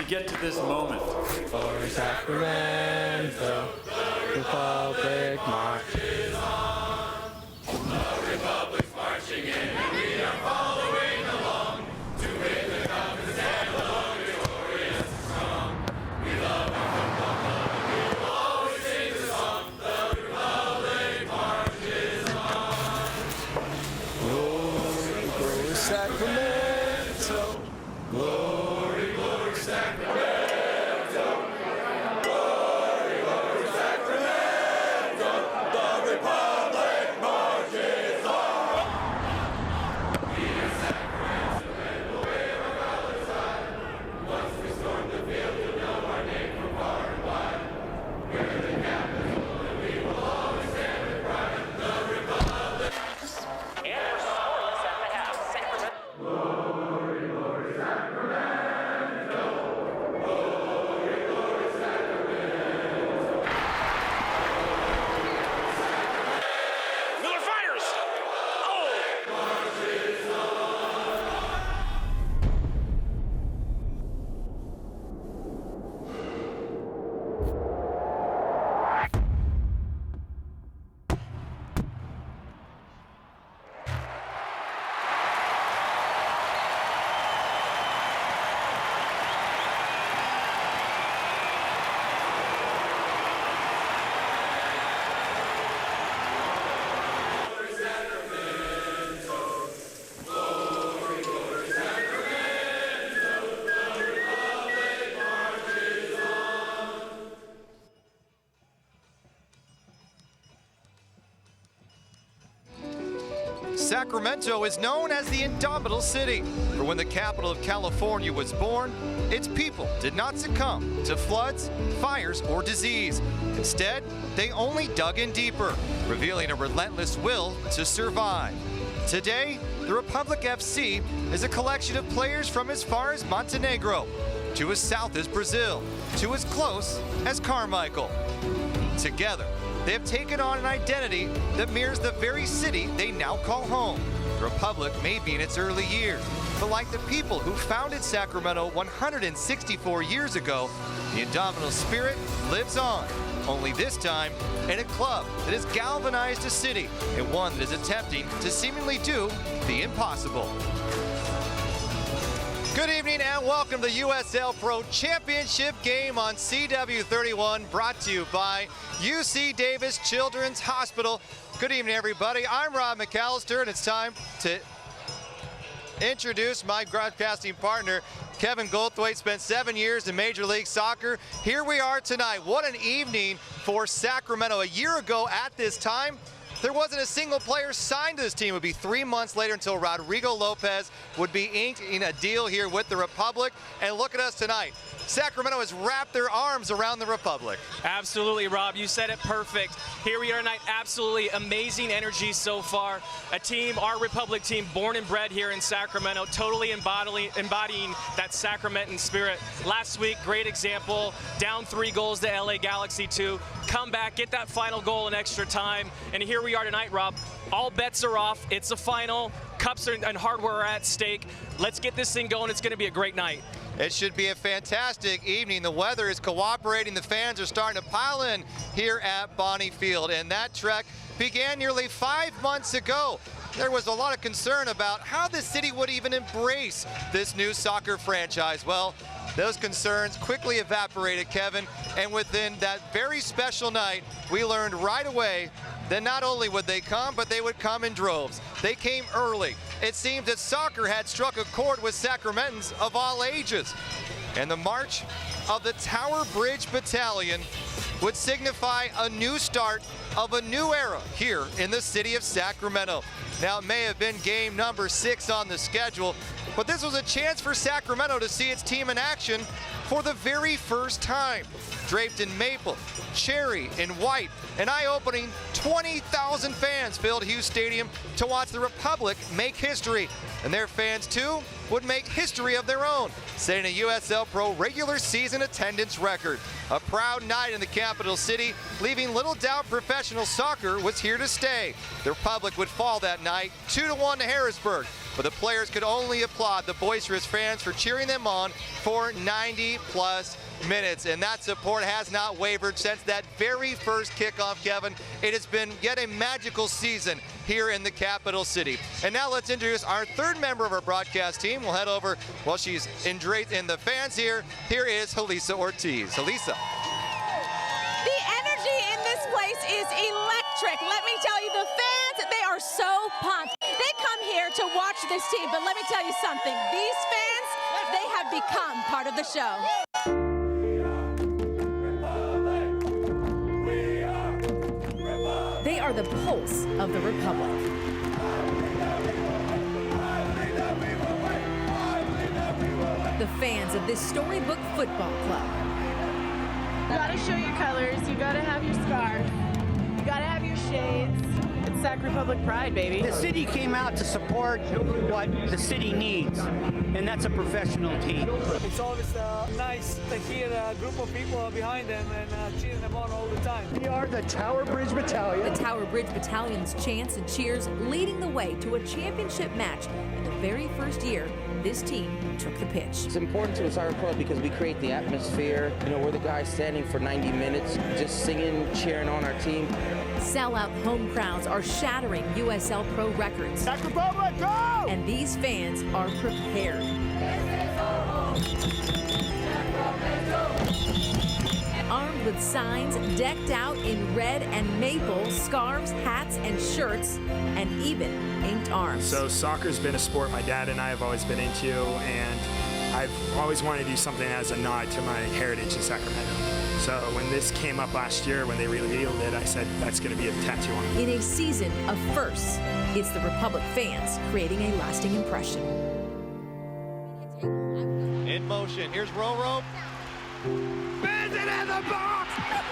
Get to this moment. For Sacramento, the Republic marches on. The Republic's marching in, and we are following along to win the cup and stand alone, victorious and strong. We love our football club, and we will always sing the song. The Republic marches on. Glory, glory, Sacramento. Glory, glory, Sacramento. Glory, glory, Sacramento. The Republic marches on. We are Sacramento and we'll wave our colors high. Once we storm the field, you'll know our name from far and wide. We're the capital and we will always stand with pride. The Republic. And we're scoreless at the half. Sacramento. Glory, glory, Sacramento. Glory, glory, Sacramento. Miller fires. Oh! Marches on. Glory, glory, Sacramento. The Republic marches on. Sacramento is known as the Indomitable City, for when the capital of California was born, its people did not succumb to floods, fires, or disease. Instead, they only dug in deeper, revealing a relentless will to survive. Today, the Republic FC is a collection of players from as far as Montenegro, to as south as Brazil, to as close as Carmichael. Together, they have taken on an identity that mirrors the very city they now call home. The Republic may be in its early years, but like the people who founded Sacramento 164 years ago, the indomitable spirit lives on, only this time in a club that has galvanized a city and one that is attempting to seemingly do the impossible. Good evening and welcome to the USL Pro Championship game on CW31, brought to you by UC Davis Children's Hospital. Good evening, everybody. I'm Rob McAllister, and it's time to introduce my broadcasting partner, Kevin Goldthwait. Spent 7 years in Major League Soccer. Here we are tonight. What an evening for Sacramento. A year ago at this time, there wasn't a single player signed to this team. It would be 3 months later until Rodrigo Lopez would be inked in a deal here with the Republic. And look at us tonight. Sacramento has wrapped their arms around the Republic. Absolutely, Rob. You said it perfect. Here we are tonight. Absolutely amazing energy so far. A team, our Republic team, born and bred here in Sacramento, totally embodying that Sacramentan spirit. Last week, great example. Down 3 goals to LA Galaxy 2. Come back, get that final goal in extra time. And here we are tonight, Rob. All bets are off. It's a final. Cups and hardware are at stake. Let's get this thing going. It's going to be a great night. It should be a fantastic evening. The weather is cooperating. The fans are starting to pile in here at Bonnie Field. And that trek began nearly 5 months ago. There was a lot of concern about how the city would even embrace this new soccer franchise. Well, those concerns quickly evaporated, Kevin. And within that very special night, we learned right away that not only would they come, but they would come in droves. They came early. It seems that soccer had struck a chord with Sacramentans of all ages. And the march of the Tower Bridge Battalion would signify a new start of a new era here in the city of Sacramento. Now, it may have been game number 6 on the schedule, but this was a chance for Sacramento to see its team in action for the very first time. Draped in maple, cherry, and white, an eye-opening 20,000 fans filled Hughes Stadium to watch the Republic make history. And their fans, too, would make history of their own, setting a USL Pro regular season attendance record. A proud night in the capital city, leaving little doubt professional soccer was here to stay. The Republic would fall that night 2-1 to Harrisburg, but the players could only applaud the boisterous fans for cheering them on for 90+ minutes, and that support has not wavered since that very first kickoff, Kevin. It has been yet a magical season here in the capital city. And now let's introduce our third member of our broadcast team. We'll head over, well, she's in the fans here. Here is Helisa Ortiz. Helisa. The energy in this place is electric. Let me tell you, the fans, they are so pumped. They come here to watch this team, but let me tell you something. These fans, they have become part of the show. They are the pulse of the Republic. The fans of this storybook football club. You gotta show your colors, you gotta have your scarf, you gotta have your shades. It's Sac Republic pride, baby. The city came out to support what the city needs, and that's a professional team. It's always nice to hear a group of people behind them and cheering them on all the time. We are the Tower Bridge Battalion. The Tower Bridge Battalion's chants and cheers leading the way to a championship match. In the very first year, this team took the pitch. It's important to us, our club, because we create the atmosphere. You know, we're the guys standing for 90 minutes, just singing, cheering on our team. Sellout home crowds are shattering USL Pro records. Sac Republic, go! And these fans are prepared. Armed with signs decked out in red and maple, scarves, hats, and shirts, and even inked arms. So soccer's been a sport my dad and I have always been into, and I've always wanted to do something as a nod to my heritage in Sacramento. So when this came up last year, when they revealed it, I said, that's going to be a tattoo on me. In a season of firsts, it's the Republic fans creating a lasting impression. In motion, here's Roro. Bends it in the box!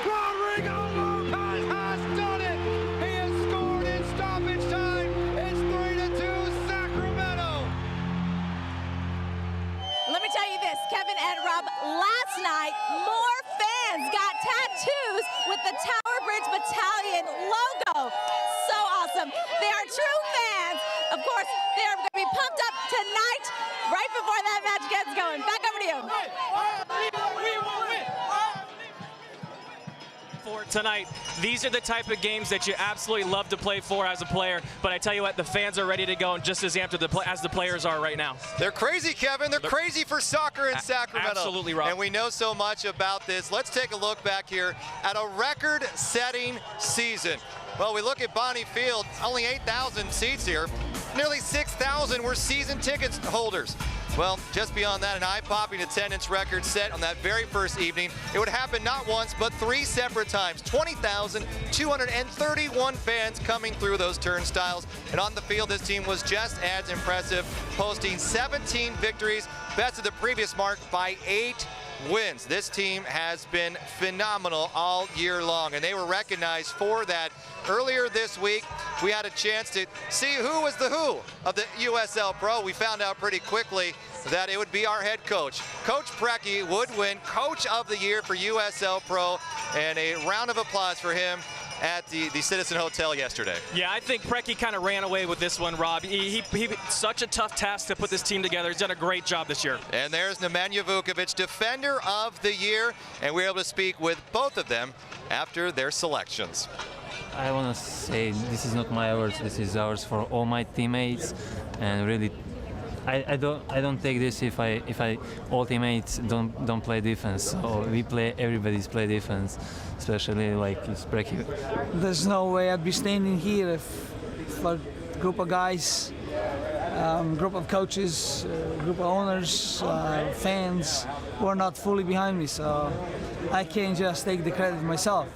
Rodrigo Lopez has done it! He has scored in stoppage time! It's 3-2 Sacramento! Let me tell you this, Kevin and Rob, last night, more fans got tattoos with the Tower Bridge Battalion logo. So awesome. They are true fans. Of course, they are going to be pumped up tonight, right before that match gets going. Back over to you. For tonight, these are the type of games that you absolutely love to play for as a player, but I tell you what, the fans are ready to go and just as amped as the players are right now. They're crazy, Kevin. They're crazy for soccer in Sacramento. Absolutely, Rob. And we know so much about this. Let's take a look back here at a record-setting season. Well, we look at Bonnie Field, only 8,000 seats here. Nearly 6,000 were season ticket holders. Well, just beyond that, an eye-popping attendance record set on that very first evening. It would happen not once, but 3 separate times. 20,231 fans coming through those turnstiles. And on the field, this team was just as impressive, posting 17 victories, best of the previous mark by 8 wins. This team has been phenomenal all year long, and they were recognized for that. Earlier this week, we had a chance to see who was the who of the USL Pro. We found out pretty quickly that it would be our head coach. Coach Preki would win Coach of the Year for USL Pro, and a round of applause for him at the Citizen Hotel yesterday. Yeah, I think Preki kind of ran away with this one, Rob. He such a tough task to put this team together. He's done a great job this year. And there's Nemanja Vukovic, Defender of the Year, and we're able to speak with both of them after their selections. I want to say this is not my awards. This is ours for all my teammates, and really, I don't take this if all teammates don't play defense. So we play, everybody's play defense, especially like Preki. There's no way I'd be standing here if a group of guys, group of coaches, group of owners, fans were not fully behind me. So I can't just take the credit myself.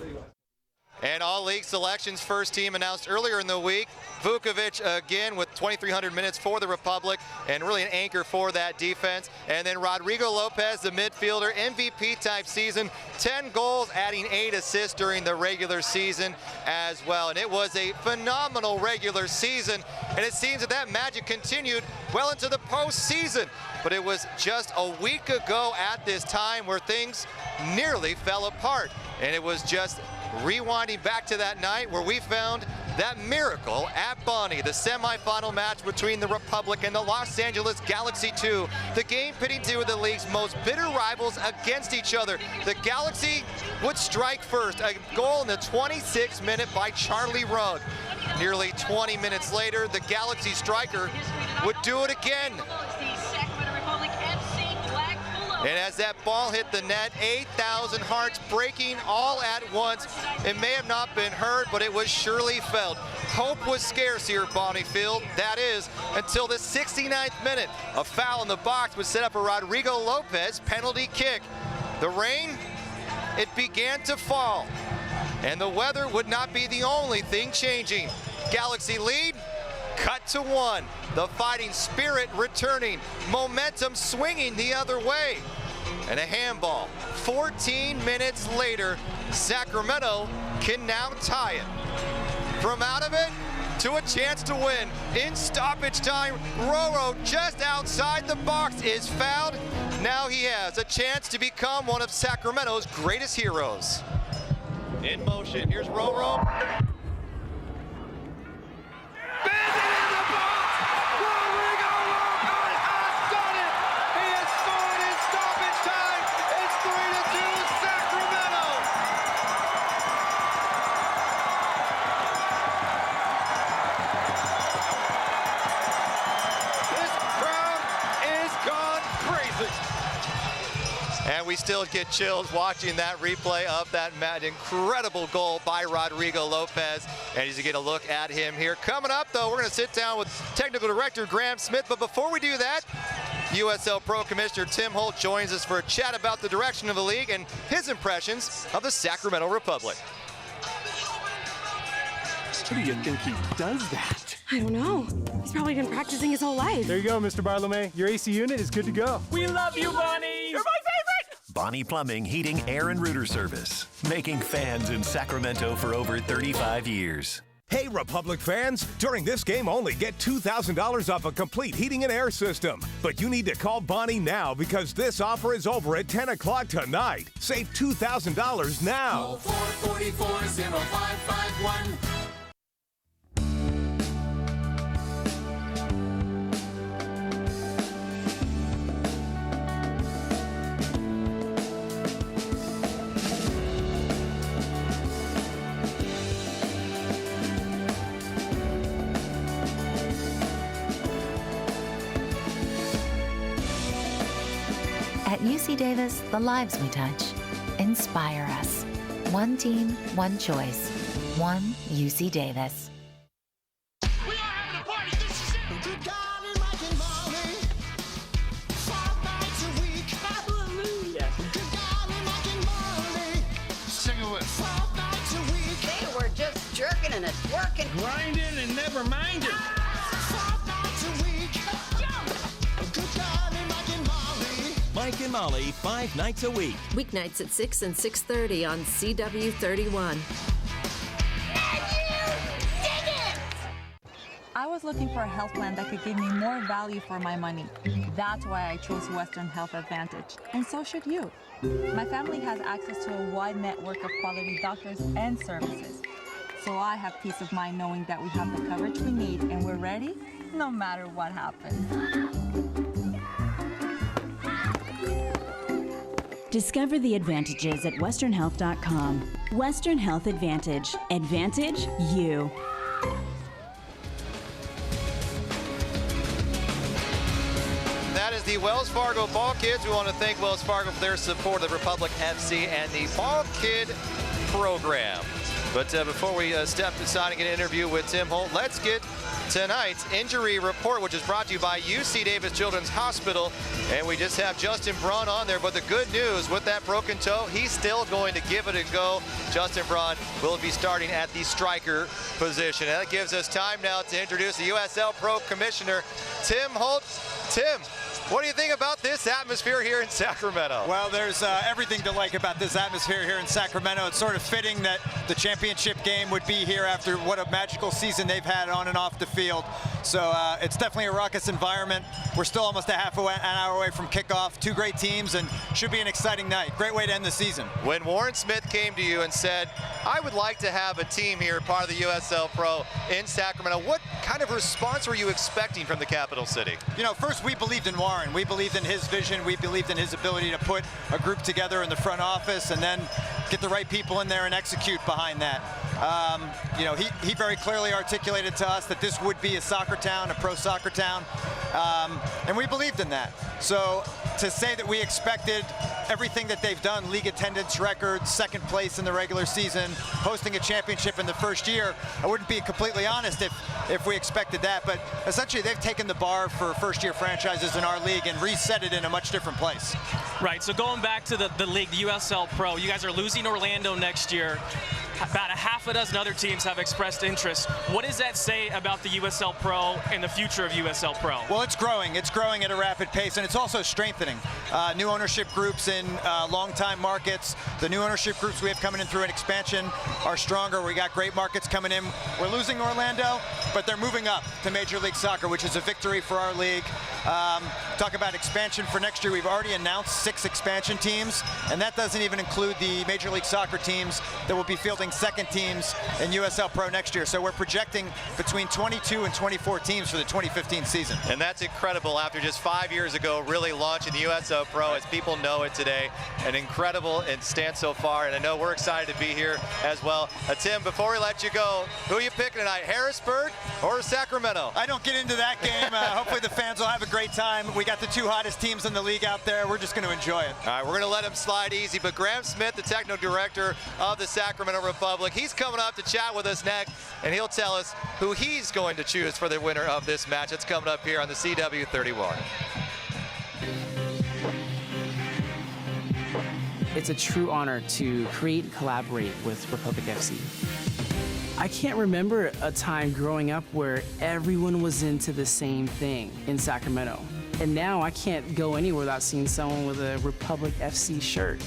And all league selections first team announced earlier in the week. Vukovic again with 2,300 minutes for the Republic and really an anchor for that defense. And then Rodrigo Lopez, the midfielder, MVP type season, 10 goals, adding 8 assists during the regular season as well. And it was a phenomenal regular season, and it seems that that magic continued well into the postseason. But it was just a week ago at this time where things nearly fell apart. And it was just rewinding back to that night where we found that miracle at Bonnie, the semifinal match between the Republic and the Los Angeles Galaxy 2. The game pitting two of the league's most bitter rivals against each other. The Galaxy would strike first, a goal in the 26th minute by Charlie Rugg. Nearly 20 minutes later, the Galaxy striker would do it again. And as that ball hit the net, 8,000 hearts breaking all at once. It may have not been heard, but it was surely felt. Hope was scarce here at Bonnie Field. That is, until the 69th minute. A foul in the box would set up a Rodrigo Lopez penalty kick. The rain, it began to fall. And the weather would not be the only thing changing. Galaxy lead, cut to 1. The fighting spirit returning, momentum swinging the other way. And a handball. 14 minutes later, Sacramento can now tie it. From out of it to a chance to win. In stoppage time, Roro just outside the box is fouled. Now he has a chance to become one of Sacramento's greatest heroes. In motion, here's Roro. And we still get chills watching that replay of that incredible goal by Rodrigo Lopez. And as you get a look at him here. Coming up, though, we're going to sit down with Technical Director Graham Smith. But before we do that, USL Pro Commissioner Tim Holt joins us for a chat about the direction of the league and his impressions of the Sacramento Republic. How do you think he does that? I don't know. He's probably been practicing his whole life. There you go, Mr. Bartolome. Your AC unit is good to go. We love you, Bonnie! You're my favorite! Bonnie Plumbing, Heating, Air, and Rooter Service. Making fans in Sacramento for over 35 years. Hey, Republic fans, during this game only, get $2,000 off a complete heating and air system. But you need to call Bonnie now because this offer is over at 10 o'clock tonight. Save $2,000 now. Call 444-0551. At UC Davis, the lives we touch inspire us. One team, one choice. One UC Davis. We are having a party. This is it. Good God in Mike and Molly. 5 nights a week. Hallelujah. Good God in Mike and Molly. Sing it with. 5 nights a week. They were just jerking and it's working. Grinding and never minding. 5 nights a week. Good God in Mike and Molly. Mike and Molly, 5 nights a week. Weeknights at 6 and 6:30 on CW31. I was looking for a health plan that could give me more value for my money. That's why I chose Western Health Advantage. And so should you. My family has access to a wide network of quality doctors and services. So I have peace of mind knowing that we have the coverage we need and we're ready no matter what happens. Discover the advantages at westernhealth.com. Western Health Advantage. Advantage you. That is the Wells Fargo Ball Kids. We want to thank Wells Fargo for their support of the Republic FC and the Ball Kid program. But before we step aside and get an interview with Tim Holt, let's get tonight's injury report, which is brought to you by UC Davis Children's Hospital. And we just have Justin Braun on there. But the good news with that broken toe, he's still going to give it a go. Justin Braun will be starting at the striker position. And that gives us time now to introduce the USL Pro Commissioner, Tim Holt. Tim, what do you think about this atmosphere here in Sacramento? Well, there's everything to like about this atmosphere here in Sacramento. It's sort of fitting that the championship game would be here after what a magical season they've had on and off the field. So it's definitely a raucous environment. We're still almost an hour away from kickoff. Two great teams, and should be an exciting night. Great way to end the season. When Warren Smith came to you and said, I would like to have a team here, part of the USL Pro in Sacramento, what kind of response were you expecting from the capital city? You know, first we believed in Warren. We believed in his vision. We believed in his ability to put a group together in the front office and then get the right people in there and execute behind that. You know, he very clearly articulated to us that this would be a soccer town, a pro soccer town, and we believed in that. So to say that we expected everything that they've done, league attendance records, second place in the regular season, hosting a championship in the first year, I wouldn't be completely honest if we expected that. But essentially, they've taken the bar for first-year franchises in our league and reset it in a much different place. Right, so going back to the league, the USL Pro, you guys are losing Orlando next year. About a half a dozen other teams have expressed interest. What does that say about the USL Pro and the future of USL Pro? Well, it's growing. It's growing at a rapid pace, and it's also strengthening. New ownership groups in long-time markets. The new ownership groups we have coming in through an expansion are stronger. We got great markets coming in. We're losing Orlando, but they're moving up to Major League Soccer, which is a victory for our league. Talk about expansion for next year. We've already announced 6 expansion teams, and that doesn't even include the Major League Soccer teams that will be fielding second teams in USL Pro next year. So we're projecting between 22 and 24 teams for the 2015 season. And that's incredible after just 5 years ago really launching the USL Pro as people know it today. An incredible stance so far, and I know we're excited to be here as well. Tim, before we let you go, who are you picking tonight, Harrisburg or Sacramento? I don't get into that game. Hopefully the fans will have a great time. We got the 2 hottest teams in the league out there. We're just going to enjoy it. All right, we're going to let him slide easy, but Graham Smith, the technical director of the Sacramento Republic, he's coming up to chat with us next, and he'll tell us who he's going to choose for the winner of this match. It's coming up here on the CW31. It's a true honor to create and collaborate with Republic FC. I can't remember a time growing up where everyone was into the same thing in Sacramento. And now I can't go anywhere without seeing someone with a Republic FC shirt.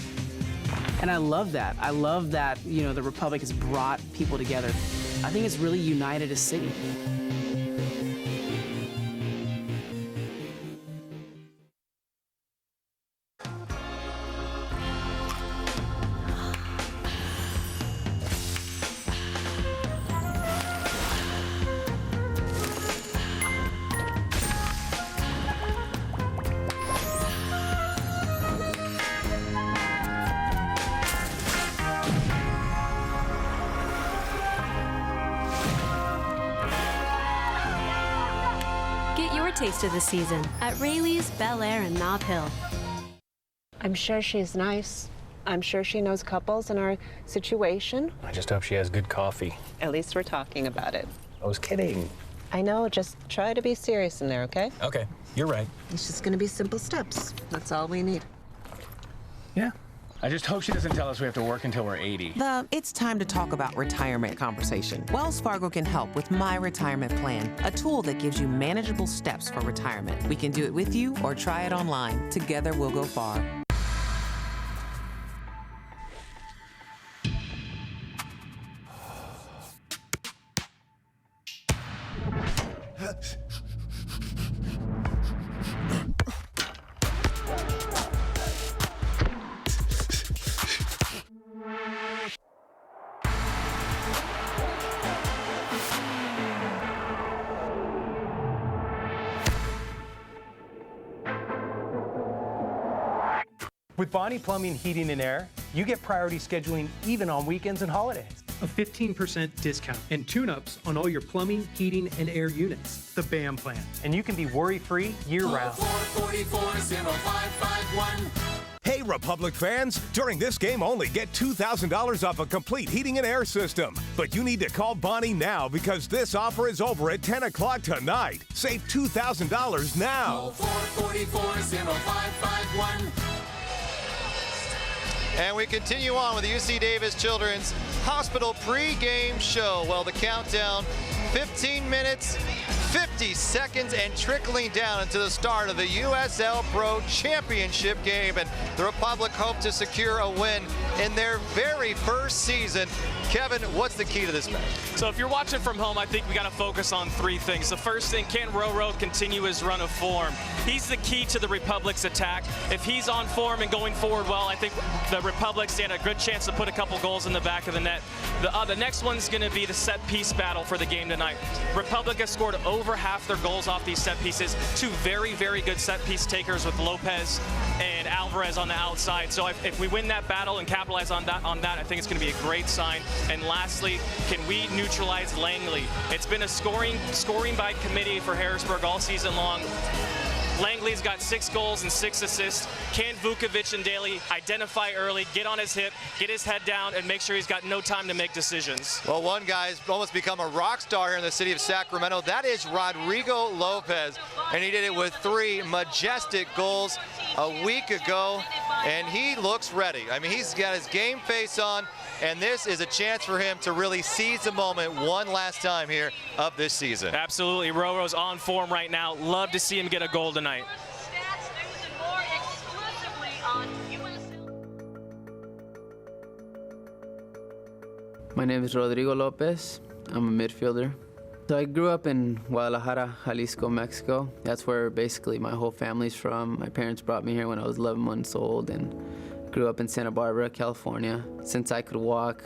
And I love that. I love that, you know, the Republic has brought people together. I think it's really united a city. Taste of the season at Rayleigh's, Bel Air, and Nob Hill. I'm sure she's nice. I'm sure she knows couples in our situation. I just hope she has good coffee. At least we're talking about it. I was kidding. I know, just try to be serious in there, okay? Okay, you're right. It's just gonna be simple steps. That's all we need. Yeah. I just hope she doesn't tell us we have to work until we're 80. It's time to talk about retirement conversation. Wells Fargo can help with My Retirement Plan, a tool that gives you manageable steps for retirement. We can do it with you or try it online. Together we'll go far. With Bonnie Plumbing, Heating, and Air, you get priority scheduling even on weekends and holidays. A 15% discount and tune-ups on all your plumbing, heating, and air units. The BAM plan. And you can be worry-free year-round. 444-0551. Hey, Republic fans, during this game only, get $2,000 off a complete heating and air system. But you need to call Bonnie now because this offer is over at 10 o'clock tonight. Save $2,000 now. 444-0551. And we continue on with the UC Davis Children's Hospital pre-game show. Well, the countdown, 15 minutes, 50 seconds, and trickling down into the start of the USL PRO Championship game. And the Republic hope to secure a win in their very first season. Kevin, what's the key to this match? So if you're watching from home, I think we got to focus on three things. The first thing, can Roro continue his run of form? He's the key to the Republic's attack. If he's on form and going forward well, I think the Republic stand a good chance to put a couple goals in the back of the net. The next one's going to be the set piece battle for the game tonight. Republic has scored over half their goals off these set pieces. Two very, very good set piece takers with Lopez and Alvarez on the outside. So if we win that battle and capitalize on that, I think it's going to be a great sign. And lastly, can we neutralize Langley? It's been a scoring by committee for Harrisburg all season long. Langley's got 6 goals and 6 assists. Can Vukovic and Daly identify early, get on his hip, get his head down, and make sure he's got no time to make decisions? Well, one guy's almost become a rock star here in the city of Sacramento. That is Rodrigo Lopez, and he did it with 3 majestic goals a week ago, and he looks ready. I mean, he's got his game face on, and this is a chance for him to really seize the moment one last time here of this season. Absolutely. Roro's on form right now. Love to see him get a goal tonight. My name is Rodrigo Lopez. I'm a midfielder. So I grew up in Guadalajara, Jalisco, Mexico. That's where basically my whole family's from. My parents brought me here when I was 11 months old and grew up in Santa Barbara, California. Since I could walk,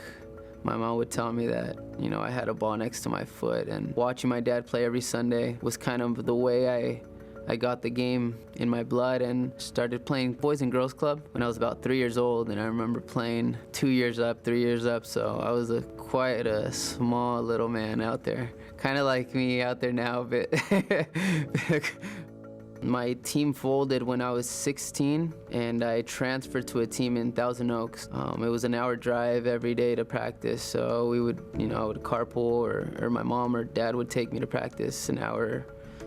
my mom would tell me that, you know, I had a ball next to my foot, and watching my dad play every Sunday was kind of the way I got the game in my blood and started playing Boys and Girls Club when I was about 3 years old, and I remember playing 2 years up, 3 years up, so I was quite a small little man out there. Kind of like me out there now, but my team folded when I was 16, and I transferred to a team in Thousand Oaks. It was an hour drive every day to practice, so we would, you know, I would carpool, or my mom or dad would take me to practice an hour,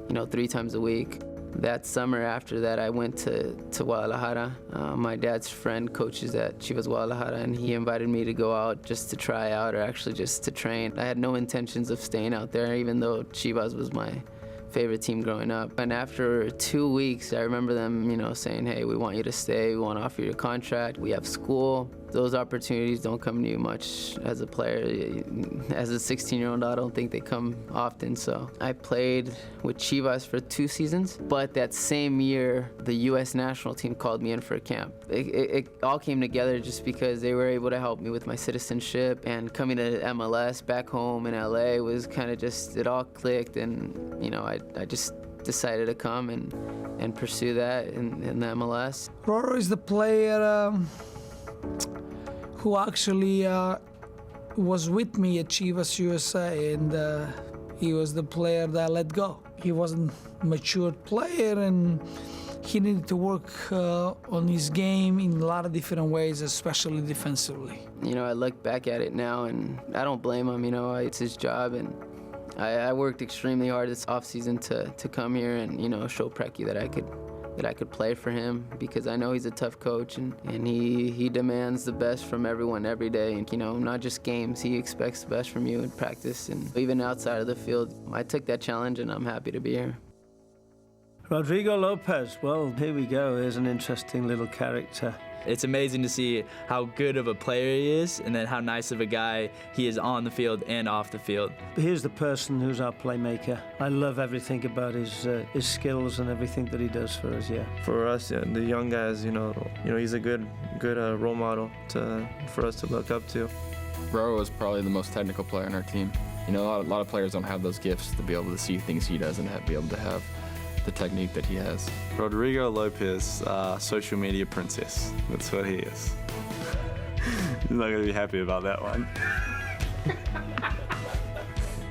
you know, 3 times a week. That summer after that, I went to Guadalajara. My dad's friend coaches at Chivas Guadalajara, and he invited me to go out just to try out, or actually just to train. I had no intentions of staying out there, even though Chivas was my favorite team growing up. And after 2 weeks, I remember them, you know, saying, hey, we want you to stay, we want to offer you a contract, we have school. Those opportunities don't come to you much as a player. As a 16-year-old, I don't think they come often, so I played with Chivas for 2 seasons, but that same year, the U.S. national team called me in for a camp. It all came together just because they were able to help me with my citizenship, and coming to MLS back home in L.A. was kind of just, it all clicked, and, you know, I just decided to come and pursue that in the MLS. Roro is the player who actually was with me at Chivas USA, and he was the player that I let go. He wasn't a mature player, and he needed to work on his game in a lot of different ways, especially defensively. You know, I look back at it now, and I don't blame him. You know, it's his job, and I worked extremely hard this offseason to come here and, you know, show Preki that I could play for him, because I know he's a tough coach, and he demands the best from everyone every day. And, you know, not just games, he expects the best from you in practice and even outside of the field. I took that challenge, and I'm happy to be here. Rodrigo Lopez, well, here we go. Here's an interesting little character. It's amazing to see how good of a player he is, and then how nice of a guy he is on the field and off the field. Here's the person who's our playmaker. I love everything about his skills and everything that he does for us, yeah. For us, yeah, the young guys, you know, he's a good role model for us to look up to. Roro is probably the most technical player on our team. You know, a lot of players don't have those gifts to be able to see things he does and be able to have the technique that he has. Rodrigo Lopez, social media princess. That's what he is. He's not going to be happy about that one.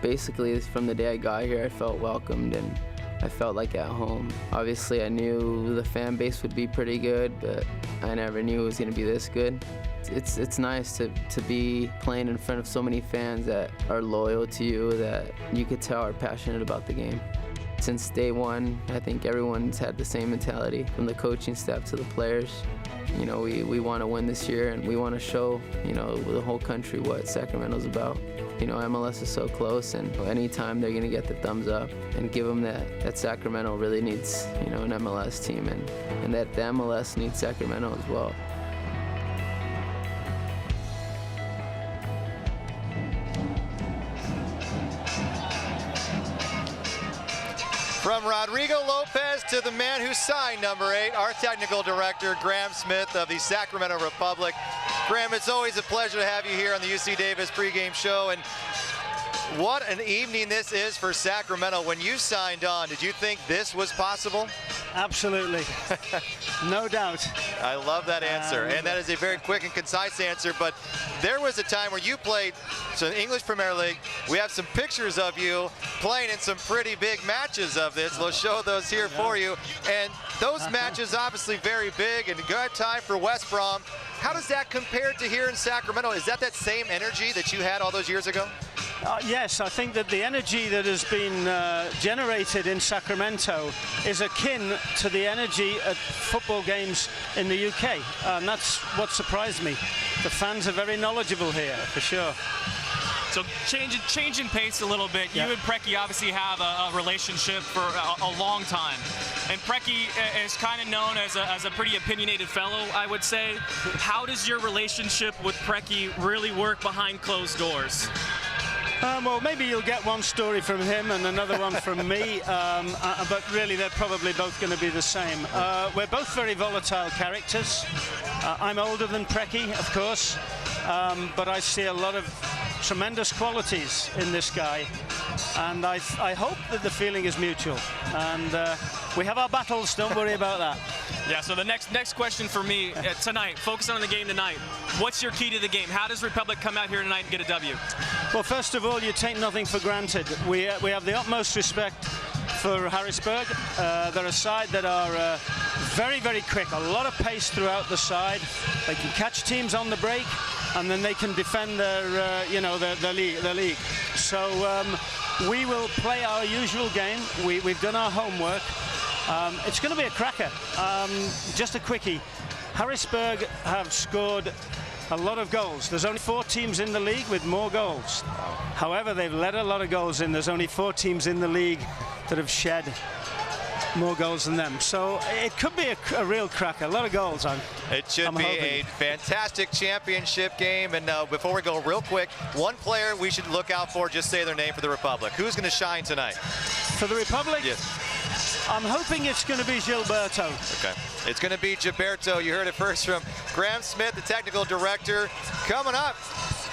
Basically, from the day I got here, I felt welcomed, and I felt like at home. Obviously, I knew the fan base would be pretty good, but I never knew it was going to be this good. It's nice to be playing in front of so many fans that are loyal to you, that you could tell are passionate about the game. Since day one, I think everyone's had the same mentality, from the coaching staff to the players. You know, we want to win this year, and we want to show, you know, the whole country what Sacramento's about. You know, MLS is so close, and anytime they're going to get the thumbs up and give them that Sacramento really needs, you know, an MLS team, and that the MLS needs Sacramento as well. From Rodrigo Lopez to the man who signed number 8, our technical director, Graham Smith of the Sacramento Republic. Graham, it's always a pleasure to have you here on the UC Davis pregame show. And what an evening this is for Sacramento. When you signed on, did you think this was possible? Absolutely. No doubt. I love that answer. And that is a very quick and concise answer. But there was a time where you played the English Premier League. We have some pictures of you playing in some pretty big matches of this. We'll show those here for you. And those matches obviously very big and a good time for West Brom. How does that compare to here in Sacramento? Is that same energy that you had all those years ago? Yes, I think that the energy that has been generated in Sacramento is akin to the energy at football games in the UK. And that's what surprised me. The fans are very knowledgeable here, for sure. So changing pace a little bit. You and Preki obviously have a relationship for a long time. And Preki is kind of known as a pretty opinionated fellow, I would say. How does your relationship with Preki really work behind closed doors? Well, maybe you'll get one story from him and another one from me, but really they're probably both going to be the same. We're both very volatile characters. I'm older than Preki, of course, but I see a lot of tremendous qualities in this guy, and I hope that the feeling is mutual. And we have our battles, don't worry about that. Yeah, so the next question for me tonight, focusing on the game tonight, what's your key to the game? How does Republic come out here tonight and get a W? Well, first of all, you take nothing for granted. We have the utmost respect for Harrisburg. They're a side that are very, very quick, a lot of pace throughout the side. They can catch teams on the break, and then they can defend their league. So we will play our usual game. We've done our homework. It's going to be a cracker. Just a quickie. Harrisburg have scored a lot of goals. There's only 4 teams in the league with more goals. However, they've let a lot of goals in. There's only 4 teams in the league that have shed more goals than them. So it could be a real cracker. A lot of goals. It should be a fantastic championship game. And before we go, real quick, one player we should look out for, just say their name for the Republic. Who's going to shine tonight? For the Republic? Yes. I'm hoping it's going to be Gilberto. Okay. It's going to be Gilberto. You heard it first from Graham Smith, the technical director. Coming up,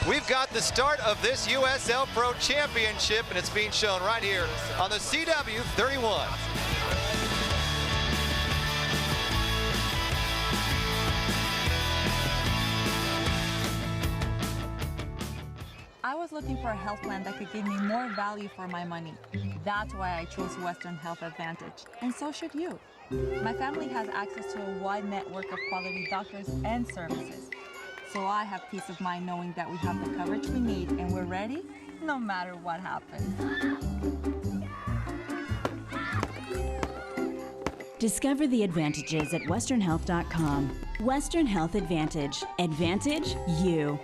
we've got the start of this USL Pro Championship, and it's being shown right here on the CW 31. I was looking for a health plan that could give me more value for my money. That's why I chose Western Health Advantage. And so should you. My family has access to a wide network of quality doctors and services. So I have peace of mind knowing that we have the coverage we need and we're ready no matter what happens. Discover the advantages at westernhealth.com. Western Health Advantage. Advantage you.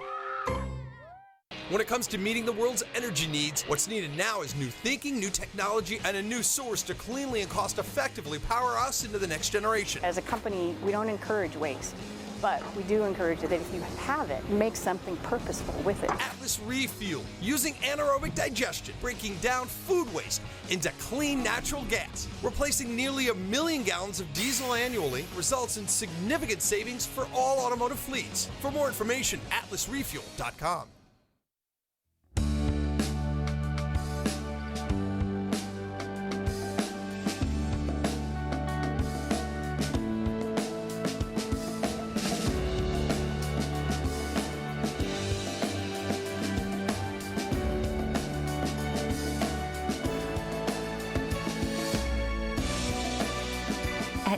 When it comes to meeting the world's energy needs, what's needed now is new thinking, new technology, and a new source to cleanly and cost-effectively power us into the next generation. As a company, we don't encourage waste, but we do encourage that if you have it, make something purposeful with it. Atlas Refuel, using anaerobic digestion, breaking down food waste into clean natural gas. Replacing nearly 1 million gallons of diesel annually results in significant savings for all automotive fleets. For more information, atlasrefuel.com.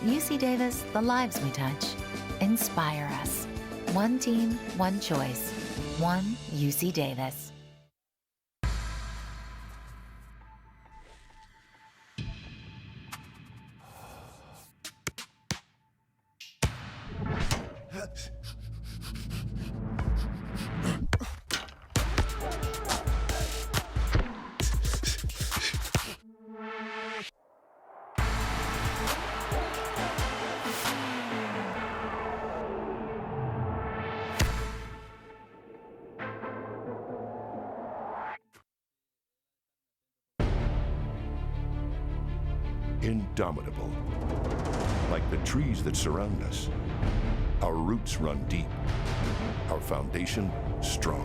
UC Davis, the lives we touch inspire us. One team, one choice. One UC Davis. Indomitable. Like the trees that surround us, our roots run deep, our foundation strong.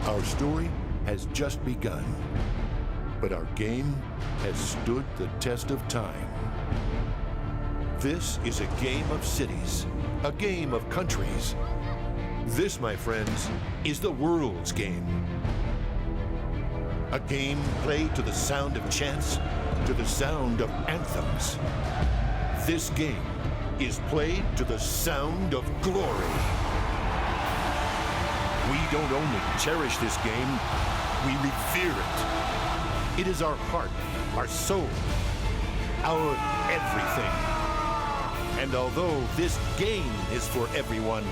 Our story has just begun, but our game has stood the test of time. This is a game of cities, a game of countries. This, my friends, is the world's game. A game played to the sound of chants, to the sound of anthems. This game is played to the sound of glory. We don't only cherish this game, we revere it. It is our heart, our soul, our everything. And although this game is for everyone,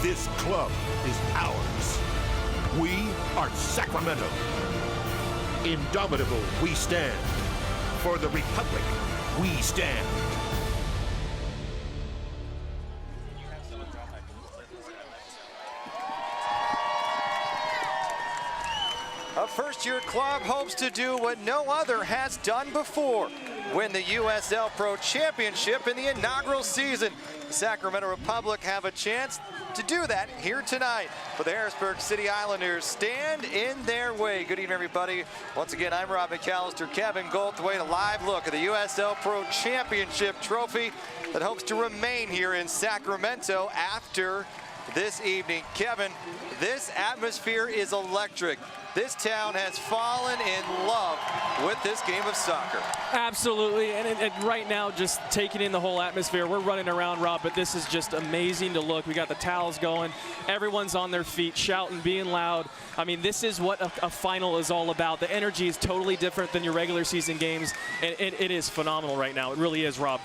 this club is ours. We are Sacramento. Indomitable, we stand. For the Republic, we stand. A first-year club hopes to do what no other has done before. Win the USL Pro Championship in the inaugural season. The Sacramento Republic have a chance to do that here tonight. For the Harrisburg City Islanders, stand in their way. Good evening, everybody. Once again, I'm Rob McAllister, Kevin Goldthwait, a live look at the USL Pro Championship trophy that hopes to remain here in Sacramento after this evening. Kevin, this atmosphere is electric. This town has fallen in love with this game of soccer. Absolutely, and right now, just taking in the whole atmosphere. We're running around, Rob, but this is just amazing to look. We got the towels going. Everyone's on their feet, shouting, being loud. I mean, this is what a final is all about. The energy is totally different than your regular season games, and it is phenomenal right now. It really is, Rob.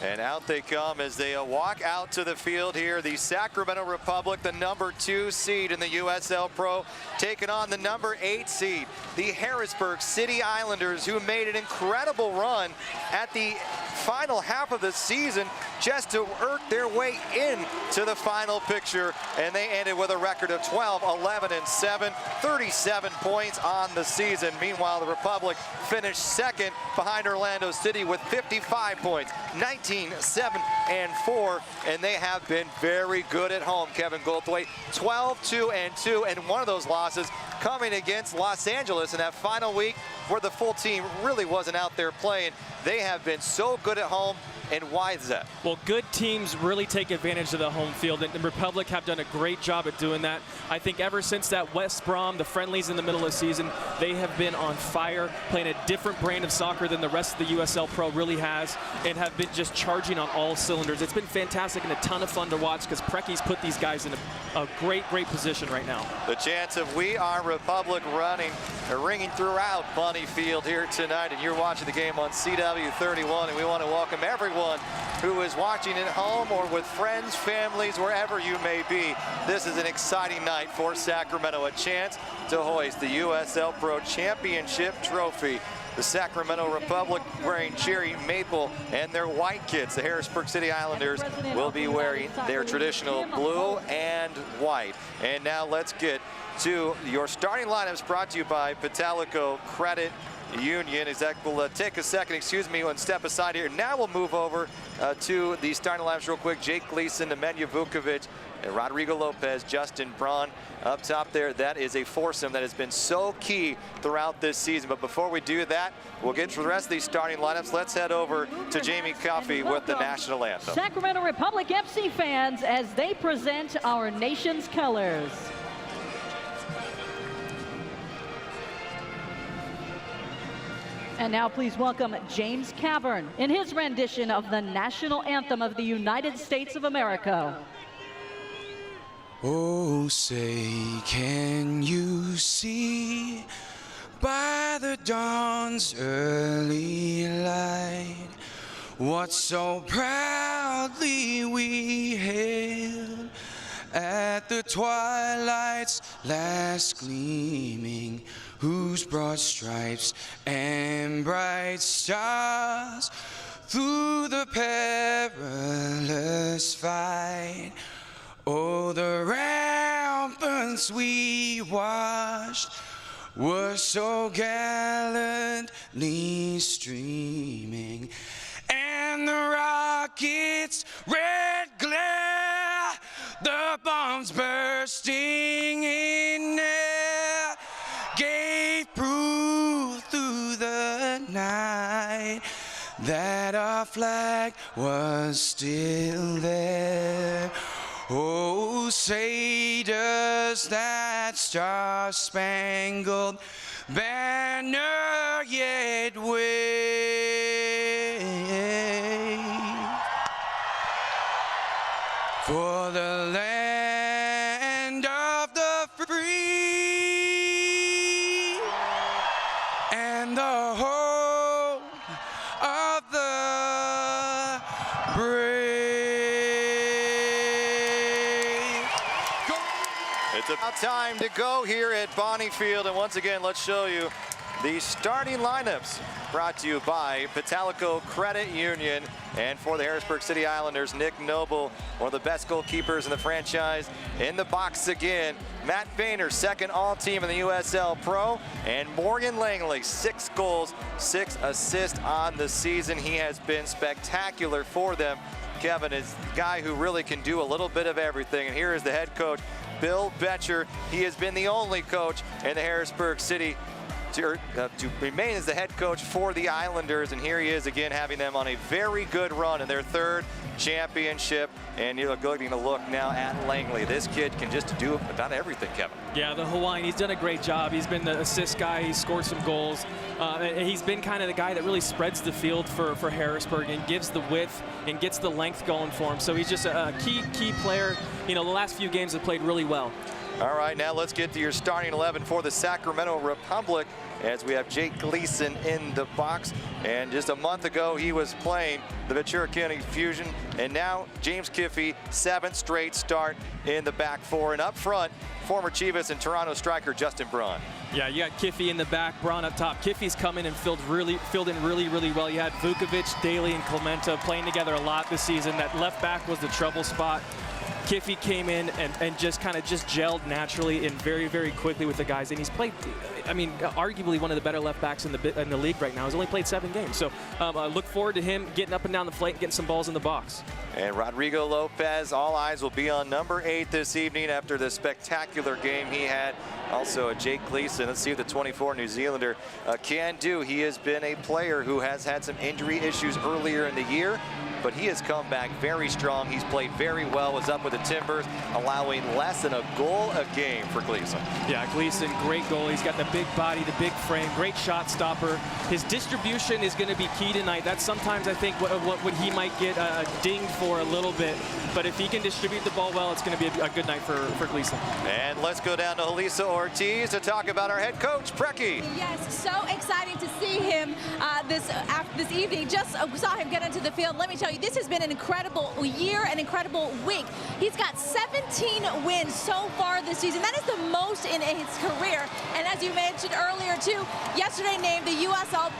And out they come as they walk out to the field here. The Sacramento Republic, the #2 seed in the USL Pro, taking on the #8 seed, the Harrisburg City Islanders, who made an incredible run at the final half of the season just to work their way into the final picture. And they ended with a record of 12-11-7, 37 points on the season. Meanwhile, the Republic finished second behind Orlando City with 55 points, 19-7-4, and they have been very good at home. Kevin Goldthwait, 12-2-2, and one of those losses coming against Los Angeles in that final week where the full team really wasn't out there playing. They have been so good at home. And why is that? Well, good teams really take advantage of the home field, and the Republic have done a great job at doing that. I think ever since that West Brom, the friendlies in the middle of the season, they have been on fire, playing a different brand of soccer than the rest of the USL Pro really has, and have been just charging on all cylinders. It's been fantastic and a ton of fun to watch because Preki's put these guys in a great position right now. The chants of "We Are Republic" ringing throughout Bunny Field here tonight, and you're watching the game on CW31, and we want to welcome everyone who is watching at home or with friends, families, wherever you may be. This is an exciting night for Sacramento, a chance to hoist the USL Pro Championship trophy. The Sacramento Republic wearing cherry maple and their white kits. The Harrisburg City Islanders will be wearing their traditional blue and white. And now let's get to your starting lineups, brought to you by Patalico Credit Union. We'll take a second, and step aside here. Now we'll move over to the starting lineups real quick. Jake Gleason, Nemanja Vukovic, and Rodrigo Lopez, Justin Braun up top there. That is a foursome that has been so key throughout this season. But before we do that, we'll get to the rest of these starting lineups. Let's head over to Jamie Coffey with the national anthem. Sacramento Republic FC fans as they present our nation's colors. And now please welcome James Cavern in his rendition of the national anthem of the United States of America. Oh, say, can you see by the dawn's early light what so proudly we hailed at the twilight's last gleaming, whose broad stripes and bright stars through the perilous fight, oh, the ramparts we watched were so gallantly streaming, and the rockets' red glare, the bombs bursting in air, gave proof through the night that our flag was still there. Oh, say does that star-spangled banner yet wave for the land of the free and the home of the brave. It's about time to go here at Bonnie Field, and once again, let's show you the starting lineups brought to you by Patalyco Credit Union. And for the Harrisburg City Islanders, Nick Noble, one of the best goalkeepers in the franchise, in the box again. Matt Boehner, second all-team in the USL Pro. And Morgan Langley, 6 goals, 6 assists on the season. He has been spectacular for them. Kevin is a guy who really can do a little bit of everything. And here is the head coach, Bill Betcher. He has been the only coach in the Harrisburg City to remain as the head coach for the Islanders, and here he is again having them on a very good run in their 3rd championship. And you're going to look now at Langley. This kid can just do about everything, Kevin. Yeah, the Hawaiian, he's done a great job. He's been the assist guy. He's scored some goals. And he's been kind of the guy that really spreads the field for Harrisburg and gives the width and gets the length going for him. So he's just a key player. You know, the last few games have played really well. All right, now let's get to your starting 11 for the Sacramento Republic, as we have Jake Gleason in the box. And just a month ago, he was playing the Ventura County Fusion. And now James Kiffey, 7th straight start in the back 4. And up front, former Chivas and Toronto striker Justin Braun. Yeah, you got Kiffey in the back, Braun up top. Kiffey's come in and filled in really well. You had Vukovic, Daly, and Clementa playing together a lot this season. That left back was the trouble spot. Kiffey came in and just kind of gelled naturally and very quickly with the guys. And he's played, I mean, arguably one of the better left backs in the league right now. He's only played 7 games. So I look forward to him getting up and down the flank and getting some balls in the box. And Rodrigo Lopez, all eyes will be on number 8 this evening after the spectacular game he had. Also, Jake Gleason, let's see what the 24 New Zealander can do. He has been a player who has had some injury issues earlier in the year, but he has come back very strong. He's played very well, was up with the Timbers, allowing less than a goal a game for Gleason. Yeah, Gleason, great goal. He's got the big body, the big frame, great shot stopper. His distribution is going to be key tonight. That's sometimes, I think, what he might get dinged for a little bit. But if he can distribute the ball well, it's going to be a good night for Gleason. And let's go down to Julissa Ortiz to talk about our head coach, Preki. Yes, so excited to see him this evening. Just saw him get into the field. Let me tell you, this has been an incredible year, an incredible week. He's got 17 wins so far this season. That is the most in his career. And as you mentioned earlier, too, yesterday named the USL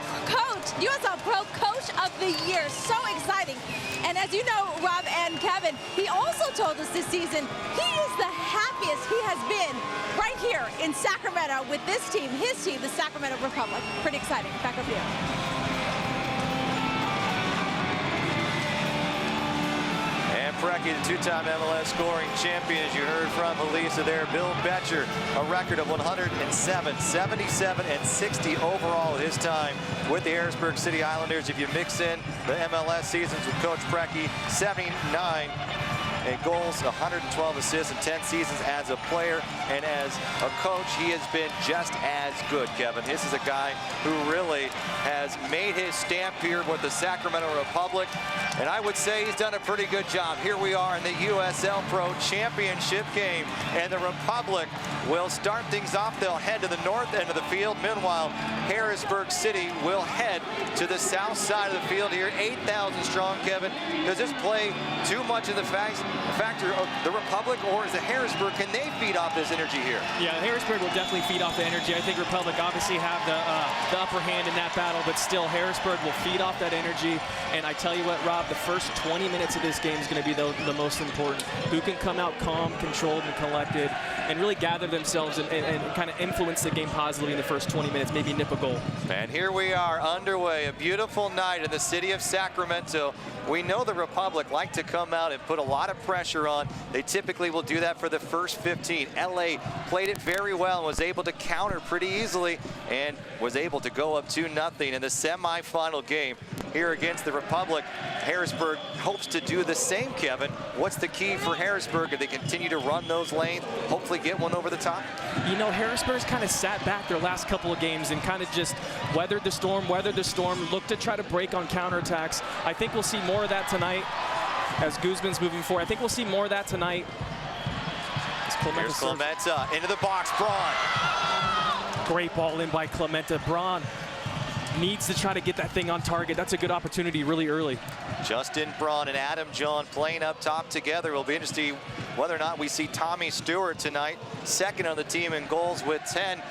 Pro Coach of the Year. So exciting. And as you know, Rob and Kevin, he also told us this season he is the happiest he has been right here in Sacramento with this team, his team, the Sacramento Republic. Pretty exciting. Back over here. Preki, the 2-time MLS scoring champion, as you heard from Julissa there. Bill Betcher, a record of 107, 77, and 60 overall at his time with the Harrisburg City Islanders. If you mix in the MLS seasons with Coach Preki, 79 in goals, 112 assists, and 10 seasons as a player. And as a coach, he has been just as good, Kevin. This is a guy who really has made his stamp here with the Sacramento Republic. And I would say he's done a pretty good job. Here we are in the USL Pro Championship game. And the Republic will start things off. They'll head to the north end of the field. Meanwhile, Harrisburg City will head to the south side of the field here. 8,000 strong, Kevin. Does this play too much in the factor of the Republic, or is it Harrisburg? Can they feed off this energy here? Yeah, Harrisburg will definitely feed off the energy. I think Republic obviously have the upper hand in that battle, but still Harrisburg will feed off that energy. And I tell you what, Rob, the first 20 minutes of this game is going to be the most important. Who can come out calm, controlled, and collected, and really gather themselves and kind of influence the game positively in the first 20 minutes, maybe nip a goal. And here we are underway, a beautiful night in the city of Sacramento. We know the Republic like to come out and put a lot of pressure on. They typically will do that for the first 15. LA played it very well and was able to counter pretty easily and was able to go up 2-0 in the semifinal game here against the Republic. Harrisburg hopes to do the same, Kevin. What's the key for Harrisburg? Do they continue to run those lanes, hopefully get one over the top? You know, Harrisburg's kind of sat back their last couple of games and kind of just weathered the storm, looked to try to break on counterattacks. I think we'll see more of that tonight as Guzman's moving forward. I think we'll see more of that tonight. Here's Clementa into the box, Braun. Great ball in by Clementa. Braun needs to try to get that thing on target. That's a good opportunity really early. Justin Braun and Adam John playing up top together. Will be interesting whether or not we see Tommy Stewart tonight, second on the team in goals with 10.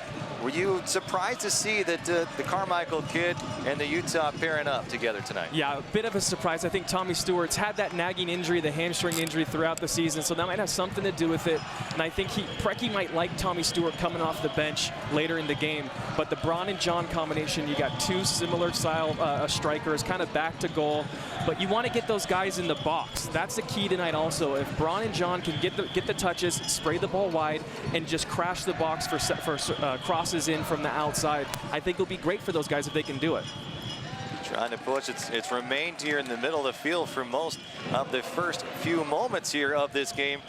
Were you surprised to see that the Carmichael kid and the Utah pairing up together tonight? Yeah, a bit of a surprise. I think Tommy Stewart's had that nagging injury, the hamstring injury throughout the season, so that might have something to do with it. And I think Preki might like Tommy Stewart coming off the bench later in the game. But the Braun and John combination, you got two similar style strikers, kind of back to goal. But you want to get those guys in the box. That's the key tonight also. If Braun and John can get the touches, spray the ball wide, and just crash the box for crosses in from the outside, I think it'll be great for those guys if they can do it. Trying to push. It's remained here in the middle of the field for most of the first few moments here of this game.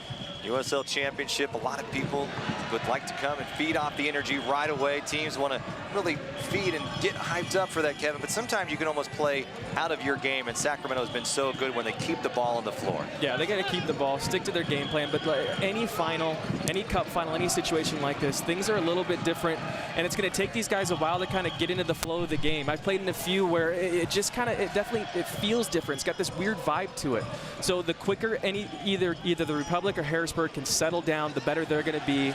USL Championship, a lot of people would like to come and feed off the energy right away. Teams want to really feed and get hyped up for that, Kevin, but sometimes you can almost play out of your game, and Sacramento has been so good when they keep the ball on the floor. Yeah, they got to keep the ball, stick to their game plan, but any final, any cup final, any situation like this, things are a little bit different, and it's going to take these guys a while to kind of get into the flow of the game. I've played in a few where it just kind of, it feels different. It's got this weird vibe to it. So the quicker either the Republic or Harrisburg can settle down, the better they're going to be.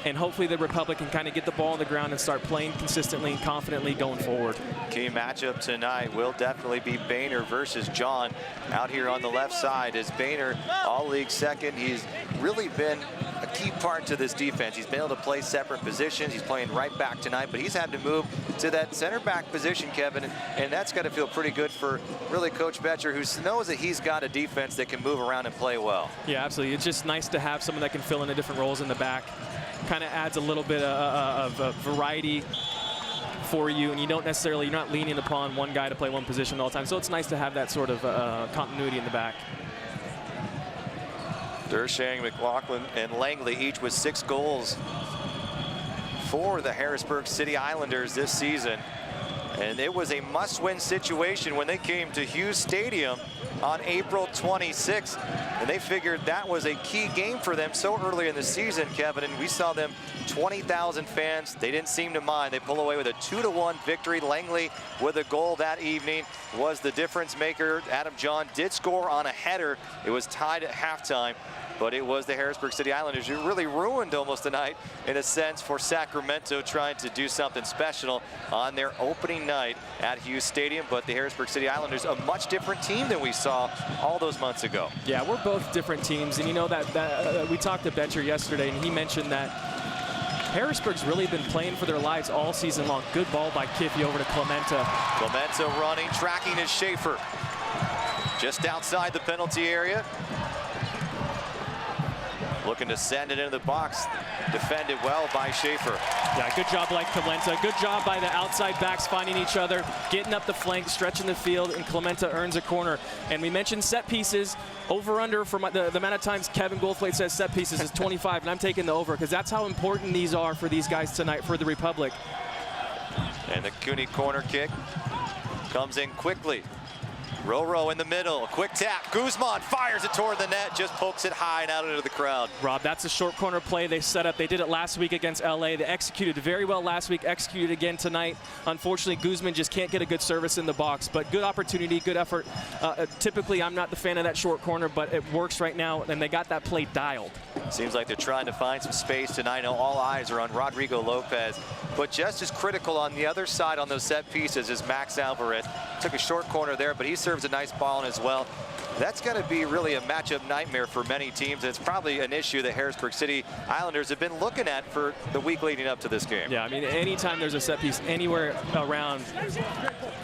And hopefully the Republic can kind of get the ball on the ground and start playing consistently and confidently going forward. Key matchup tonight will definitely be Boehner versus John. Out here on the left side is Boehner, all-league second. He's really been a key part to this defense. He's been able to play separate positions. He's playing right back tonight, but he's had to move to that center back position, Kevin, and that's got to feel pretty good for really Coach Betcher, who knows that he's got a defense that can move around and play well. Yeah, absolutely. It's just nice to have someone that can fill in the different roles in the back. Kind of adds a little bit of variety for you, and you're not leaning upon one guy to play one position all the time. So it's nice to have that sort of continuity in the back. Dershang, McLaughlin, and Langley each with 6 goals for the Harrisburg City Islanders this season. And it was a must-win situation when they came to Hughes Stadium on April 26th. And they figured that was a key game for them so early in the season, Kevin. And we saw them, 20,000 fans. They didn't seem to mind. They pull away with a 2-1 victory. Langley with a goal that evening was the difference maker. Adam John did score on a header. It was tied at halftime. But it was the Harrisburg City Islanders who really ruined almost the night, in a sense, for Sacramento trying to do something special on their opening night at Hughes Stadium. But the Harrisburg City Islanders, a much different team than we saw all those months ago. Yeah, we're both different teams. And you know that we talked to Betcher yesterday, and he mentioned that Harrisburg's really been playing for their lives all season long. Good ball by Kiffey over to Clementa. Clementa running, tracking is Schaefer. Just outside the penalty area. looking to send it into the box. Defended well by Schaefer. Yeah, good job by Clementa. Good job by the outside backs finding each other, getting up the flank, stretching the field, and Clementa earns a corner. And we mentioned set pieces. Over-under for the amount of times Kevin Goldthwait says set pieces is 25, and I'm taking the over because that's how important these are for these guys tonight for the Republic. And the Cooney corner kick comes in quickly. Roro in the middle, quick tap. Guzman fires it toward the net, just pokes it high and out into the crowd. Rob, that's a short corner play they set up. They did it last week against LA. They executed very well last week, executed again tonight. Unfortunately, Guzman just can't get a good service in the box, but good opportunity, good effort. Typically, I'm not the fan of that short corner, but it works right now, and they got that play dialed. Seems like they're trying to find some space tonight. I know all eyes are on Rodrigo Lopez, but just as critical on the other side on those set pieces is Max Alvarez. Took a short corner there, but he serves a nice ball in as well. That's going to be really a matchup nightmare for many teams. It's probably an issue that Harrisburg City Islanders have been looking at for the week leading up to this game. Yeah, I mean, anytime there's a set piece anywhere around,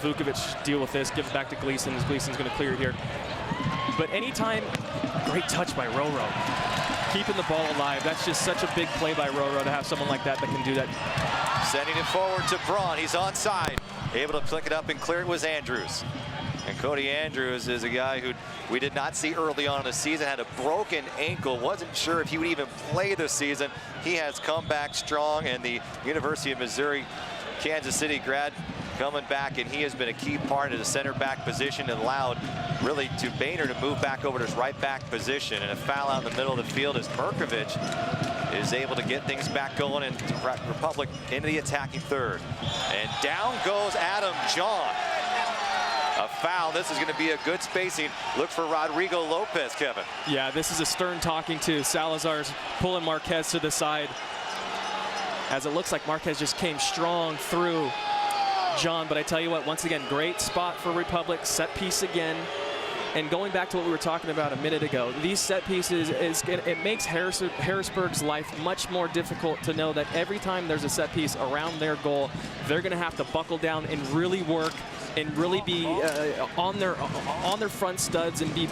Vukovic deal with this, give it back to Gleason. Gleason's going to clear it here. But anytime, great touch by Roro. Keeping the ball alive. That's just such a big play by Roro to have someone like that that can do that. Sending it forward to Braun. He's onside. Able to flick it up and clear it was Andrews. And Cody Andrews is a guy who we did not see early on in the season, had a broken ankle, wasn't sure if he would even play this season. He has come back strong, and the University of Missouri, Kansas City grad coming back, and he has been a key part of the center back position and allowed really to Boehner to move back over to his right back position. And a foul out in the middle of the field as Perkovic is able to get things back going, and Republic into the attacking third. And down goes Adam John. A foul. This is going to be a good spacing. Look for Rodrigo Lopez, Kevin. Yeah, this is a stern talking to. Salazar's pulling Marquez to the side, as it looks like Marquez just came strong through John. But I tell you what, once again, great spot for Republic. Set piece again. And going back to what we were talking about a minute ago, these set pieces, it makes Harrisburg's life much more difficult to know that every time there's a set piece around their goal, they're going to have to buckle down and really work and really be on their front studs and be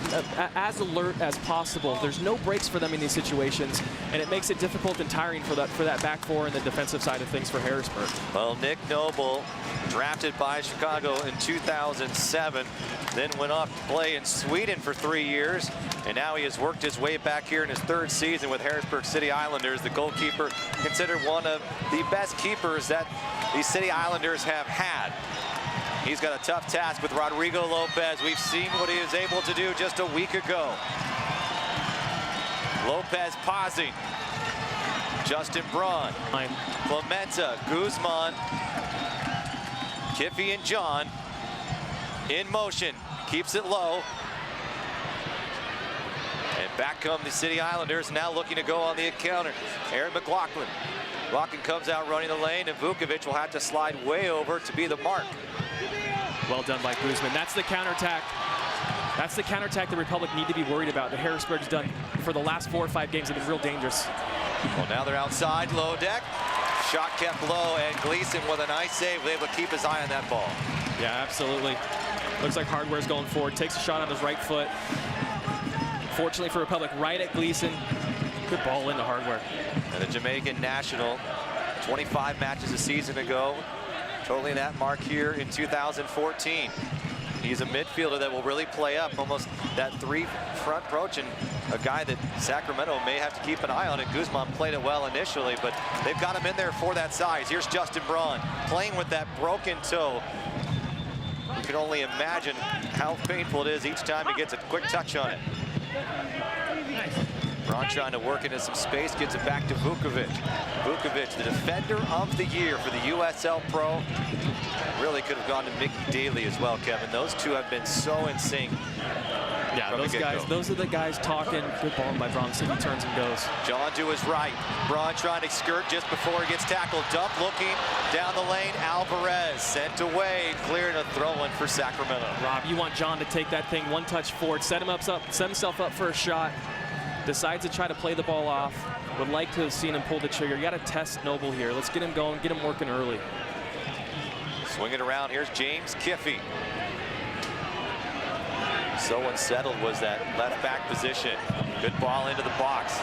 as alert as possible. There's no breaks for them in these situations, and it makes it difficult and tiring for that back four and the defensive side of things for Harrisburg. Well, Nick Noble, drafted by Chicago in 2007, then went off to play in Sweden for 3 years, and now he has worked his way back here in his third season with Harrisburg City Islanders. The goalkeeper, considered one of the best keepers that the City Islanders have had. He's got a tough task with Rodrigo Lopez. We've seen what he was able to do just a week ago. Lopez pausing. Justin Braun. Clementa, Guzman, Kiffy and John in motion. Keeps it low. And back come the City Islanders, now looking to go on the counter. Aaron McLaughlin. McLaughlin comes out running the lane, and Vukovic will have to slide way over to be the mark. Well done by Guzman. That's the counterattack. That's the counterattack the Republic need to be worried about. The Harrisburg's done for the last 4 or 5 games have been real dangerous. Well, now they're outside, low deck. Shot kept low, and Gleason with a nice save, was able to keep his eye on that ball. Yeah, absolutely. Looks like Hardware's going forward. Takes a shot on his right foot. Fortunately for Republic, right at Gleason. Good ball into Hardware. And the Jamaican national, 25 matches a season ago, totaling that mark here in 2014. He's a midfielder that will really play up, almost that 3 front approach, and a guy that Sacramento may have to keep an eye on. And Guzman played it well initially, but they've got him in there for that size. Here's Justin Braun playing with that broken toe. You can only imagine how painful it is each time he gets a quick touch on it. Braun trying to work into some space, gets it back to Vukovic. Vukovic, the defender of the year for the USL Pro. Really could have gone to Mickey Daly as well, Kevin. Those two have been so in sync. Yeah, those guys, those are the guys talking. Good ball by Braun. See, he turns and goes. John to his right. Braun trying to skirt just before he gets tackled. Dump looking down the lane. Alvarez sent away. Cleared a throw-in for Sacramento. Rob, you want John to take that thing one touch forward, set himself up for a shot. Decides to try to play the ball off. Would like to have seen him pull the trigger. You got to test Noble here. Let's get him going, get him working early. Swing it around. Here's James Kiffy. So unsettled was that left back position. Good ball into the box.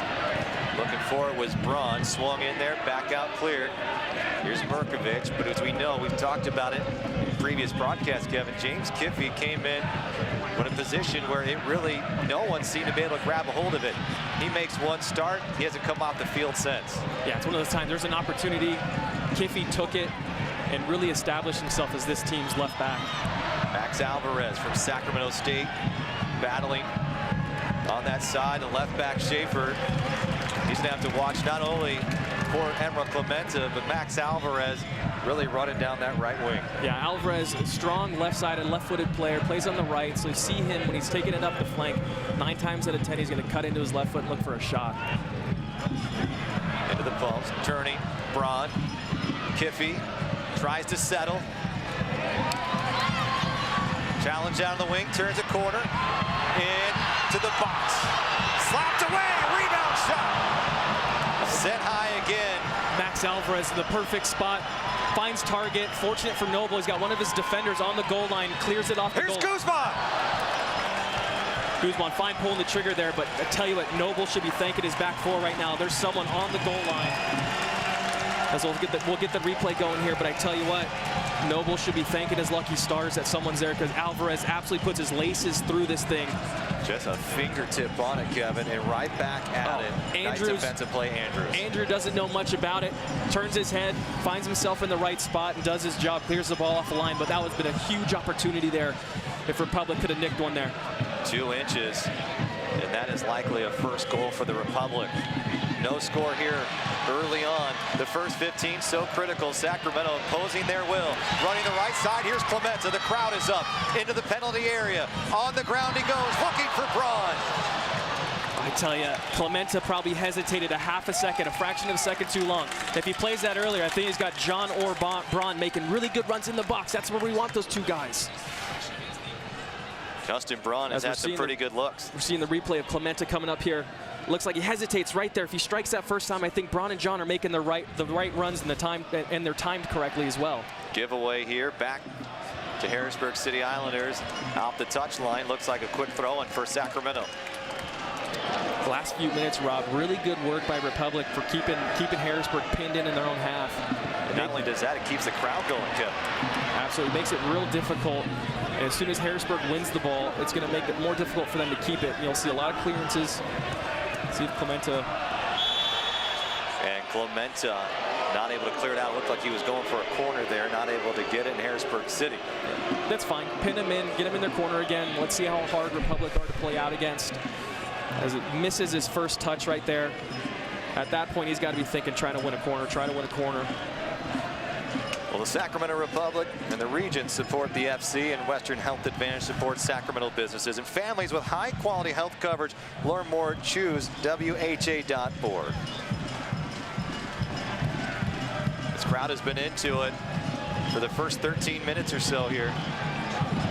Looking for it was Braun, swung in there, back out cleared. Here's Mirkovic, but as we know, we've talked about it in previous broadcasts, Kevin, James Kiffey came in a position where it really, no one seemed to be able to grab a hold of it. He makes one start, he hasn't come off the field since. Yeah, it's one of those times, there's an opportunity. Kiffey took it and really established himself as this team's left back. Max Alvarez from Sacramento State, battling on that side. The left back, Schaefer, he's going to have to watch not only for Emra Clementa, but Max Alvarez really running down that right wing. Yeah, Alvarez, strong left-sided, left-footed player, plays on the right, so you see him when he's taking it up the flank. 9 times out of 10, he's going to cut into his left foot and look for a shot. Into the post, turning, Braun, Kiffey tries to settle. Challenge down the wing, turns a corner, into the box. Slapped away, rebound shot. Set high again. Max Alvarez in the perfect spot, finds target. Fortunate for Noble, he's got one of his defenders on the goal line, clears it off the goal. Here's Guzman. Guzman, fine pulling the trigger there, but I tell you what, Noble should be thanking his back four right now. There's someone on the goal line. As we'll get the replay going here, but I tell you what, Noble should be thanking his lucky stars that someone's there, because Alvarez absolutely puts his laces through this thing. Just a fingertip on it, Kevin, and right back at it. Nice defensive play, Andrews. Andrew doesn't know much about it, turns his head, finds himself in the right spot, and does his job, clears the ball off the line, but that would have been a huge opportunity there if Republic could have nicked one there. 2 inches, and that is likely a first goal for the Republic. No score here early on. The first 15 so critical. Sacramento imposing their will. Running the right side. Here's Clementa. The crowd is up into the penalty area. On the ground he goes, looking for Braun. I tell you, Clementa probably hesitated a half a second, a fraction of a second too long. If he plays that earlier, I think he's got John or Braun making really good runs in the box. That's where we want those two guys. Justin Braun has had some pretty good looks. We're seeing the replay of Clementa coming up here. Looks like he hesitates right there. If he strikes that first time, I think Braun and John are making the right runs and they're timed correctly as well. Giveaway here, back to Harrisburg City Islanders. Off the touchline, looks like a quick throw in for Sacramento. The last few minutes, Rob, really good work by Republic for keeping Harrisburg pinned in their own half. And not only does that, it keeps the crowd going, Kevin. Absolutely, makes it real difficult. And as soon as Harrisburg wins the ball, it's going to make it more difficult for them to keep it. You'll see a lot of clearances. See if Clementa. And Clementa not able to clear it out. Looked like he was going for a corner there, not able to get it in Harrisburg City. That's fine. Pin him in, get him in their corner again. Let's see how hard Republic are to play out against. As it misses his first touch right there. At that point, he's got to be thinking, try to win a corner. Well, the Sacramento Republic and the region support the FC, and Western Health Advantage supports Sacramento businesses and families with high-quality health coverage. Learn more, choose WHA.org. This crowd has been into it for the first 13 minutes or so here.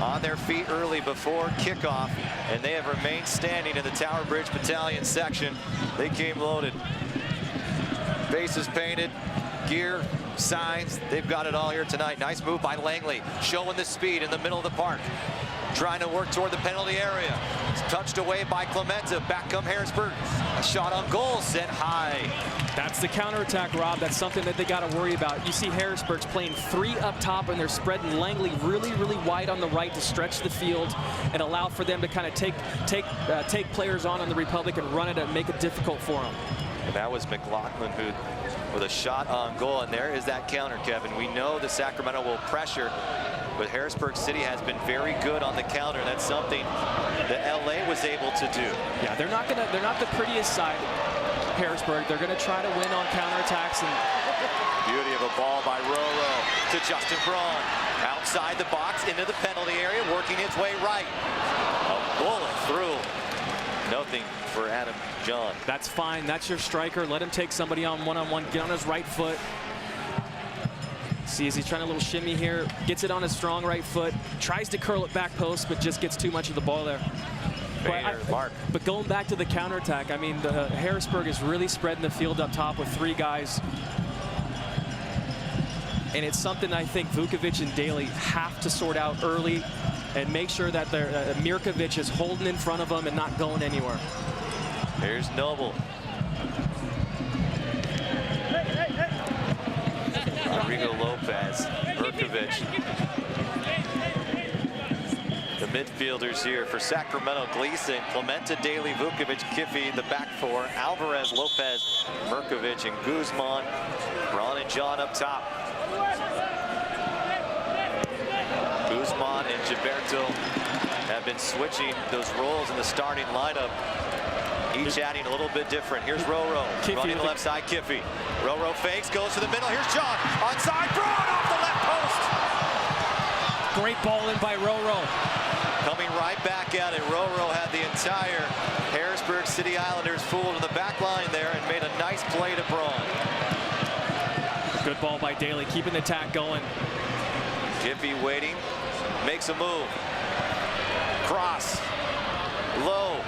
On their feet early before kickoff, and they have remained standing in the Tower Bridge Battalion section. They came loaded. Faces painted, gear, signs, they've got it all here tonight. Nice move by Langley, showing the speed in the middle of the park. Trying to work toward the penalty area. It's touched away by Clementa. Back come Harrisburg. A shot on goal sent high. That's the counterattack, Rob. That's something that they got to worry about. You see Harrisburg's playing 3 up top, and they're spreading Langley really, really wide on the right to stretch the field and allow for them to kind of take players on the Republic and run it and make it difficult for them. And that was McLaughlin who with a shot on goal, and there is that counter, Kevin. We know that Sacramento will pressure, but Harrisburg City has been very good on the counter. That's something that LA was able to do. Yeah, they're not the prettiest side, Harrisburg. They're gonna try to win on counterattacks. And beauty of a ball by Roro to Justin Braun. Outside the box into the penalty area, working its way right. A bullet through. Nothing for Adam John. That's fine. That's your striker. Let him take somebody on one-on-one. Get on his right foot. See, as he's trying a little shimmy here. Gets it on his strong right foot. Tries to curl it back post, but just gets too much of the ball there. But going back to the counterattack, I mean, Harrisburg is really spreading the field up top with 3 guys. And it's something I think Vukovic and Daly have to sort out early and make sure that Mirkovic is holding in front of them and not going anywhere. Here's Noble. midfielders here for Sacramento: Gleason, Clementa, Daly, Vukovic, Kiffy, the back four, Alvarez, Lopez, Mirkovic, and Guzman. Braun and John up top. Guzman and Gilberto have been switching those roles in the starting lineup, each adding a little bit different. Here's Roro running the left side. Kiffy. Roro fakes, goes to the middle. Here's John onside. Braun off the left post. Great ball in by Roro. Coming right back at it. Roro had the entire Harrisburg City Islanders fooled in the back line there and made a nice play to Braun. Good ball by Daly, keeping the attack going. Kiffy waiting, makes a move. Cross, low.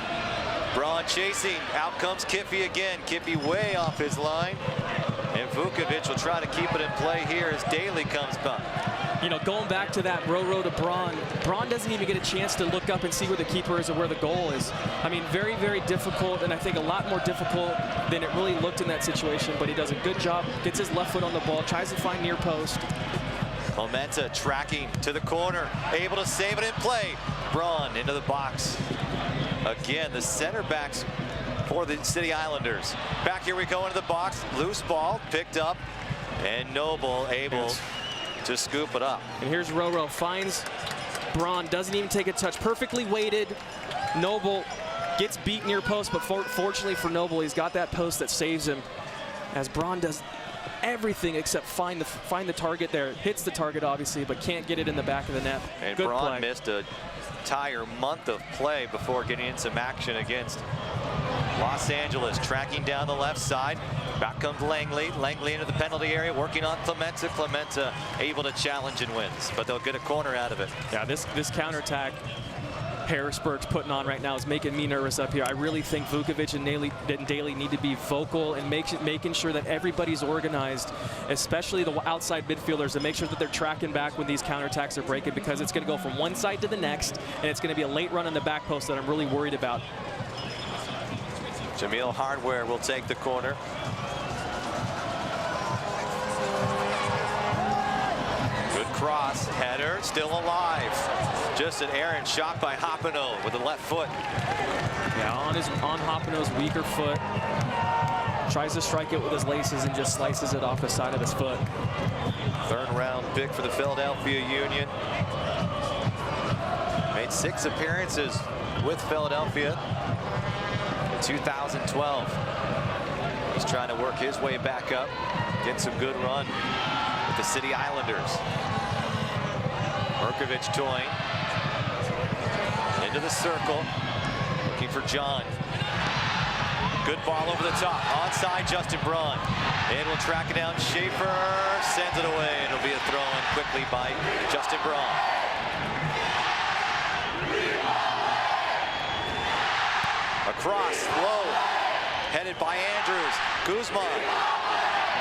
Braun chasing, out comes Kiffy again. Kiffy way off his line. And Vukovic will try to keep it in play here as Daly comes back. You know, going back to that Roro to Braun, Braun doesn't even get a chance to look up and see where the keeper is or where the goal is. I mean, very, very difficult, and I think a lot more difficult than it really looked in that situation, but he does a good job, gets his left foot on the ball, tries to find near post. Clementa tracking to the corner, able to save it in play. Braun into the box. Again, the center backs for the City Islanders. Back here we go into the box, loose ball, picked up, and Noble able to scoop it up. And here's Roro, finds Braun, doesn't even take a touch, perfectly weighted. Noble gets beat near post, but fortunately for Noble, he's got that post that saves him, as Braun does everything except find the target there. Hits the target, obviously, but can't get it in the back of the net. And Good Braun play. missed an entire month of play before getting in some action against Los Angeles. Tracking down the left side. Back comes Langley. Langley into the penalty area, working on Clementa. Clementa able to challenge and wins, but they'll get a corner out of it. Yeah, this counterattack Harrisburg's putting on right now is making me nervous up here. I really think Vukovic and Daly need to be vocal and making sure that everybody's organized, especially the outside midfielders, to make sure that they're tracking back when these counterattacks are breaking, because it's going to go from one side to the next, and it's going to be a late run on the back post that I'm really worried about. Jameel Hardware will take the corner. Good cross, header, still alive. Just an errant shot by Hoppino with the left foot. Yeah, on Hoppino's weaker foot. Tries to strike it with his laces and just slices it off the side of his foot. Third round pick for the Philadelphia Union. Made 6 appearances with Philadelphia in 2012. He's trying to work his way back up, get some good run with the City Islanders. Mirkovic toying into the circle, looking for John. Good ball over the top, onside Justin Braun. And will track it down, Schaefer sends it away, and it'll be a throw-in quickly by Justin Braun. Across, low, headed by Andrews. Guzman.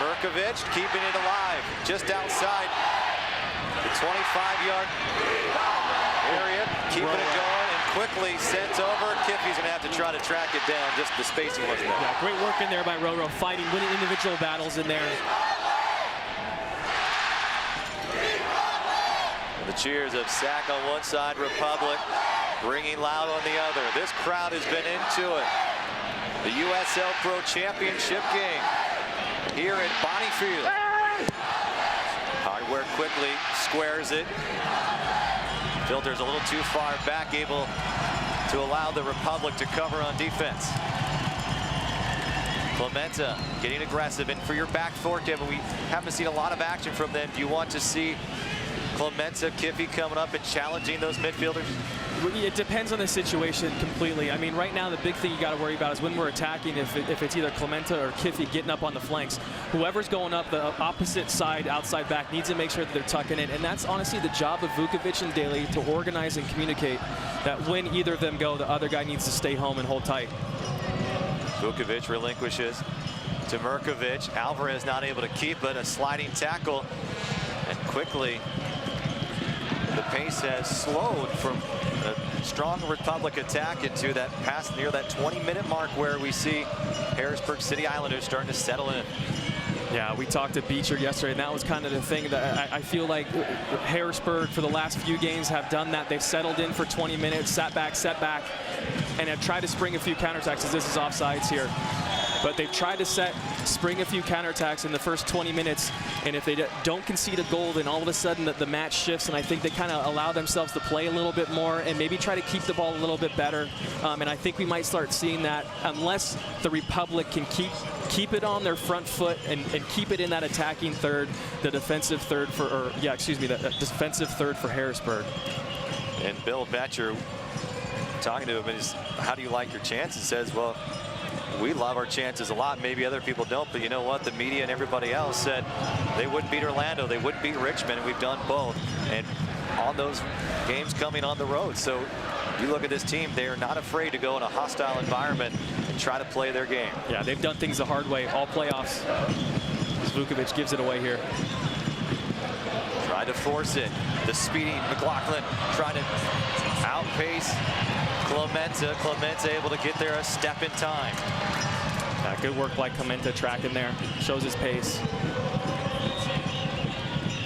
Mirkovic keeping it alive, just outside the 25-yard area, keeping it going, and quickly sent over. Kiffy's going to have to try to track it down, just the spacing wasn't there. Yeah, great work in there by Roro, fighting, winning individual battles in there. The cheers of Sac on one side, Republic ringing loud on the other. This crowd has been into it. The USL Pro Championship game here at Bonniefield. Hardware quickly squares it. Filters a little too far back, able to allow the Republic to cover on defense. Clementa getting aggressive, and for your back four, Kevin, we haven't seen a lot of action from them. Do you want to see Clementa, Kiffy coming up and challenging those midfielders? It depends on the situation completely. I mean, right now the big thing you got to worry about is when we're attacking, if it's either Clementa or Kiffy getting up on the flanks. Whoever's going up the opposite side, outside back, needs to make sure that they're tucking in. And that's honestly the job of Vukovic and Daly, to organize and communicate that when either of them go, the other guy needs to stay home and hold tight. Vukovic relinquishes to Mirkovic. Alvarez not able to keep it. A sliding tackle, and quickly the pace has slowed from a strong Republic attack into that pass near that 20-minute mark, where we see Harrisburg City Islanders starting to settle in. Yeah, we talked to Beecher yesterday, and that was kind of the thing that I feel like Harrisburg for the last few games have done that. They've settled in for 20 minutes, sat back, and have tried to spring a few counterattacks, as this is offsides here. But they've tried to spring a few counterattacks in the first 20 minutes, and if they don't concede a goal, then all of a sudden the match shifts, and I think they kind of allow themselves to play a little bit more and maybe try to keep the ball a little bit better. And I think we might start seeing that unless the Republic can keep it on their front foot and keep it in that attacking third, the defensive third the defensive third for Harrisburg. And Bill Betcher, talking to him, is how do you like your chances? Says, well, we love our chances a lot. Maybe other people don't, but you know what? The media and everybody else said they wouldn't beat Orlando, they wouldn't beat Richmond, and we've done both. And on those games coming on the road. So you look at this team, they are not afraid to go in a hostile environment and try to play their game. Yeah, they've done things the hard way all playoffs. Vukovic gives it away here. Tried to force it. The speedy McLaughlin trying to outpace Clemente. Clemente able to get there a step in time. Good work by Clemente tracking there. Shows his pace.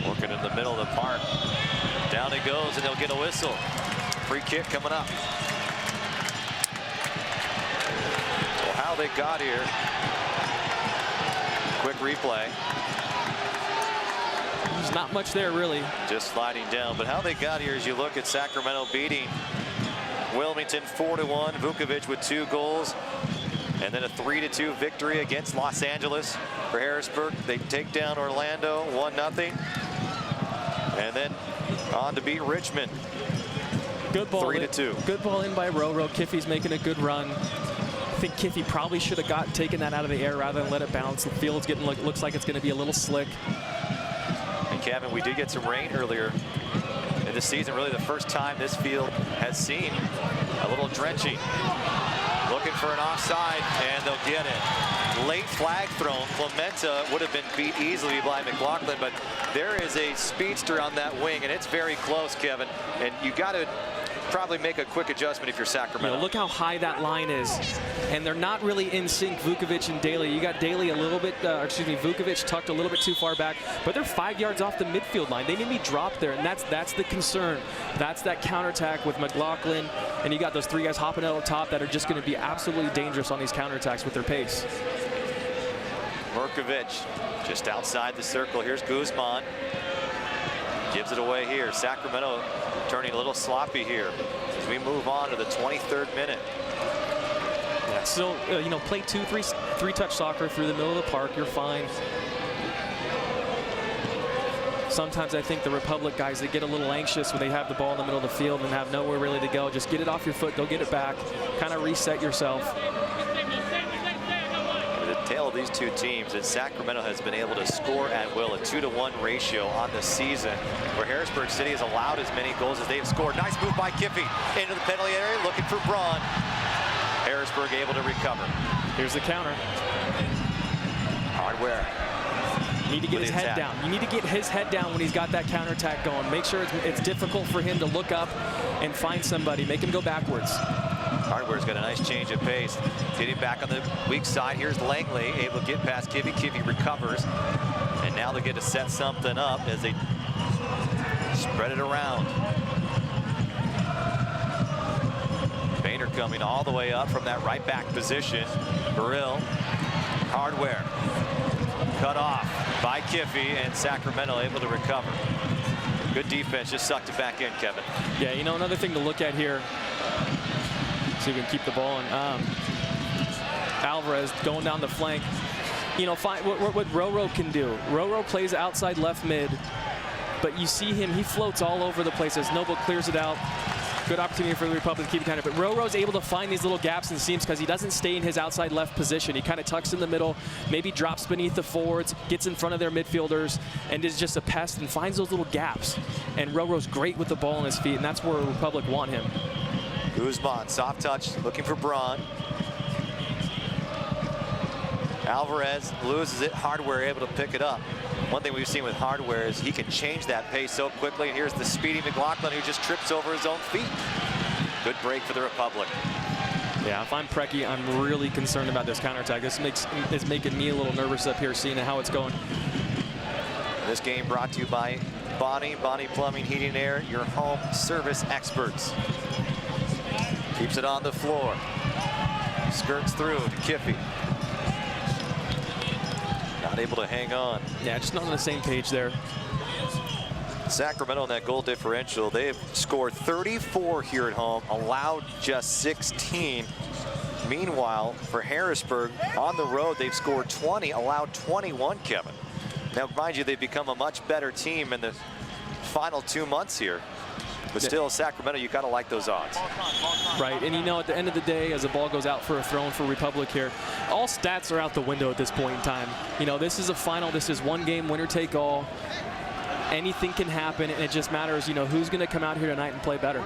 Working in the middle of the park. Down it goes, and they'll get a whistle. Free kick coming up. Well, how they got here. Quick replay. There's not much there, really. Just sliding down. But how they got here is you look at Sacramento beating Wilmington 4-1. Vukovic with 2 goals. And then a 3-2 victory against Los Angeles for Harrisburg. They take down Orlando 1-0. And then on to beat Richmond. Good ball. 3-2. Good ball in by Roro. Kiffy's making a good run. I think Kiffy probably should have taken that out of the air rather than let it bounce. The field's looks like it's going to be a little slick. And Kevin, we did get some rain earlier in the season. Really the first time this field has seen a little drenching. Looking for an offside, and they'll get it. Late flag thrown. Clemente would have been beat easily by McLaughlin, but there is a speedster on that wing, and it's very close, Kevin. And you got to probably make a quick adjustment if you're Sacramento. Look how high that line is, and they're not really in sync, Vukovic and Daly. You got Daly a little bit, Vukovic tucked a little bit too far back, but they're 5 yards off the midfield line. They need to be dropped there, and that's the concern. That's that counterattack with McLaughlin, and you got those 3 guys hopping out on top that are just going to be absolutely dangerous on these counterattacks with their pace. Murkovic just outside the circle. Here's Guzman. Gives it away here. Sacramento turning a little sloppy here as we move on to the 23rd minute. Yeah, still, play three-touch soccer through the middle of the park. You're fine. Sometimes I think the Republic guys, they get a little anxious when they have the ball in the middle of the field and have nowhere really to go. Just get it off your foot, go get it back, kind of reset yourself. The tale of these two teams is Sacramento has been able to score at will, a 2-to-1 ratio on the season, where Harrisburg City has allowed as many goals as they have scored. Nice move by Kiffy into the penalty area, looking for Braun. Harrisburg able to recover. Here's the counter. Hardware. You need to get his head down. You need to get his head down when he's got that counterattack going. Make sure it's difficult for him to look up and find somebody. Make him go backwards. Hardware's got a nice change of pace. Getting back on the weak side. Here's Langley able to get past Kiffy. Kiffy recovers. And now they get to set something up as they spread it around. Boehner coming all the way up from that right back position. Burrill. Hardware. Cut off by Kiffy, and Sacramento able to recover. Good defense, just sucked it back in, Kevin. Yeah, another thing to look at here. See if we can keep the ball in. Alvarez going down the flank. What Roro can do. Roro plays outside left mid, but you see him, he floats all over the place as Noble clears it out. Good opportunity for the Republic to keep it kind of, but Roro's able to find these little gaps in seams because he doesn't stay in his outside left position. He kind of tucks in the middle, maybe drops beneath the forwards, gets in front of their midfielders, and is just a pest and finds those little gaps. And Roro's great with the ball on his feet, and that's where Republic want him. Guzman, soft touch, looking for Braun. Alvarez loses it. Hardware able to pick it up. One thing we've seen with Hardware is he can change that pace so quickly. And here's the speedy McLaughlin who just trips over his own feet. Good break for the Republic. Yeah, if I'm Preki, I'm really concerned about this counterattack. This is making me a little nervous up here, seeing how it's going. This game brought to you by Bonnie Plumbing, Heating and Air, your home service experts. Keeps it on the floor. Skirts through to Kiffy. Not able to hang on. Yeah, just not on the same page there. Sacramento in that goal differential, they have scored 34 here at home, allowed just 16. Meanwhile, for Harrisburg, on the road, they've scored 20, allowed 21, Kevin. Now, mind you, they've become a much better team in the final 2 months here. But still, Sacramento, you got to like those odds. Right, and you know, at the end of the day, as the ball goes out for a throw for Republic here, all stats are out the window at this point in time. You know, this is a final. This is one game, winner take all. Anything can happen, and it just matters, you know, who's going to come out here tonight and play better.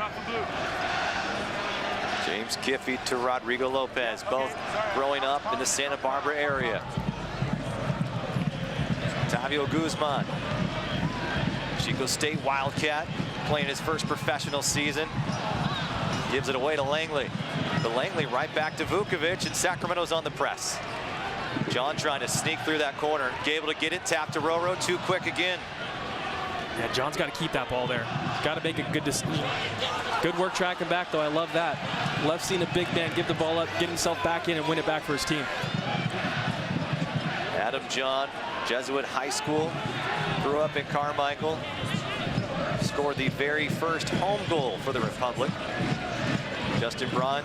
James Kiffy to Rodrigo Lopez, both growing up in the Santa Barbara area. Tavio Guzman, Chico State Wildcat, playing his first professional season. Gives it away to Langley. But Langley right back to Vukovic, and Sacramento's on the press. John trying to sneak through that corner. Able to get it, tapped to Roro, too quick again. Yeah, John's got to keep that ball there. Got to make a good decision. Good work tracking back, though. I love that. Love seeing a big man give the ball up, get himself back in, and win it back for his team. Adam John, Jesuit High School, grew up in Carmichael. Scored the very first home goal for the Republic. Justin Braun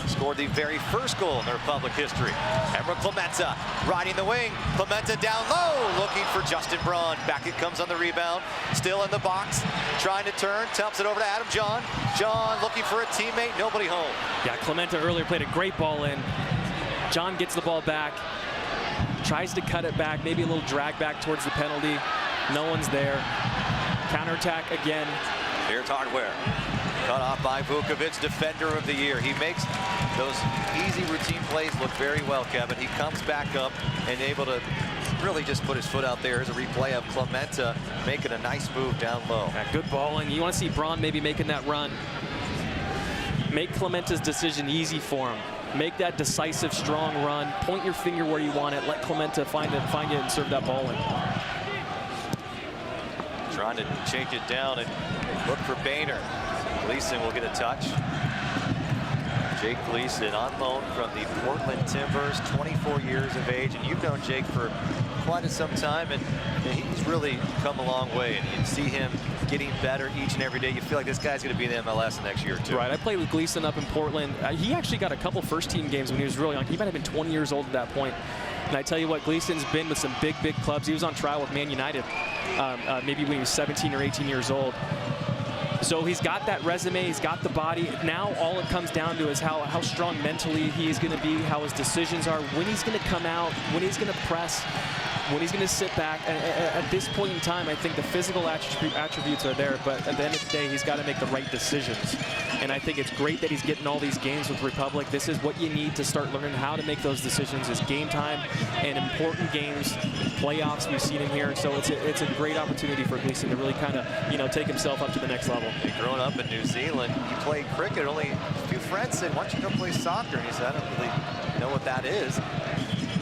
scored the very first goal in the Republic history. Emerald Clementa riding the wing. Clementa down low, looking for Justin Braun. Back it comes on the rebound. Still in the box, trying to turn. Dumps it over to Adam John. John looking for a teammate. Nobody home. Yeah, Clementa earlier played a great ball in. John gets the ball back. Tries to cut it back. Maybe a little drag back towards the penalty. No one's there. Counterattack again. Here's Hardware. Cut off by Vukovic, defender of the year. He makes those easy routine plays look very well, Kevin. He comes back up and able to really just put his foot out there. Here's a replay of Clementa making a nice move down low. Yeah, good ball, and you want to see Braun maybe making that run. Make Clementa's decision easy for him. Make that decisive, strong run. Point your finger where you want it. Let Clementa find it, and serve that ball in. Trying to shake it down and look for Boehner. Gleason will get a touch. Jake Gleason on loan from the Portland Timbers, 24 years of age. And you've known Jake for quite some time, and he's really come a long way. And you see him getting better each and every day. You feel like this guy's going to be in the MLS next year, too. Right. I played with Gleason up in Portland. He actually got a couple first-team games when he was really young. He might have been 20 years old at that point. And I tell you what, Gleason's been with some big clubs. He was on trial with Man United maybe when he was 17 or 18 years old. So he's got that resume, he's got the body. Now all it comes down to is how strong mentally he is going to be, how his decisions are, when he's going to come out, when he's going to press, when he's going to sit back. At this point in time, I think the physical attributes are there, but at the end of the day, he's got to make the right decisions. And I think it's great that he's getting all these games with Republic. This is what you need to start learning how to make those decisions. Is game time and important games, playoffs we've seen him here. So it's a great opportunity for Gleason to really kind of take himself up to the next level. Growing up in New Zealand, he played cricket. Only a few friends said, "Why don't you go play soccer?" And he said, "I don't really know what that is."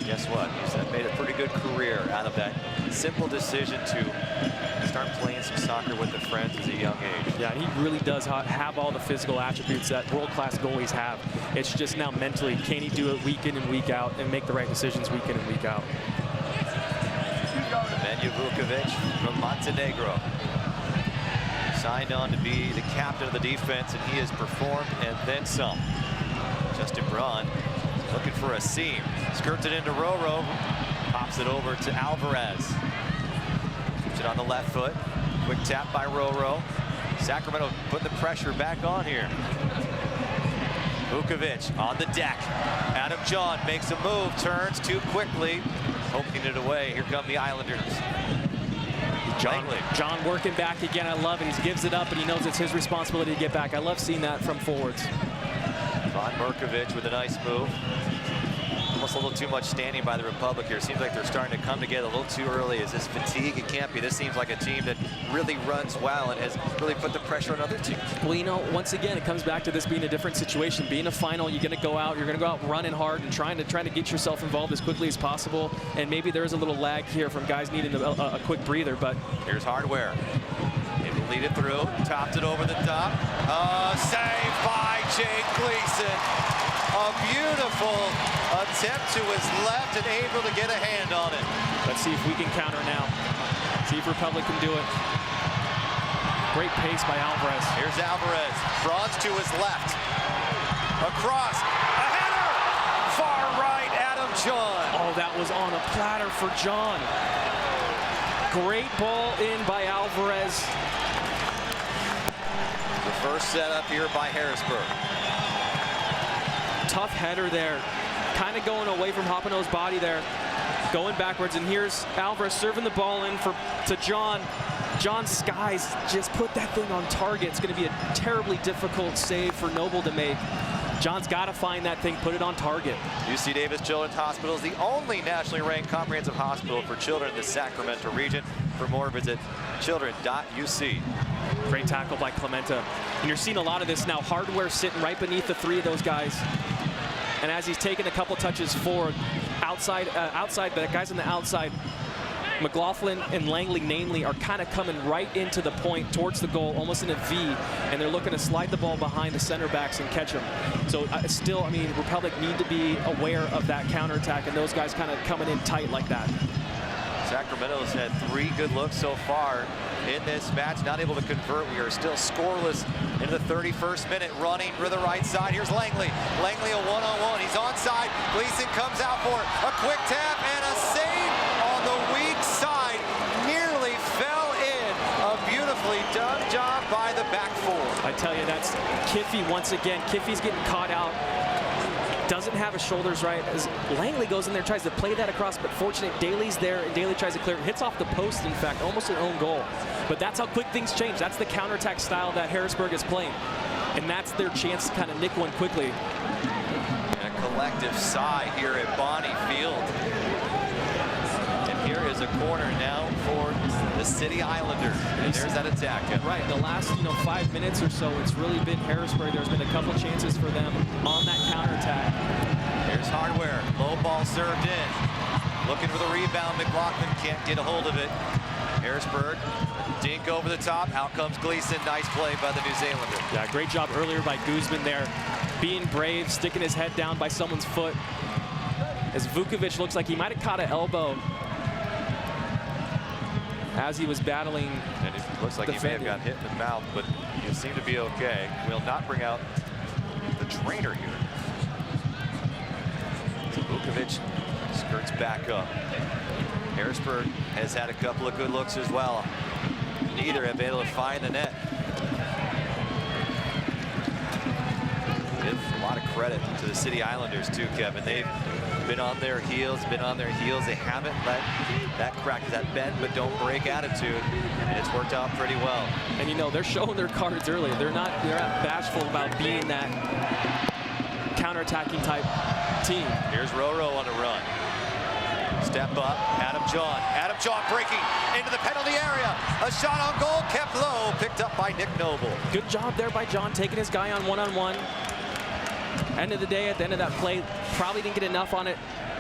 Guess what? He said made a pretty good career out of that simple decision to start playing some soccer with the friends at a young age. Yeah, he really does have all the physical attributes that world-class goalies have. It's just now mentally, can he do it week in and week out and make the right decisions week in and week out? Nemanja Vukovic from Montenegro. Signed on to be the captain of the defense, and he has performed and then some. Justin Braun looking for a seam. Skirts it into Roro. Pops it over to Alvarez. Keeps it on the left foot. Quick tap by Roro. Sacramento putting the pressure back on here. Vukovic on the deck. Adam John makes a move, turns too quickly, poking it away. Here come the Islanders. John working back again. I love it. He gives it up, and he knows it's his responsibility to get back. I love seeing that from forwards. Von Merkovich with a nice move. Almost a little too much standing by the Republic here. Seems like they're starting to come together a little too early. Is this fatigue? It can't be. This seems like a team that really runs well and has really put the pressure on other teams. Well, you know, once again, it comes back to this being a different situation. Being a final, you're going to go out running hard and trying to get yourself involved as quickly as possible. And maybe there is a little lag here from guys needing a quick breather, but here's Hardware. Able to lead it through, topped it over the top. Save by Jake Gleason. A beautiful attempt to his left and able to get a hand on it. Let's see if we can counter now. See if Republic can do it. Great pace by Alvarez. Here's Alvarez. Bronze to his left. Across. A header! Far right, Adam John. Oh, that was on a platter for John. Great ball in by Alvarez. The first setup here by Harrisburg. Tough header there. Kind of going away from Hopino's body there. Going backwards, and here's Alvarez serving the ball in to John. John Skies just put that thing on target. It's going to be a terribly difficult save for Noble to make. John's got to find that thing, put it on target. UC Davis Children's Hospital is the only nationally ranked comprehensive hospital for children in the Sacramento region. For more, visit children.uc. Great tackle by Clementa. And you're seeing a lot of this now. Hardware sitting right beneath the three of those guys. And as he's taking a couple touches forward, outside, the guys on the outside, McLaughlin and Langley namely are kind of coming right into the point towards the goal, almost in a V, and they're looking to slide the ball behind the center backs and catch them. So still, I mean, Republic need to be aware of that counterattack and those guys kind of coming in tight like that. Sacramento's had 3 good looks so far in this match, not able to convert. We are still scoreless in the 31st minute, running to the right side. Here's Langley. Langley a one-on-one. He's onside. Gleason comes out for it. A quick tap and a save on the weak side. Nearly fell in. A beautifully done job by the back four. I tell you, that's Kiffey once again. Kiffey's getting caught out. Doesn't have his shoulders right as Langley goes in there, tries to play that across, but fortunate Daly's there, and Daly tries to clear it. Hits off the post, in fact, almost an own goal. But that's how quick things change. That's the counterattack style that Harrisburg is playing. And that's their chance to kind of nick one quickly. And a collective sigh here at Bonnie Field. And here is a corner now for the City Islanders. And there's that attack. Right, the last 5 minutes or so, it's really been Harrisburg. There's been a couple chances for them on that counterattack. Here's Hardware, low ball served in. Looking for the rebound, McLaughlin can't get a hold of it. Harrisburg, dink over the top, out comes Gleason, nice play by the New Zealander. Yeah, great job earlier by Guzman there. Being brave, sticking his head down by someone's foot. As Vukovic looks like he might have caught an elbow as he was battling. And it looks like he may have got hit in the mouth, but he'll seem to be okay. We'll not bring out the trainer here. So Vukovic skirts back up. Harrisburg has had a couple of good looks as well. Neither have been able to find the net. Give a lot of credit to the City Islanders too, Kevin. They've been on their heels, They haven't let that crack, that bend but don't break attitude, and it's worked out pretty well. And they're showing their cards early. They're not bashful about being that counterattacking type team. Here's Roro on a run. Step up, Adam John. Adam John breaking into the penalty area. A shot on goal, kept low, picked up by Nick Noble. Good job there by John, taking his guy on one-on-one. End of the day, at the end of that play, probably didn't get enough on it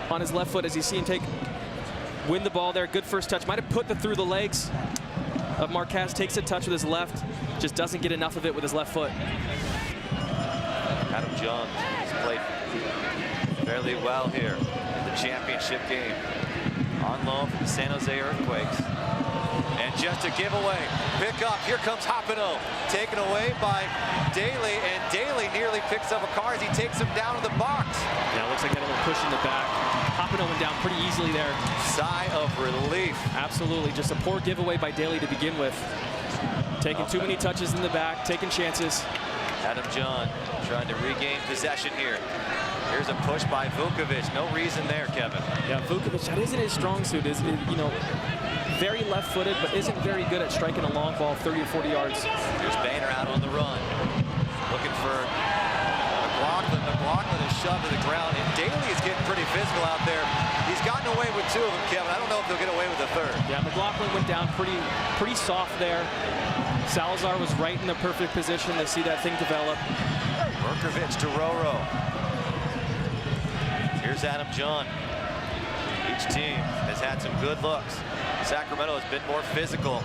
on his left foot as you see him win the ball there. Good first touch. Might have put through the legs of Marquez. Takes a touch with his left. Just doesn't get enough of it with his left foot. Adam John has played fairly well here in the championship game. On loan from the San Jose Earthquakes. And just a giveaway. Pick up. Here comes Hopino. Taken away by Daly. And Daly nearly picks up a car as he takes him down to the box. Yeah, it looks like that little push in the back. Hopino went down pretty easily there. Sigh of relief. Absolutely. Just a poor giveaway by Daly to begin with. Taking too many touches in the back. Taking chances. Adam John trying to regain possession here. Here's a push by Vukovic. No reason there, Kevin. Yeah, Vukovic, that isn't his strong suit. Is very left-footed, but isn't very good at striking a long ball 30 or 40 yards. Here's Boehner out on the run. Looking for McLaughlin. McLaughlin is shoved to the ground, and Daly is getting pretty physical out there. He's gotten away with 2 of them, Kevin. I don't know if they'll get away with the 3rd. Yeah, McLaughlin went down pretty soft there. Salazar was right in the perfect position to see that thing develop. Merkovich to Roro. Here's Adam John. Each team has had some good looks. Sacramento has been more physical.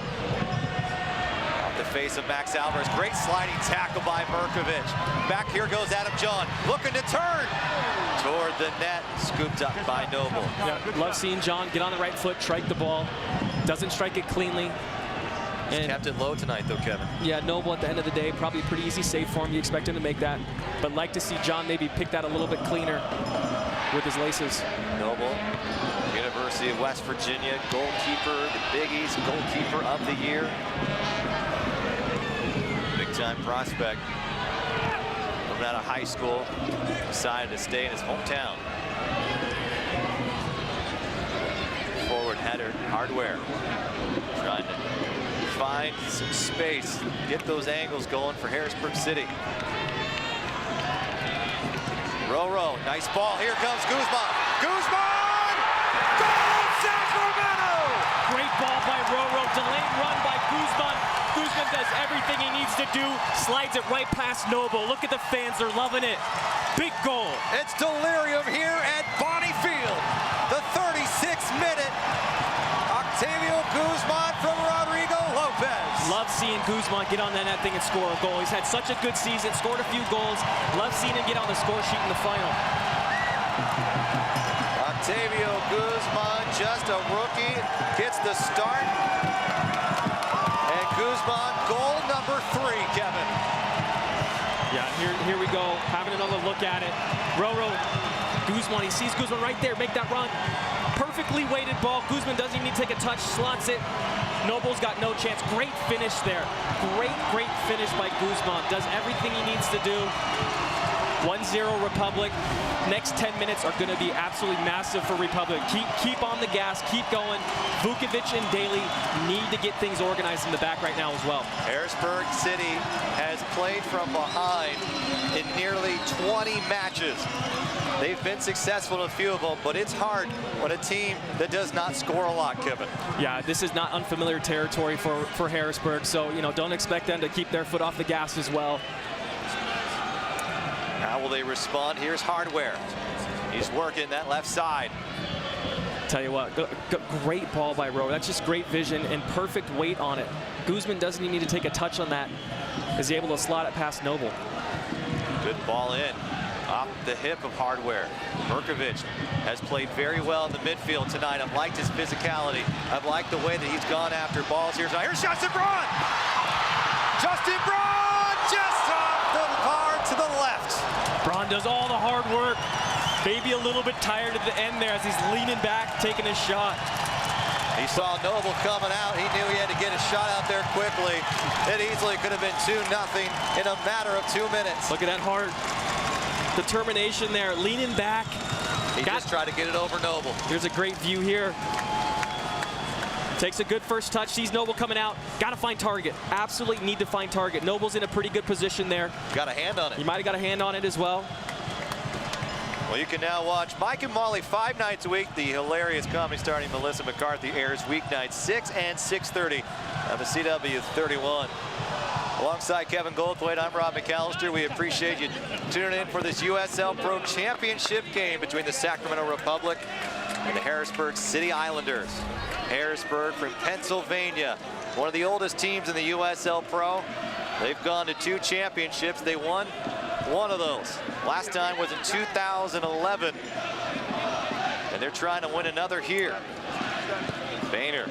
Off the face of Max Alvarez. Great sliding tackle by Merkovich. Back here goes Adam John. Looking to turn toward the net. Scooped up by Noble. Yeah, love seeing John get on the right foot, strike the ball. Doesn't strike it cleanly. He's kept it low tonight, though, Kevin. Yeah, Noble at the end of the day, probably a pretty easy save for him. You expect him to make that. But like to see John maybe pick that a little bit cleaner with his laces. Noble, University of West Virginia, goalkeeper, the Big East goalkeeper of the year. Big-time prospect. Coming out of high school, decided to stay in his hometown. Forward header, Hardware, trying to find some space, get those angles going for Harrisburg City. Roro, nice ball. Here comes Guzman. Guzman! Goal, Sacramento! Great ball by Roro. Delayed run by Guzman. Guzman does everything he needs to do. Slides it right past Noble. Look at the fans. They're loving it. Big goal. It's delirium here at Bonnie Field. The 36th minute. Octavio Guzman from Rodrigo Lopez. Love seeing Guzman get on that net thing and score a goal. He's had such a good season, scored a few goals. Love seeing him get on the score sheet in the final. Octavio Guzman, just a rookie, gets the start. And Guzman, goal number 3, Kevin. Yeah, here we go, having another look at it. Roro, Guzman, he sees Guzman right there, make that run. Perfectly weighted ball. Guzman doesn't even need to take a touch, slots it. Noble's got no chance. Great finish there. Great finish by Guzman. Does everything he needs to do. 1-0 Republic. Next 10 minutes are going to be absolutely massive for Republic. Keep on the gas, keep going. Vukovic and Daly need to get things organized in the back right now as well. Harrisburg City has played from behind in nearly 20 matches. They've been successful in a few of them, but it's hard when a team that does not score a lot, Kevin. Yeah, this is not unfamiliar territory for Harrisburg, so don't expect them to keep their foot off the gas as well. How will they respond? Here's Hardware. He's working that left side. Tell you what, great ball by Rowe. That's just great vision and perfect weight on it. Guzman doesn't even need to take a touch on that. Is able to slot it past Noble. Good ball in. Off the hip of Hardware. Merkovich has played very well in the midfield tonight. I've liked his physicality. I've liked the way that he's gone after balls. Here's Justin Braun! Justin Braun just off the bar to the left. Braun does all the hard work. Maybe a little bit tired at the end there as he's leaning back, taking his shot. He saw Noble coming out. He knew he had to get a shot out there quickly. It easily could have been 2-0 in a matter of 2 minutes. Look at that heart. Determination there, leaning back. He just tried to get it over Noble. Here's a great view here. Takes a good first touch, sees Noble coming out. Got to find target. Absolutely need to find target. Noble's in a pretty good position there. Got a hand on it. He might have got a hand on it as well. Well, you can now watch Mike and Molly 5 nights a week. The hilarious comedy starring Melissa McCarthy airs weeknights 6 and 6:30 on the CW 31. Alongside Kevin Goldthwait, I'm Rob McAllister. We appreciate you tuning in for this USL Pro Championship game between the Sacramento Republic and the Harrisburg City Islanders. Harrisburg from Pennsylvania, one of the oldest teams in the USL Pro. They've gone to 2 championships. They won one of those. Last time was in 2011. And they're trying to win another here. Boehner.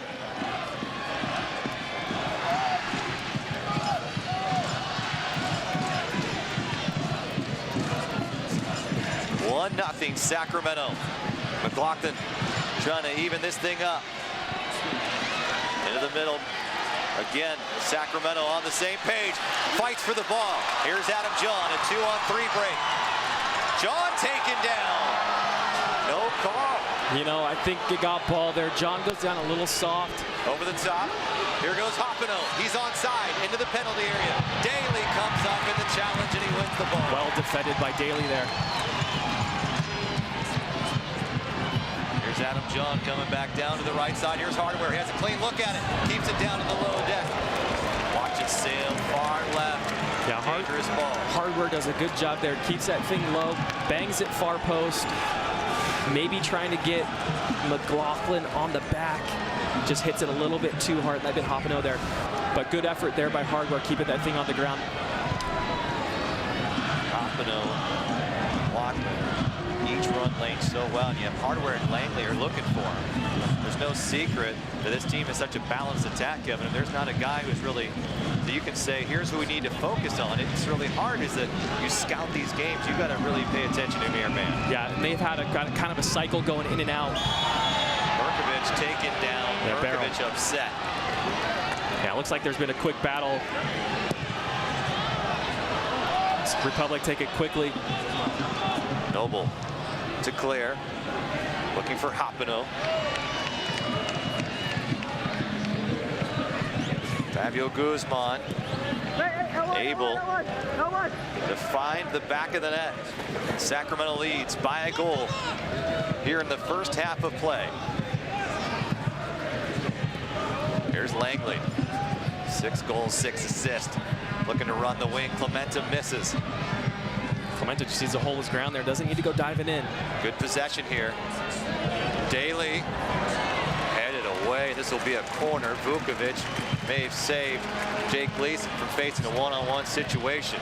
Nothing Sacramento. McLaughlin trying to even this thing up. Into the middle. Again, Sacramento on the same page. Fights for the ball. Here's Adam John, a 2-on-3 break. John taken down. No call. You know, I think it got ball there. John goes down a little soft. Over the top. Here goes Hoppino. He's onside into the penalty area. Daly comes up in the challenge and he wins the ball. Well defended by Daly there. Here's Adam John coming back down to the right side. Here's Hardware. He has a clean look at it. Keeps it down in the low deck. Watch it sail far left. Yeah, dangerous ball. Hardware does a good job there. Keeps that thing low. Bangs it far post. Maybe trying to get McLaughlin on the back. Just hits it a little bit too hard. That been Hoppino there. But good effort there by Hardware, keeping that thing on the ground. Hoppino, Lockman, each run lane so well, and you have Hardware and Langley are looking for him. There's no secret that this team is such a balanced attack, Kevin, and there's not a guy who's really, that you can say, here's who we need to focus on. It's really hard is that you scout these games, you got to really pay attention to your man. Yeah, and they've had kind of a cycle going in and out. Berkovich taken down. Yeah, Berkovich upset. Yeah, it looks like there's been a quick battle. Republic take it quickly. Noble to clear. Looking for Hoppino. Fabio Guzman able to find the back of the net. Sacramento leads by a goal here in the first half of play. Here's Langley. 6 goals, 6 assists. Looking to run the wing. Clementa misses. Clementa just needs to hold his ground there. Doesn't need to go diving in. Good possession here. Daly headed away. This will be a corner. Vukovic may have saved Jake Gleason from facing a one-on-one situation.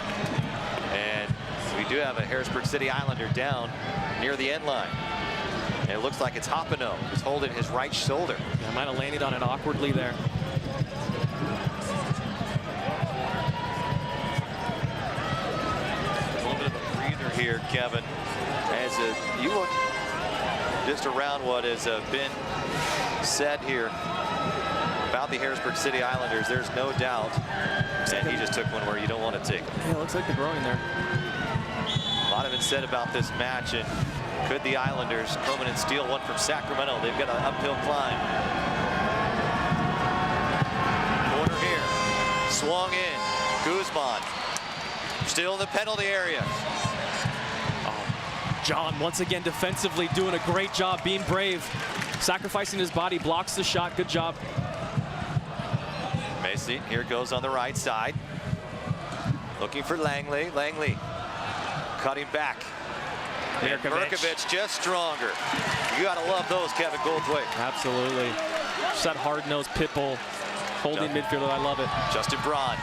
And we do have a Harrisburg City Islander down near the end line. And it looks like it's Hoppino who's holding his right shoulder. Yeah, might have landed on it awkwardly there. A little bit of a breather here, Kevin, as you look just around what has been said here about the Harrisburg City Islanders. There's no doubt that he just took one where you don't want to take. Yeah, it looks like they're growing there. A lot has been said about this match, and could the Islanders come in and steal one from Sacramento? They've got an uphill climb. Corner here, swung in. Guzman still in the penalty area. John once again defensively doing a great job, being brave, sacrificing his body, blocks the shot. Good job. Macy here goes on the right side, looking for Langley. Langley cutting back. And Berkovich just stronger. You gotta love those, Kevin Goldthwait. Absolutely. Just that hard-nosed pit bull holding midfielder. I love it. Justin Braun.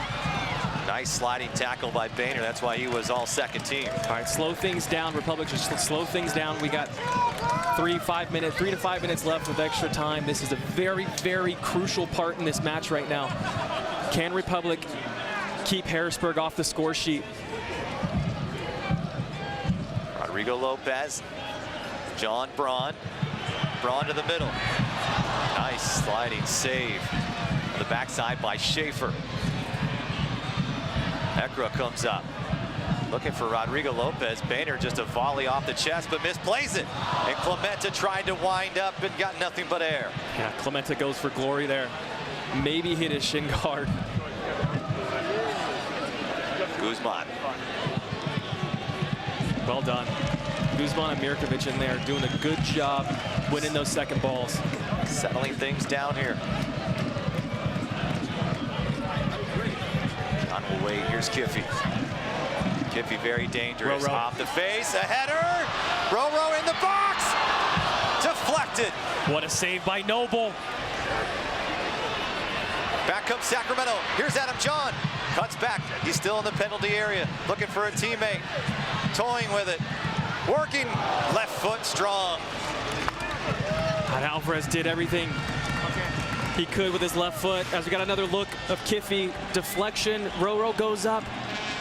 Nice sliding tackle by Boehner. That's why he was all second team. All right, slow things down. Republic just slow things down. We got 3 to 5 minutes left with extra time. This is a very, very crucial part in this match right now. Can Republic keep Harrisburg off the score sheet? Rodrigo Lopez, John Braun. Braun to the middle. Nice sliding save on the backside by Schaefer. Ekra comes up, looking for Rodrigo Lopez. Boehner just a volley off the chest, but misplays it. And Clementa tried to wind up and got nothing but air. Yeah, Clementa goes for glory there. Maybe hit his shin guard. Guzman. Well done. Guzman and Mirkovic in there doing a good job winning those second balls. Settling things down here. On the way, here's Kiffey. Kiffey very dangerous. Row. Off the face, a header. Row in the box. Deflected. What a save by Noble. Back comes Sacramento. Here's Adam John. Cuts back. He's still in the penalty area. Looking for a teammate. Toying with it. Working. Left foot strong. And Alvarez did everything he could with his left foot. As we got another look of Kiffey. Deflection. Roro goes up.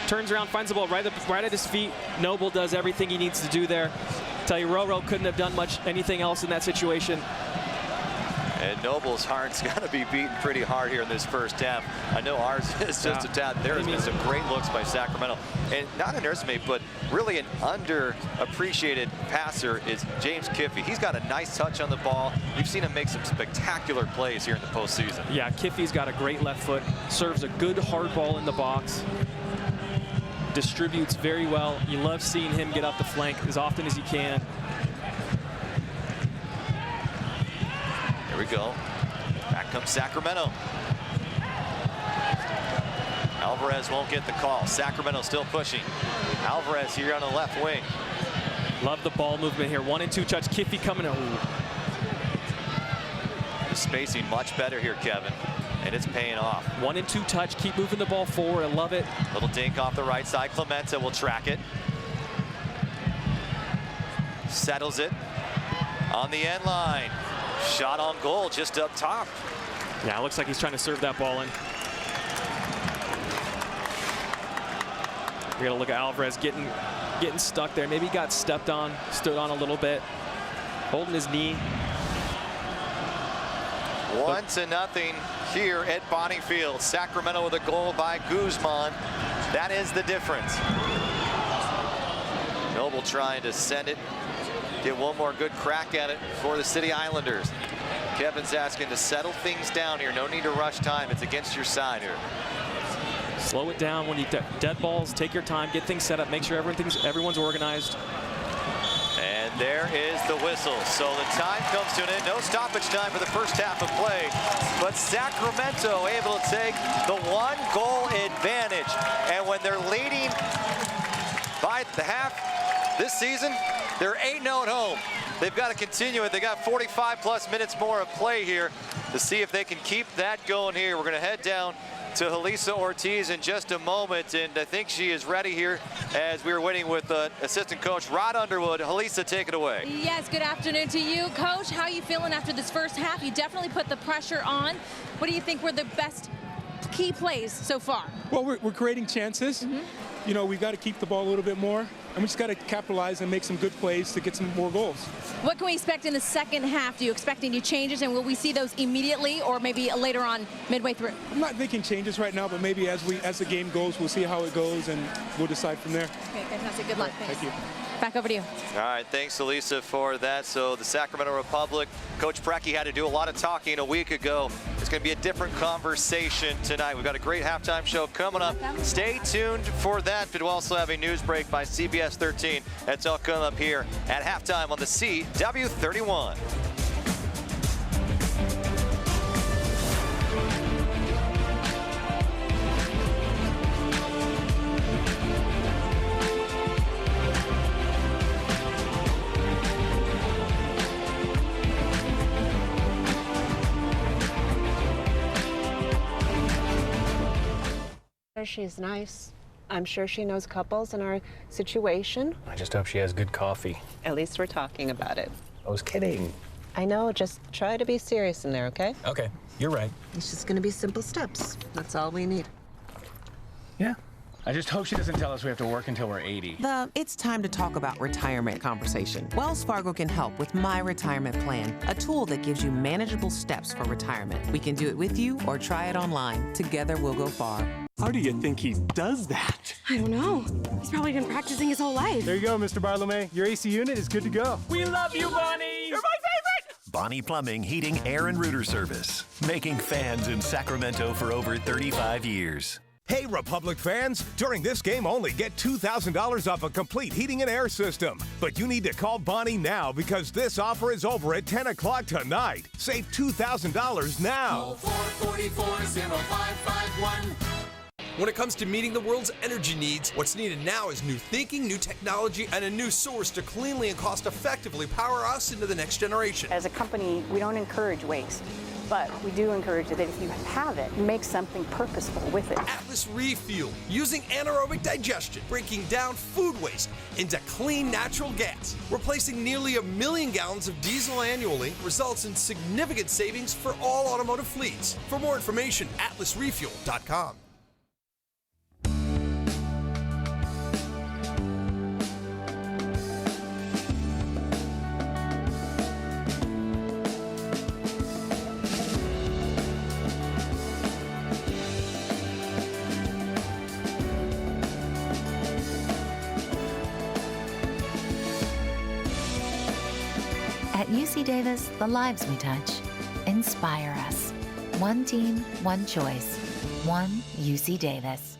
Turns around, finds the ball right at his feet. Noble does everything he needs to do there. Tell you, Roro couldn't have done anything else in that situation. And Noble's heart's got to be beaten pretty hard here in this first half. I know ours is just a tad. There has been some great looks by Sacramento. And not an underestimate, but really an underappreciated passer is James Kiffey. He's got a nice touch on the ball. We've seen him make some spectacular plays here in the postseason. Yeah, Kiffey's got a great left foot, serves a good hard ball in the box, distributes very well. You love seeing him get up the flank as often as he can. Here we go. Back comes Sacramento. Alvarez won't get the call. Sacramento still pushing. Alvarez here on the left wing. Love the ball movement here. 1 and 2 touch. Kiffey coming in. The spacing much better here, Kevin. And it's paying off. 1 and 2 touch. Keep moving the ball forward. I love it. Little dink off the right side. Clemente will track it. Settles it on the end line. Shot on goal just up top. Yeah, it looks like he's trying to serve that ball in. We got to look at Alvarez getting stuck there. Maybe he got stepped on, stood on a little bit, holding his knee. 1-0 here at Bonnie Field. Sacramento with a goal by Guzman. That is the difference. Noble trying to send it. Get one more good crack at it for the City Islanders. Kevin's asking to settle things down here. No need to rush time. It's against your side here. Slow it down when you dead balls. Take your time. Get things set up. Make sure everyone's organized. And there is the whistle. So the time comes to an end. No stoppage time for the first half of play. But Sacramento able to take the 1-goal advantage. And when they're leading by the half this season, they're 8-0 at home. They've got to continue it. They got 45+ minutes more of play here to see if they can keep that going here. We're going to head down to Helisa Ortiz in just a moment, and I think she is ready here as we were waiting with assistant coach Rod Underwood. Helisa, take it away. Yes, good afternoon to you, Coach. How are you feeling after this first half? You definitely put the pressure on. What do you think were the best key plays so far? Well, we're creating chances. You know, we've got to keep the ball a little bit more, and we just got to capitalize and make some good plays to get some more goals. What can we expect in the second half? Do you expect any changes, and will we see those immediately or maybe later on midway through? I'm not thinking changes right now, but maybe as the game goes, we'll see how it goes, and we'll decide from there. Okay, fantastic. Good luck. Thanks. Thank you. Back over to you. All right, thanks, Elisa, for that. So the Sacramento Republic, Coach Preki had to do a lot of talking a week ago. It's going to be a different conversation tonight. We've got a great halftime show coming up. Stay tuned for that, but we'll also have a news break by CBS 13. That's all coming up here at halftime on the CW31. She's nice. I'm sure she knows couples in our situation. I just hope she has good coffee. At least we're talking about it. I was kidding. I know, just try to be serious in there, okay? Okay, you're right. It's just gonna be simple steps. That's all we need. Yeah. I just hope she doesn't tell us we have to work until we're 80. It's time to talk about retirement conversation. Wells Fargo can help with My Retirement Plan, a tool that gives you manageable steps for retirement. We can do it with you or try it online. Together we'll go far. How do you think he does that? I don't know. He's probably been practicing his whole life. There you go, Mr. Bartolome. Your AC unit is good to go. We love you, Bonnie! You're my favorite! Bonnie Plumbing, Heating, Air, and Rooter Service. Making fans in Sacramento for over 35 years. Hey, Republic fans, during this game only get $2,000 off a complete heating and air system. But you need to call Bonnie now because this offer is over at 10 o'clock tonight. Save $2,000 now. 444-0551. When it comes to meeting the world's energy needs, what's needed now is new thinking, new technology, and a new source to cleanly and cost-effectively power us into the next generation. As a company, we don't encourage waste, but we do encourage that if you have it, make something purposeful with it. Atlas Refuel, using anaerobic digestion, breaking down food waste into clean natural gas. Replacing nearly 1 million gallons of diesel annually results in significant savings for all automotive fleets. For more information, atlasrefuel.com. UC Davis, the lives we touch inspire us. One team, one choice. One UC Davis.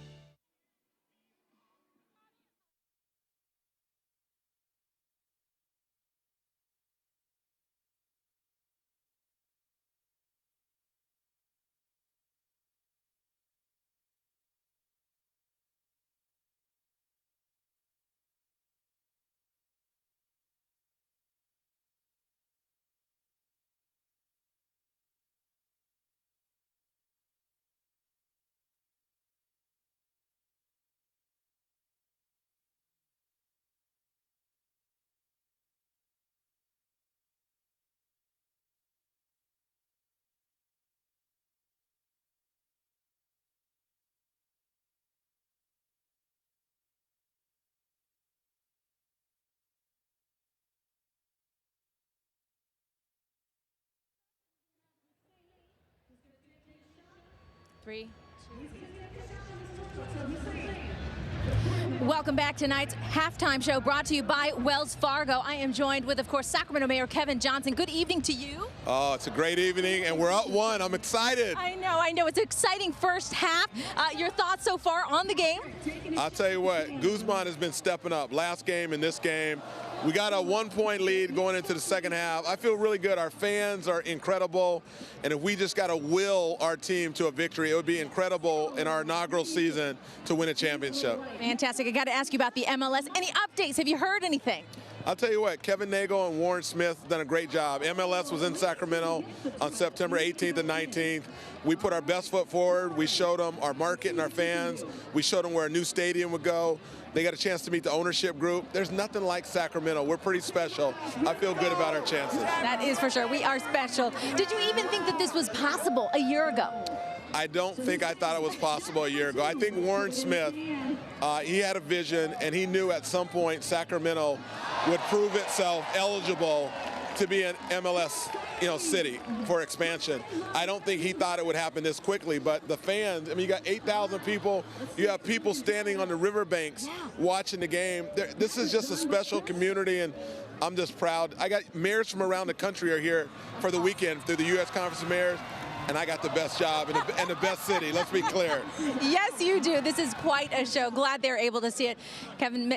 Welcome back to tonight's halftime show brought to you by Wells Fargo. I am joined with, of course, Sacramento Mayor Kevin Johnson. Good evening to you. Oh, it's a great evening, and we're up 1. I'm excited. I know. It's an exciting first half. Your thoughts so far on the game? I'll tell you what, Guzman has been stepping up. Last game and this game, we got a 1-point lead going into the second half. I feel really good. Our fans are incredible, and if we just got to will our team to a victory, it would be incredible in our inaugural season to win a championship. Fantastic. I got to ask you about the MLS. Any updates? Have you heard anything? I'll tell you what, Kevin Nagel and Warren Smith done a great job. MLS was in Sacramento on September 18th and 19th. We put our best foot forward. We showed them our market and our fans. We showed them where a new stadium would go. They got a chance to meet the ownership group. There's nothing like Sacramento. We're pretty special. I feel good about our chances. That is for sure. We are special. Did you even think that this was possible a year ago? I don't think I thought it was possible a year ago. I think Warren Smith, he had a vision, and he knew at some point Sacramento would prove itself eligible to be an MLS, city for expansion. I don't think he thought it would happen this quickly, but the fans, I mean, you got 8,000 people. You have people standing on the riverbanks watching the game. This is just a special community, and I'm just proud. I got mayors from around the country are here for the weekend through the U.S. Conference of Mayors. And I got the best job in the best city, let's be clear. Yes, you do. This is quite a show. Glad they're able to see it.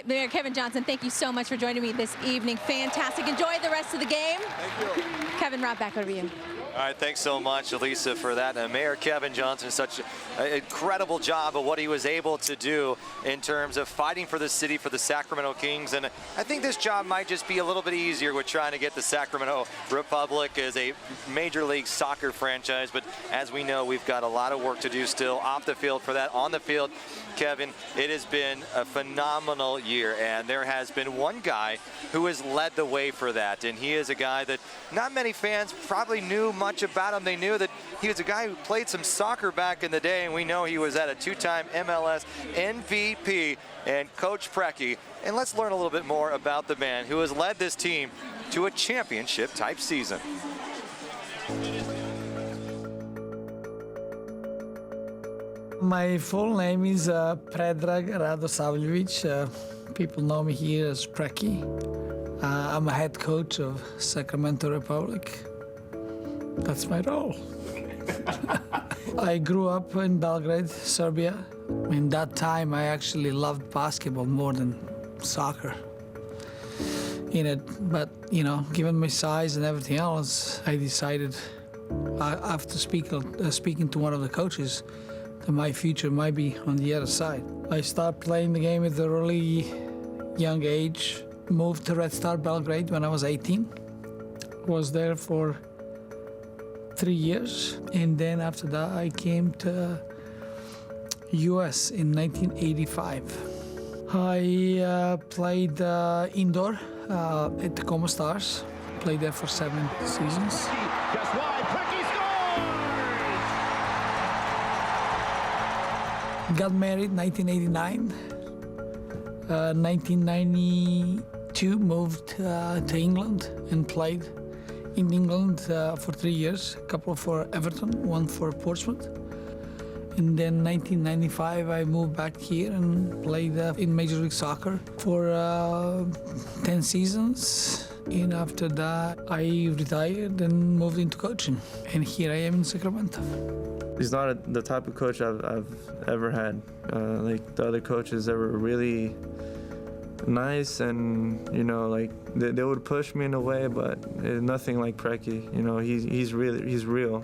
Mayor Kevin Johnson, thank you so much for joining me this evening. Fantastic. Enjoy the rest of the game. Thank you. Kevin, right back over to you. All right, thanks so much, Elisa, for that. Mayor Kevin Johnson, such an incredible job of what he was able to do in terms of fighting for the city, for the Sacramento Kings. And I think this job might just be a little bit easier with trying to get the Sacramento Republic as a Major League Soccer franchise. But as we know, we've got a lot of work to do still off the field for that. On the field, Kevin, it has been a phenomenal year, and there has been one guy who has led the way for that, and he is a guy that not many fans probably knew much about him. They knew that he was a guy who played some soccer back in the day, and we know he was at a 2-time MLS MVP, and Coach Preki. And let's learn a little bit more about the man who has led this team to a championship-type season. My full name is Predrag Radosavljevic. People know me here as Preki. I'm a head coach of Sacramento Republic. That's my role. I grew up in Belgrade, Serbia. In that time, I actually loved basketball more than soccer. But given my size and everything else, I decided after speaking to one of the coaches that my future might be on the other side. I started playing the game at a really young age. Moved to Red Star Belgrade when I was 18. Was there for 3 years. And then after that, I came to US in 1985. I played indoor at Tacoma Stars. Played there for 7 seasons. Guess why? Preki scores! Got married in 1989. 1992, moved to England and played in England for 3 years, a couple for Everton, one for Portsmouth. And then 1995, I moved back here and played in Major League Soccer for 10 seasons. And after that, I retired and moved into coaching. And here I am in Sacramento. He's not the type of coach I've ever had. Like the other coaches that were really nice and, you know, like they would push me in a way, but nothing like Preki. You know, he's real.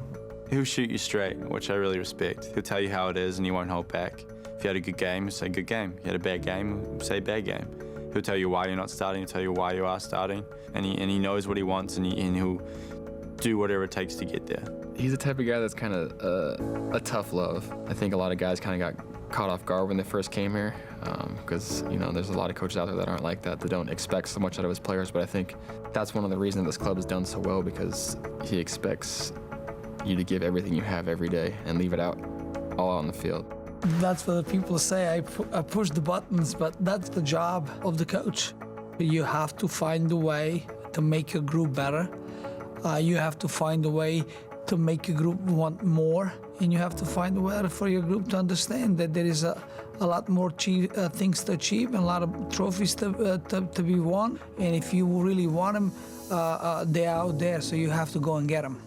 He'll shoot you straight, which I really respect. He'll tell you how it is and he won't hold back. If you had a good game, he'll say good game. If you had a bad game, he'll say bad game. He'll tell you why you're not starting, he'll tell you why you are starting. And he knows what he wants and he'll do whatever it takes to get there. He's the type of guy that's kind of a tough love. I think a lot of guys kind of got caught off guard when they first came here because, you know, there's a lot of coaches out there that aren't like that don't expect so much out of his players. But I think that's one of the reasons this club has done so well, because he expects you to give everything you have every day and leave it all out on the field. That's what the people say. I push the buttons, but that's the job of the coach. You have to find a way to make your group better. You have to find a way to make your group want more, and you have to find a way for your group to understand that there is a lot more things to achieve and a lot of trophies to be won. And if you really want them, they're out there, so you have to go and get them.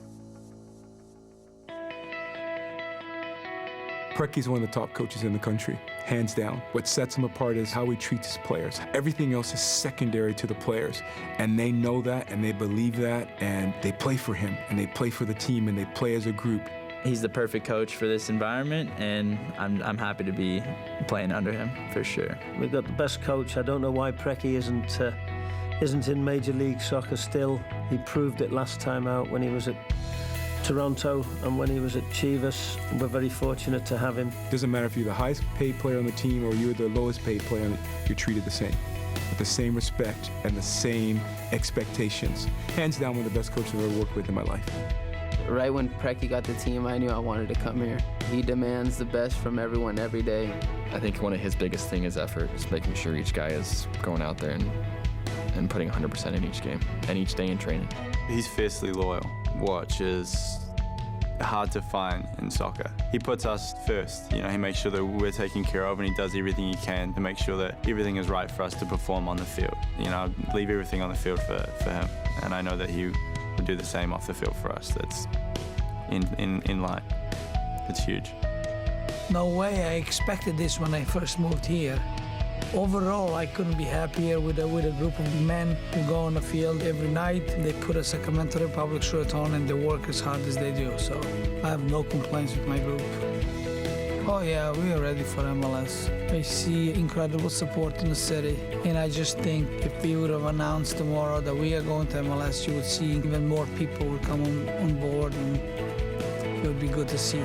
Preki's one of the top coaches in the country, hands down. What sets him apart is how he treats his players. Everything else is secondary to the players, and they know that, and they believe that, and they play for him, and they play for the team, and they play as a group. He's the perfect coach for this environment, and I'm happy to be playing under him, for sure. We've got the best coach. I don't know why Preki isn't in Major League Soccer still. He proved it last time out when he was at Toronto and when he was at Chivas. We're very fortunate to have him. Doesn't matter if you're the highest paid player on the team or you're the lowest paid player, you're treated the same, with the same respect and the same expectations. Hands down, one of the best coaches I've ever worked with in my life. Right when Preki got the team, I knew I wanted to come here. He demands the best from everyone every day. I think one of his biggest things is effort, just making sure each guy is going out there and putting 100% in each game and each day in training. He's fiercely loyal, which is hard to find in soccer. He puts us first. You know, he makes sure that we're taken care of, and he does everything he can to make sure that everything is right for us to perform on the field. You know, leave everything on the field for him, and I know that he would do the same off the field for us. That's in line. It's huge. No way I expected this when I first moved here. Overall, I couldn't be happier with a group of men who go on the field every night. They put a Sacramento Republic shirt on and they work as hard as they do. So I have no complaints with my group. Oh yeah, we are ready for MLS. I see incredible support in the city. And I just think if we would have announced tomorrow that we are going to MLS, you would see even more people would come on board, and it would be good to see.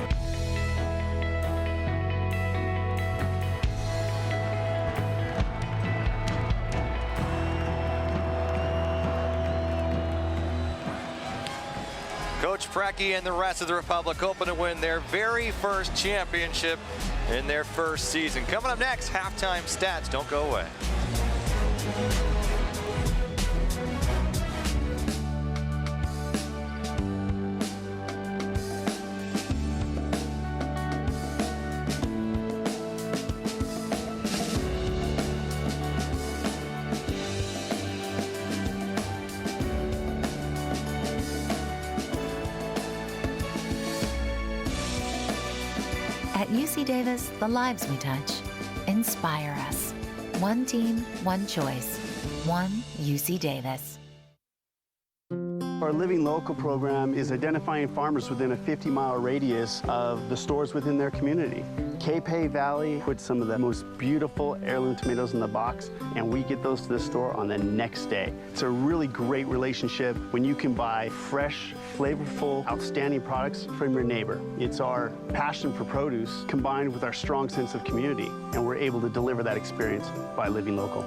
Coach Preki and the rest of the Republic hoping to win their very first championship in their first season. Coming up next, halftime stats. Don't go away. At UC Davis, the lives we touch inspire us. One team, one choice. One UC Davis. Our Living Local program is identifying farmers within a 50-mile radius of the stores within their community. Capay Valley puts some of the most beautiful heirloom tomatoes in the box, and we get those to the store on the next day. It's a really great relationship when you can buy fresh, flavorful, outstanding products from your neighbor. It's our passion for produce combined with our strong sense of community, and we're able to deliver that experience by living local.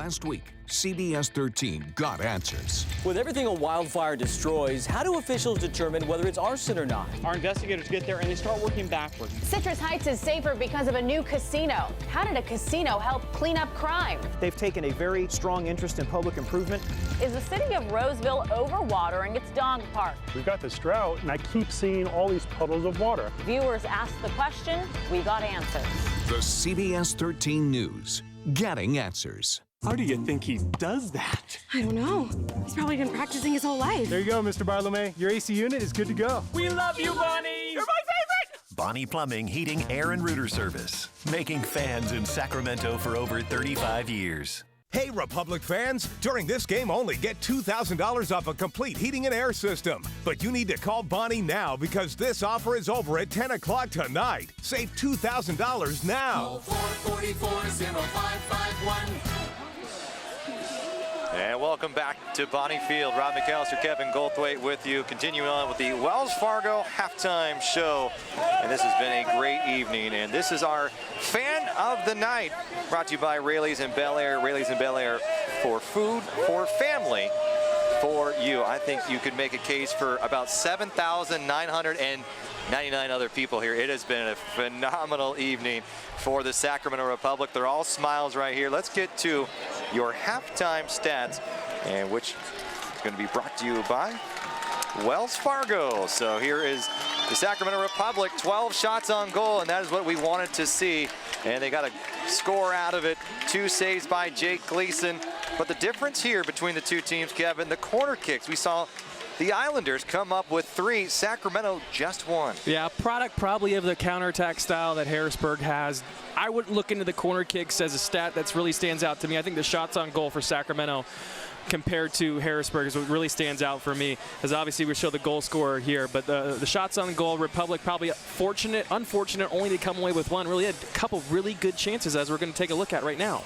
Last week, CBS 13 got answers. With everything a wildfire destroys, how do officials determine whether it's arson or not? Our investigators get there and they start working backwards. Citrus Heights is safer because of a new casino. How did a casino help clean up crime? They've taken a very strong interest in public improvement. Is the city of Roseville overwatering its dog park? We've got this drought, and I keep seeing all these puddles of water. Viewers asked the question, we got answers. The CBS 13 News, getting answers. How do you think he does that? I don't know. He's probably been practicing his whole life. There you go, Mr. Bartolome. Your AC unit is good to go. We love you, Bonnie. You're my favorite. Bonnie Plumbing, Heating, Air, and Rooter Service. Making fans in Sacramento for over 35 years. Hey, Republic fans, during this game only, get $2,000 off a complete heating and air system. But you need to call Bonnie now because this offer is over at 10 o'clock tonight. Save $2,000 now. 444-0551. And welcome back to Bonnie Field. Rob McAllister, Kevin Goldthwait with you. Continuing on with the Wells Fargo halftime show. And this has been a great evening. And this is our Fan of the Night, brought to you by Rayleigh's in Bel Air. Rayleigh's in Bel Air, for food, for family, for you. I think you could make a case for about 7,999 other people here. It has been a phenomenal evening for the Sacramento Republic. They're all smiles right here. Let's get to your halftime stats, and which is going to be brought to you by Wells Fargo. So here is the Sacramento Republic, 12 shots on goal, and that is what we wanted to see. And they got a score out of it. 2 saves by Jake Gleason. But the difference here between the two teams, Kevin, the corner kicks. We saw the Islanders come up with 3, Sacramento just 1. Yeah, product probably of the counterattack style that Harrisburg has. I would look into the corner kicks as a stat that really stands out to me. I think the shots on goal for Sacramento compared to Harrisburg is what really stands out for me, as obviously we show the goal scorer here, but the shots on goal, Republic probably unfortunate only to come away with 1. Really had a couple really good chances, as we're going to take a look at right now.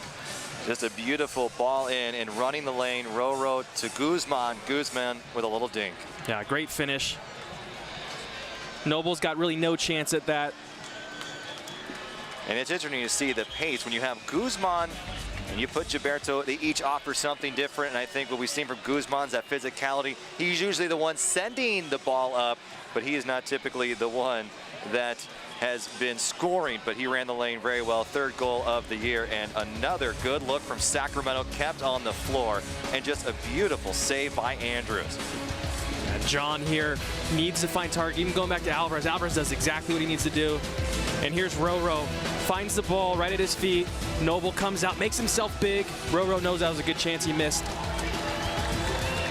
Just a beautiful ball in and running the lane, row to Guzman. Guzman with a little dink. Yeah, great finish. Noble's got really no chance at that. And it's interesting to see the pace when you have Guzman and you put Gilberto. They each offer something different, and I think what we've seen from Guzman's that physicality. He's usually the one sending the ball up, but he is not typically the one that has been scoring, but he ran the lane very well. 3rd goal of the year, and another good look from Sacramento, kept on the floor, and just a beautiful save by Andrews. And John here needs to find target, even going back to Alvarez. Alvarez does exactly what he needs to do. And here's Roro, finds the ball right at his feet. Noble comes out, makes himself big. Roro knows that was a good chance, he missed.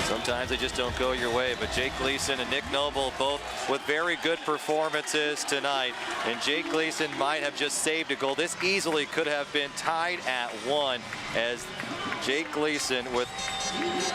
Sometimes they just don't go your way, but Jake Gleason and Nick Noble both with very good performances tonight. And Jake Gleason might have just saved a goal. This easily could have been tied at 1, as Jake Gleason, with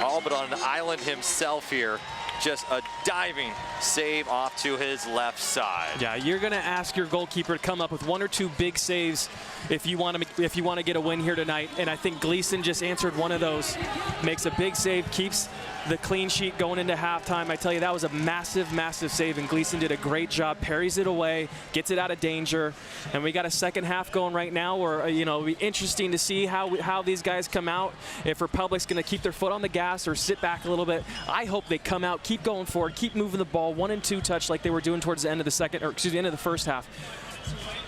all but on an island himself here, just a diving save off to his left side. Yeah, you're going to ask your goalkeeper to come up with 1 or 2 big saves if you want to get a win here tonight. And I think Gleason just answered one of those. Makes a big save, keeps the clean sheet going into halftime. I tell you, that was a massive, massive save, and Gleason did a great job, parries it away, gets it out of danger. And we got a second half going right now where, it'll be interesting to see how these guys come out. If Republic's going to keep their foot on the gas or sit back a little bit. I hope they come out, keep going forward, keep moving the ball, 1 and 2 touch like they were doing towards the end of the end of the first half.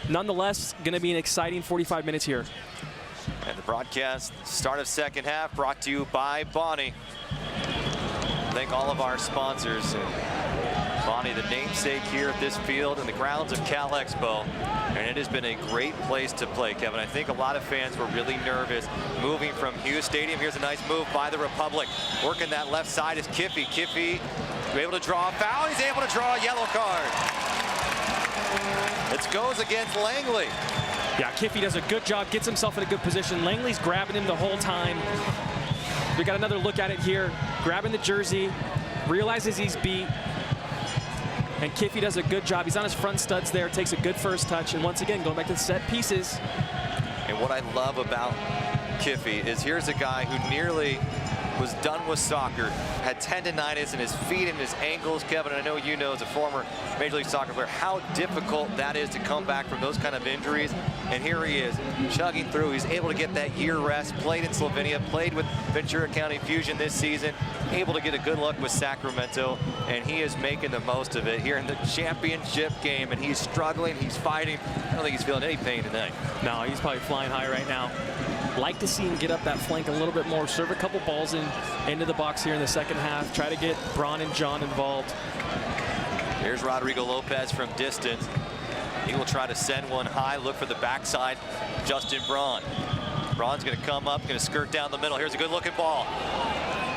Nonetheless, going to be an exciting 45 minutes here. And the broadcast, start of second half, brought to you by Bonnie. Thank all of our sponsors. Bonnie, the namesake here at this field in the grounds of Cal Expo. And it has been a great place to play, Kevin. I think a lot of fans were really nervous moving from Hughes Stadium. Here's a nice move by the Republic. Working that left side is Kiffy. Kiffy able to draw a foul. He's able to draw a yellow card. It goes against Langley. Yeah, Kiffy does a good job, gets himself in a good position. Langley's grabbing him the whole time. We got another look at it here. Grabbing the jersey, realizes he's beat. And Kiffy does a good job. He's on his front studs there, takes a good first touch. And once again, going back to the set pieces. And what I love about Kiffy is here's a guy who nearly was done with soccer, had tendonitis in his feet and his ankles. Kevin, I know you know as a former Major League Soccer player how difficult that is to come back from those kind of injuries. And here he is, chugging through. He's able to get that year rest, played in Slovenia, played with Ventura County Fusion this season, able to get a good look with Sacramento, and he is making the most of it here in the championship game. And he's struggling, he's fighting. I don't think he's feeling any pain tonight. No, he's probably flying high right now. Like to see him get up that flank a little bit more, serve a couple balls into the box here in the second half, try to get Braun and John involved. Here's Rodrigo Lopez from distance. He will try to send one high, look for the backside. Justin Braun. Braun's going to come up, going to skirt down the middle. Here's a good looking ball.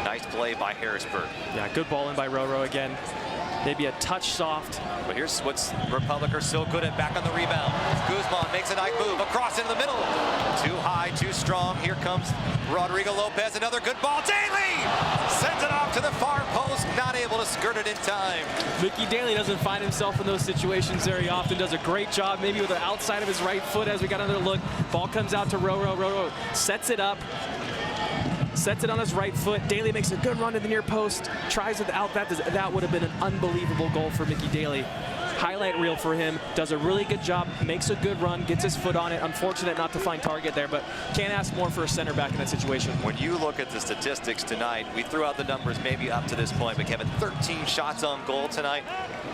Nice play by Harrisburg. Yeah, good ball in by Roro again. Maybe a touch soft. But here's what's Republic are so good at, back on the rebound. Guzman makes a nice move across into the middle. Too high, too strong. Here comes Rodrigo Lopez. Another good ball. Daly sends it off to the far post. Not able to skirt it in time. Mickey Daly doesn't find himself in those situations very often. Does a great job, maybe with the outside of his right foot as we got another look. Ball comes out to Roro. Roro sets it up. Sets it on his right foot. Daly makes a good run to the near post. Tries it out. That would have been an unbelievable goal for Mickey Daly. Highlight reel for him. Does a really good job. Makes a good run. Gets his foot on it. Unfortunate not to find target there, but can't ask more for a center back in that situation. When you look at the statistics tonight, we threw out the numbers maybe up to this point, but Kevin, 13 shots on goal tonight.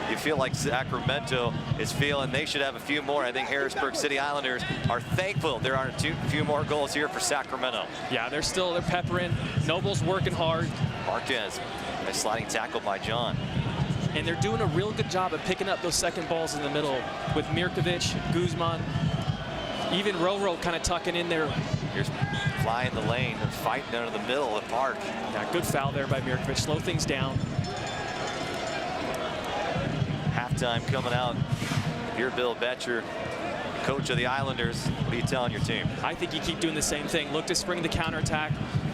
You feel like Sacramento is feeling they should have a few more. I think Harrisburg City Islanders are thankful there aren't a few more goals here for Sacramento. Yeah, they're peppering. Noble's working hard. Marquez, a sliding tackle by John. And they're doing a real good job of picking up those second balls in the middle with Mirkovic, Guzman, even Roro kind of tucking in there. Here's flying the lane and fighting under the middle of the park. Yeah, good foul there by Mirkovic. Slow things down. Halftime coming out. If you're Bill Betcher, coach of the Islanders, what are you telling your team? I think you keep doing the same thing. Look to spring the counterattack.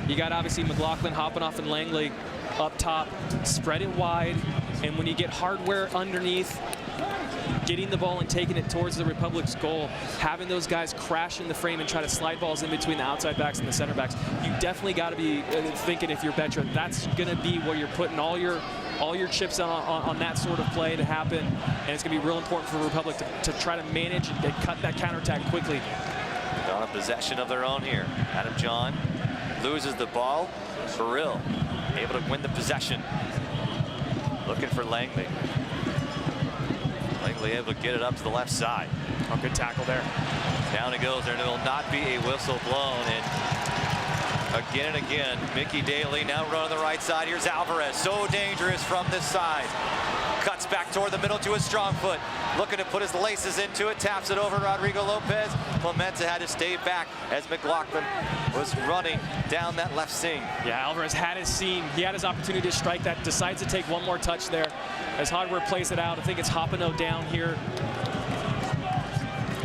You got obviously McLaughlin hopping off and Langley up top. Spread it wide. And when you get hardware underneath, getting the ball and taking it towards the Republic's goal, having those guys crash in the frame and try to slide balls in between the outside backs and the center backs, you definitely got to be thinking, if you're Betcher, that's going to be where you're putting all your chips on that sort of play to happen. And it's going to be real important for Republic to try to manage and cut that counterattack quickly. On a possession of their own here. Adam John loses the ball. Burrill able to win the possession. Looking for Langley. Langley able to get it up to the left side. Oh, good tackle there. Down it goes. There will not be a whistle blown. And again and again, Mickey Daly now running the right side. Here's Alvarez. So dangerous from this side. Cuts back toward the middle to his strong foot. Looking to put his laces into it. Taps it over Rodrigo Lopez. Clemente had to stay back as McLaughlin was running down that left seam. Yeah, Alvarez had his seam. He had his opportunity to strike that. Decides to take one more touch there as Hardware plays it out. I think it's Hoppino down here.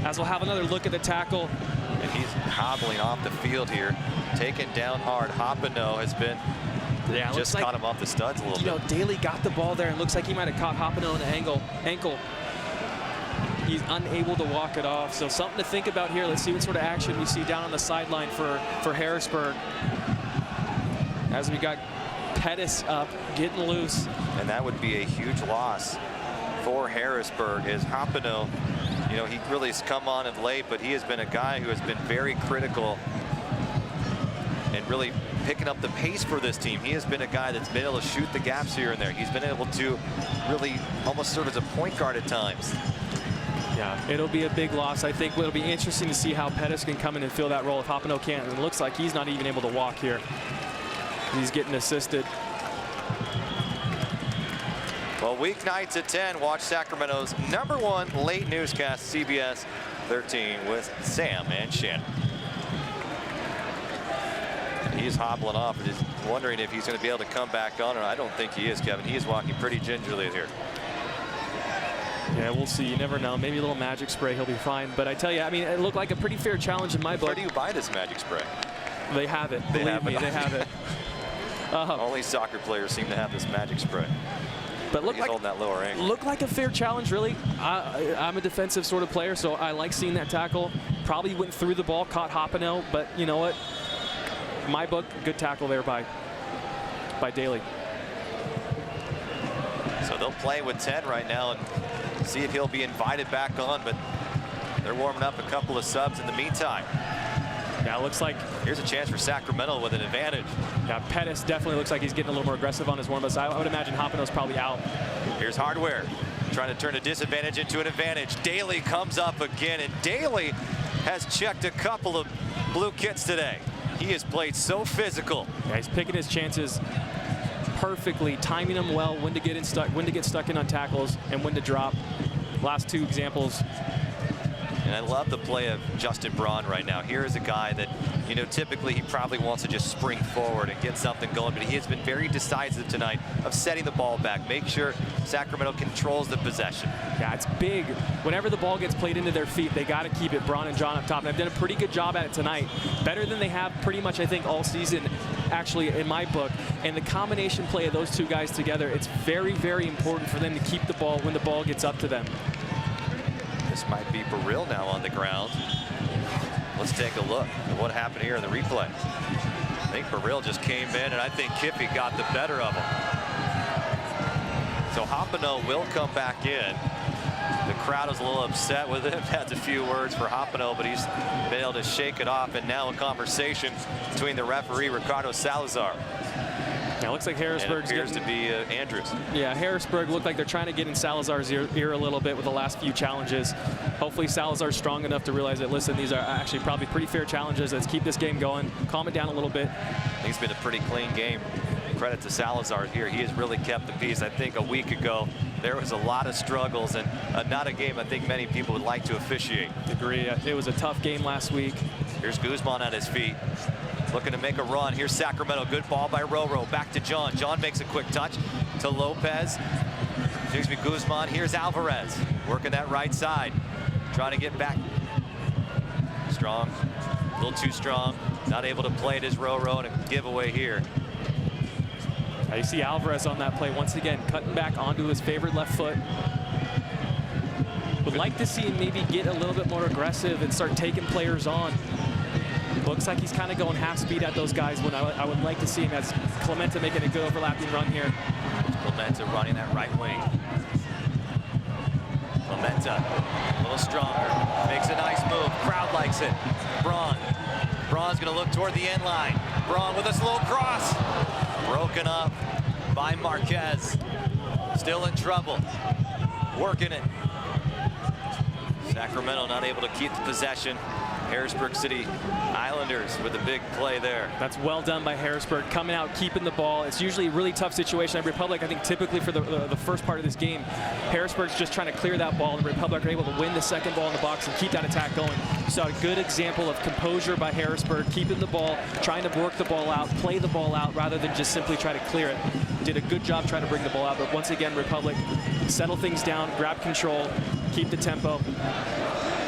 As we'll have another look at the tackle. And he's hobbling off the field here. Taken down hard. Hoppino has been just caught him off the studs a little bit. You know, Daly got the ball there and looks like he might have caught Hoppino in the ankle. He's unable to walk it off. So something to think about here. Let's see what sort of action we see down on the sideline for Harrisburg. As we got Pettis up, getting loose. And that would be a huge loss for Harrisburg, as Hoppino, you know, he really has come on of late, but he has been a guy who has been very critical and really picking up the pace for this team. He has been a guy that's been able to shoot the gaps here and there. He's been able to really almost serve as a point guard at times. Yeah, it'll be a big loss. I think it'll be interesting to see how Pettis can come in and fill that role if Hoppino can't. And it looks like he's not even able to walk here. He's getting assisted. Well, weeknights at 10, watch Sacramento's #1 late newscast, CBS 13, with Sam and Shannon. He's hobbling off and is wondering if he's going to be able to come back on, or I don't think he is, Kevin. He is walking pretty gingerly here. Yeah, we'll see. You never know. Maybe a little magic spray, he'll be fine. But I tell you, I mean, it looked like a pretty fair challenge in my book. Where do you buy this magic spray? They have it. Believe me, they have it. Only soccer players seem to have this magic spray. But look like, holding that lower ankle. Looked like a fair challenge, really. I'm a defensive sort of player, so I like seeing that tackle. Probably went through the ball, caught Hoppino, but you know what? My book, good tackle there by by Daly. So they'll play with 10 right now and see if he'll be invited back on, but they're warming up a couple of subs in the meantime. Yeah, it looks like here's a chance for Sacramento with an advantage. Yeah, Pettis definitely looks like he's getting a little more aggressive on his warm-ups. I would imagine Hoppeno's probably out. Here's Hardware trying to turn a disadvantage into an advantage. Daly comes up again, and Daly has checked a couple of blue kits today. He has played so physical. Yeah, he's picking his chances perfectly, timing them well, when to get stuck in on tackles and when to drop. Last two examples. And I love the play of Justin Braun right now. Here is a guy that, you know, typically he probably wants to just spring forward and get something going, but he has been very decisive tonight of setting the ball back, make sure Sacramento controls the possession. Yeah, it's big. Whenever the ball gets played into their feet, they got to keep it. Braun and John up top, and they've done a pretty good job at it tonight. Better than they have pretty much, I think, all season, actually, in my book. And the combination play of those two guys together, it's very, very important for them to keep the ball when the ball gets up to them. This might be Burrill now on the ground. Let's take a look at what happened here in the replay. I think Burrill just came in, and I think Kiffy got the better of him. So Hoppeno will come back in. The crowd is a little upset with him. Has a few words for Hoppeno, but he's been able to shake it off. And now a conversation between the referee, Ricardo Salazar. Yeah, it looks like Harrisburg's appears to be Andrews. Yeah, Harrisburg looked like they're trying to get in Salazar's ear a little bit with the last few challenges. Hopefully Salazar's strong enough to realize that, listen, these are actually probably pretty fair challenges. Let's keep this game going. Calm it down a little bit. I think it's been a pretty clean game. Credit to Salazar here. He has really kept the peace. I think a week ago, there was a lot of struggles and not a game I think many people would like to officiate. Agree. It was a tough game last week. Here's Guzman on his feet. Looking to make a run. Here's Sacramento. Good ball by Roro. Back to John. John makes a quick touch to Lopez. Excuse me, Guzman. Here's Alvarez. Working that right side. Trying to get back. Strong. A little too strong. Not able to play it as Roro, and a giveaway here. You see Alvarez on that play once again, cutting back onto his favorite left foot. Would like to see him maybe get a little bit more aggressive and start taking players on. Looks like he's kind of going half speed at those guys when I would like to see him as Clementa making a good overlapping run here. Clementa running that right wing. Clementa a little stronger. Makes a nice move. Crowd likes it. Braun. Braun's going to look toward the end line. Braun with a slow cross. Broken up by Marquez. Still in trouble. Working it. Sacramento not able to keep the possession. Harrisburg City Islanders with a big play there. That's well done by Harrisburg, coming out, keeping the ball. It's usually a really tough situation. And Republic, I think typically for the first part of this game, Harrisburg's just trying to clear that ball, and Republic are able to win the second ball in the box and keep that attack going. So a good example of composure by Harrisburg, keeping the ball, trying to work the ball out, play the ball out, rather than just simply try to clear it. Did a good job trying to bring the ball out, but once again, Republic settle things down, grab control, keep the tempo.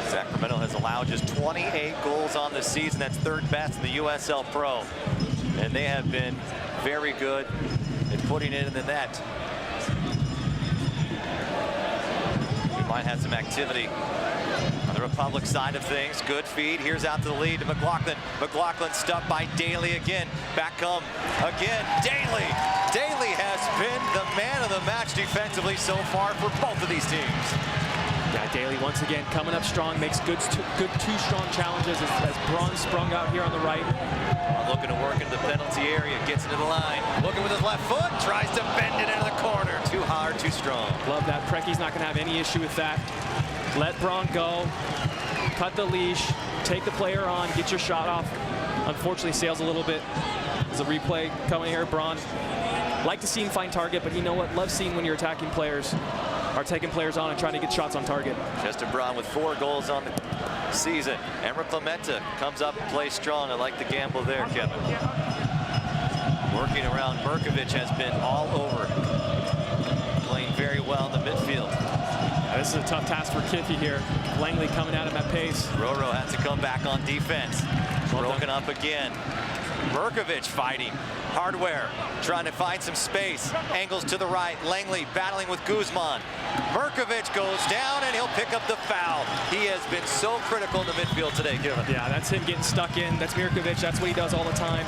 Sacramento has allowed just 28 goals on the season. That's third best in the USL Pro. And they have been very good at putting it in the net. We might have some activity on the Republic side of things. Good feed. Here's out to the lead to McLaughlin. McLaughlin stuck by Daly again. Back come again. Daly. Daly has been the man of the match defensively so far for both of these teams. Yeah, Daly once again coming up strong, makes good two strong challenges as Braun sprung out here on the right. Looking to work into the penalty area, gets into the line. Looking with his left foot, tries to bend it into the corner. Too hard, too strong. Love that. Preki's not going to have any issue with that. Let Braun go, cut the leash, take the player on, get your shot off. Unfortunately, sails a little bit. There's a replay coming here. Braun, like to see him find target, but you know what? Love seeing when you're attacking players are taking players on and trying to get shots on target. Justin Braun with 4 goals on the season. Emma Clementa comes up and plays strong. I like the gamble there, Kevin. Working around, Merkovich has been all over. Playing very well in the midfield. This is a tough task for Kiffy here. Langley coming at him at pace. Roro has to come back on defense. Broken up again. Merkovich fighting. Hardware trying to find some space. Angles to the right. Langley battling with Guzman. Merkovich goes down and he'll pick up the foul. He has been so critical in the midfield today, Kevin. Yeah, that's him getting stuck in. That's Merkovich. That's what he does all the time.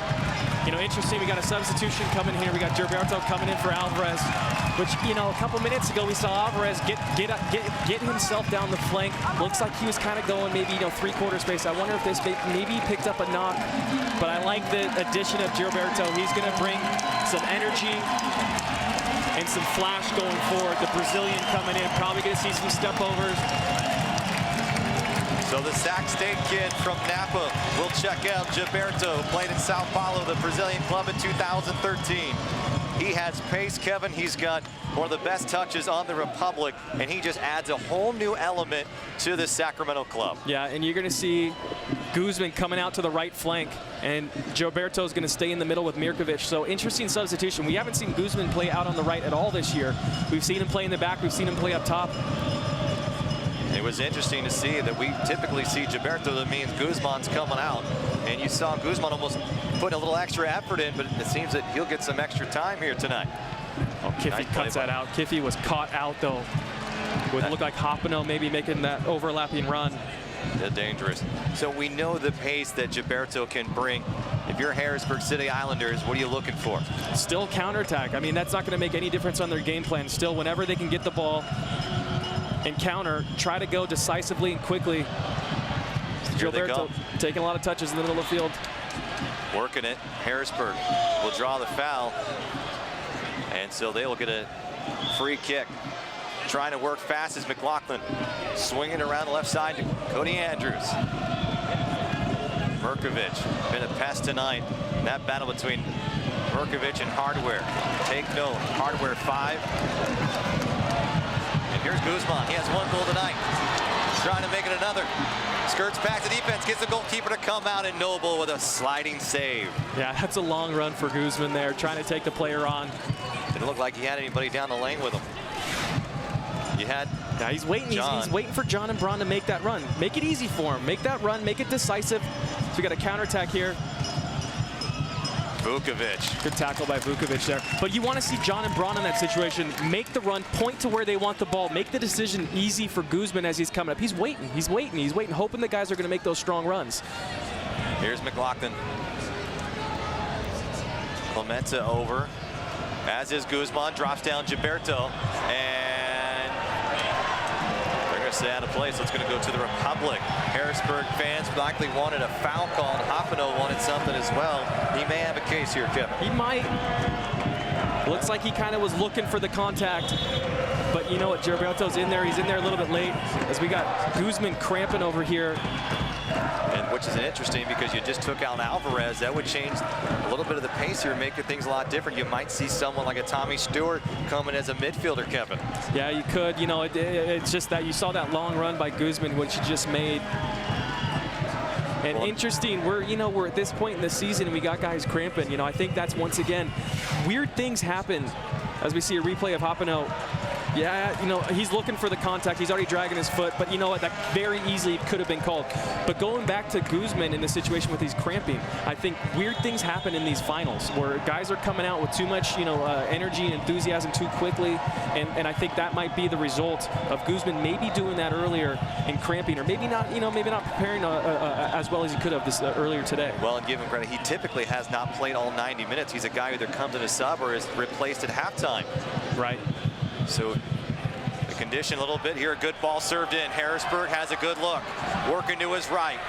You know, interesting, we got a substitution coming here. We got Gilberto coming in for Alvarez, which, you know, a couple minutes ago we saw Alvarez get himself down the flank. Looks like he was kind of going maybe, you know, three-quarter space. I wonder if this maybe he picked up a knock, but I like the addition of Gilberto. He's going to bring some energy and some flash going forward. The Brazilian coming in, probably going to see some step-overs. So the Sac State kid from Napa will check out Gilberto, who played in Sao Paulo, the Brazilian club in 2013. He has pace, Kevin. He's got one of the best touches on the Republic, and he just adds a whole new element to the Sacramento club. Yeah, and you're going to see Guzman coming out to the right flank, and Gilberto is going to stay in the middle with Mirkovic. So interesting substitution. We haven't seen Guzman play out on the right at all this year. We've seen him play in the back. We've seen him play up top. It was interesting to see that we typically see Gilberto, that means Guzman's coming out. And you saw Guzman almost putting a little extra effort in, but it seems that he'll get some extra time here tonight. Oh, Kiffy cuts that out. Kiffy was caught out, though. Would look like Hoppino maybe making that overlapping run. They're dangerous. So we know the pace that Gilberto can bring. If you're Harrisburg City Islanders, what are you looking for? Still counterattack. I mean, that's not going to make any difference on their game plan. Still, whenever they can get the ball and counter, try to go decisively and quickly. Gilberto taking a lot of touches in the middle of the field. Working it. Harrisburg will draw the foul. And so they will get a free kick. Trying to work fast is McLaughlin. Swinging around the left side to Cody Andrews. Mirkovic, been a pest tonight. That battle between Mirkovic and Hardware. Take note, Hardware 5. And here's Guzman. He has one goal tonight. Trying to make it another. Skirts back to defense, gets the goalkeeper to come out, and Noble with a sliding save. Yeah, that's a long run for Guzman there, trying to take the player on. Didn't look like he had anybody down the lane with him. You had Yeah, he's waiting. He's waiting for John and Braun to make that run. Make it easy for him. Make that run. Make it decisive. So we got a counterattack here. Vukovic. Good tackle by Vukovic there. But you want to see John and Braun in that situation. Make the run, point to where they want the ball, make the decision easy for Guzman as he's coming up. He's waiting, hoping the guys are going to make those strong runs. Here's McLaughlin. Clemente over, as is Guzman, drops down Gilberto, and they're going to stay out of play, so it's going to go to the Republic. Harrisburg fans likely wanted a foul call, and Hoppino wanted something as well. He may have a case here, Kevin. He might. Looks like he kind of was looking for the contact, but you know what, Gilberto's in there. He's in there a little bit late, as we got Guzman cramping over here. And which is interesting because you just took out Alvarez. That would change a little bit of the pace here, making things a lot different. You might see someone like a Tommy Stewart coming as a midfielder, Kevin. Yeah, you could. You know, it's just that you saw that long run by Guzman, which he just made. And interesting, we're at this point in the season and we got guys cramping. You know, I think that's once again, weird things happen as we see a replay of Hoppino. Yeah, you know, he's looking for the contact. He's already dragging his foot, but you know what? That very easily could have been called. But going back to Guzman in the situation with these cramping, I think weird things happen in these finals where guys are coming out with too much, energy and enthusiasm too quickly, and I think that might be the result of Guzman maybe doing that earlier and cramping, or maybe not, maybe not preparing as well as he could have this earlier today. Well, and give him credit, he typically has not played all 90 minutes. He's a guy who either comes in a sub or is replaced at halftime. Right. So the condition a little bit here. A good ball served in. Harrisburg has a good look. Working to his right.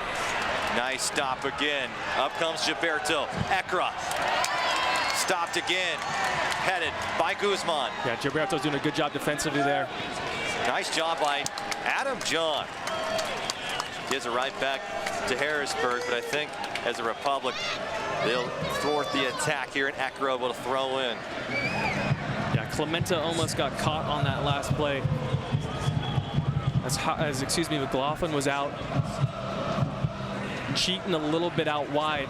Nice stop again. Up comes Gilberto. Ekra. Stopped again. Headed by Guzman. Yeah, Gilberto's doing a good job defensively there. Nice job by Adam John. Gives it right back to Harrisburg, but I think as a Republic, they'll thwart the attack here, and Ekra will throw in. Yeah, Clemente almost got caught on that last play. As McLaughlin was out, cheating a little bit out wide.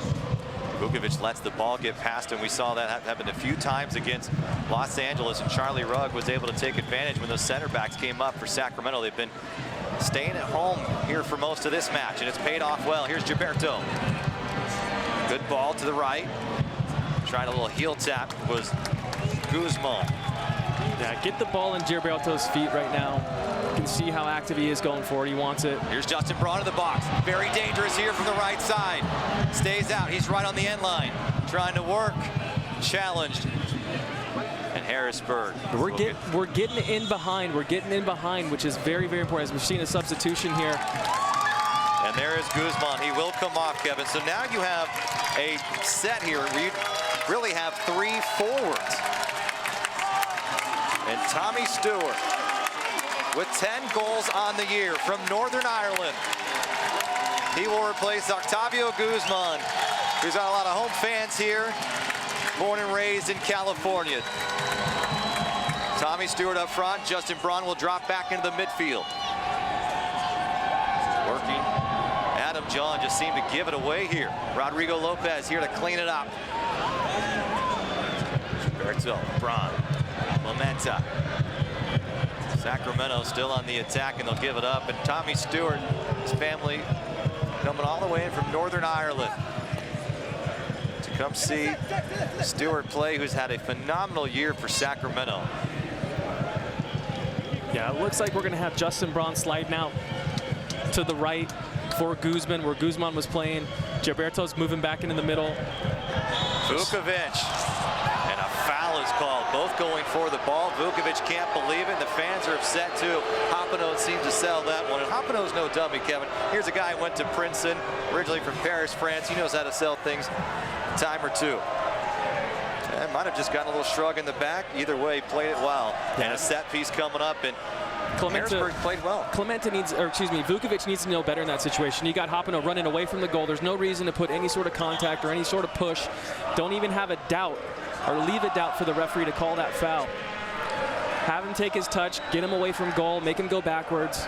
Vukovic lets the ball get past him. We saw that happen a few times against Los Angeles, and Charlie Rugg was able to take advantage when those center backs came up for Sacramento. They've been staying at home here for most of this match, and it's paid off well. Here's Gilberto. Good ball to the right. Trying a little heel tap was Guzman. Yeah, get the ball in Gilberto's feet right now. You can see how active he is going forward. He wants it. Here's Justin Braun in the box. Very dangerous here from the right side. Stays out. He's right on the end line. trying to work. Challenged. And Harrisburg. We're getting in behind. We're getting in behind, which is very, very important. As we've seen a substitution here. And there is Guzman. He will come off, Kevin. So now you have a set here where you really have 3 forwards. And Tommy Stewart with 10 goals on the year from Northern Ireland. He will replace Octavio Guzman, who's got a lot of home fans here, born and raised in California. Tommy Stewart up front. Justin Braun will drop back into the midfield. Working. Adam John just seemed to give it away here. Rodrigo Lopez here to clean it up. Gilberto, Braun, Clementa. Sacramento still on the attack, and they'll give it up. And Tommy Stewart, his family coming all the way in from Northern Ireland to come see Stewart play, who's had a phenomenal year for Sacramento. Yeah, it looks like we're going to have Justin Braun sliding out to the right for Guzman, where Guzman was playing. Gilberto's moving back into the middle. Vukovic. And a foul is called. Both going for the ball. Vukovic can't believe it. The fans are upset too. Hoppenot seems to sell that one. And Hoppenot's no dummy, Kevin. Here's a guy who went to Princeton, originally from Paris, France. He knows how to sell things a time or two. And might have just gotten a little shrug in the back. Either way, he played it well. Yeah. And a set piece coming up, and Harrisburg played well. Vukovic needs to know better in that situation. You got Hoppenot running away from the goal. There's no reason to put any sort of contact or any sort of push. Don't even have a doubt or leave a doubt for the referee to call that foul. Have him take his touch, get him away from goal, make him go backwards.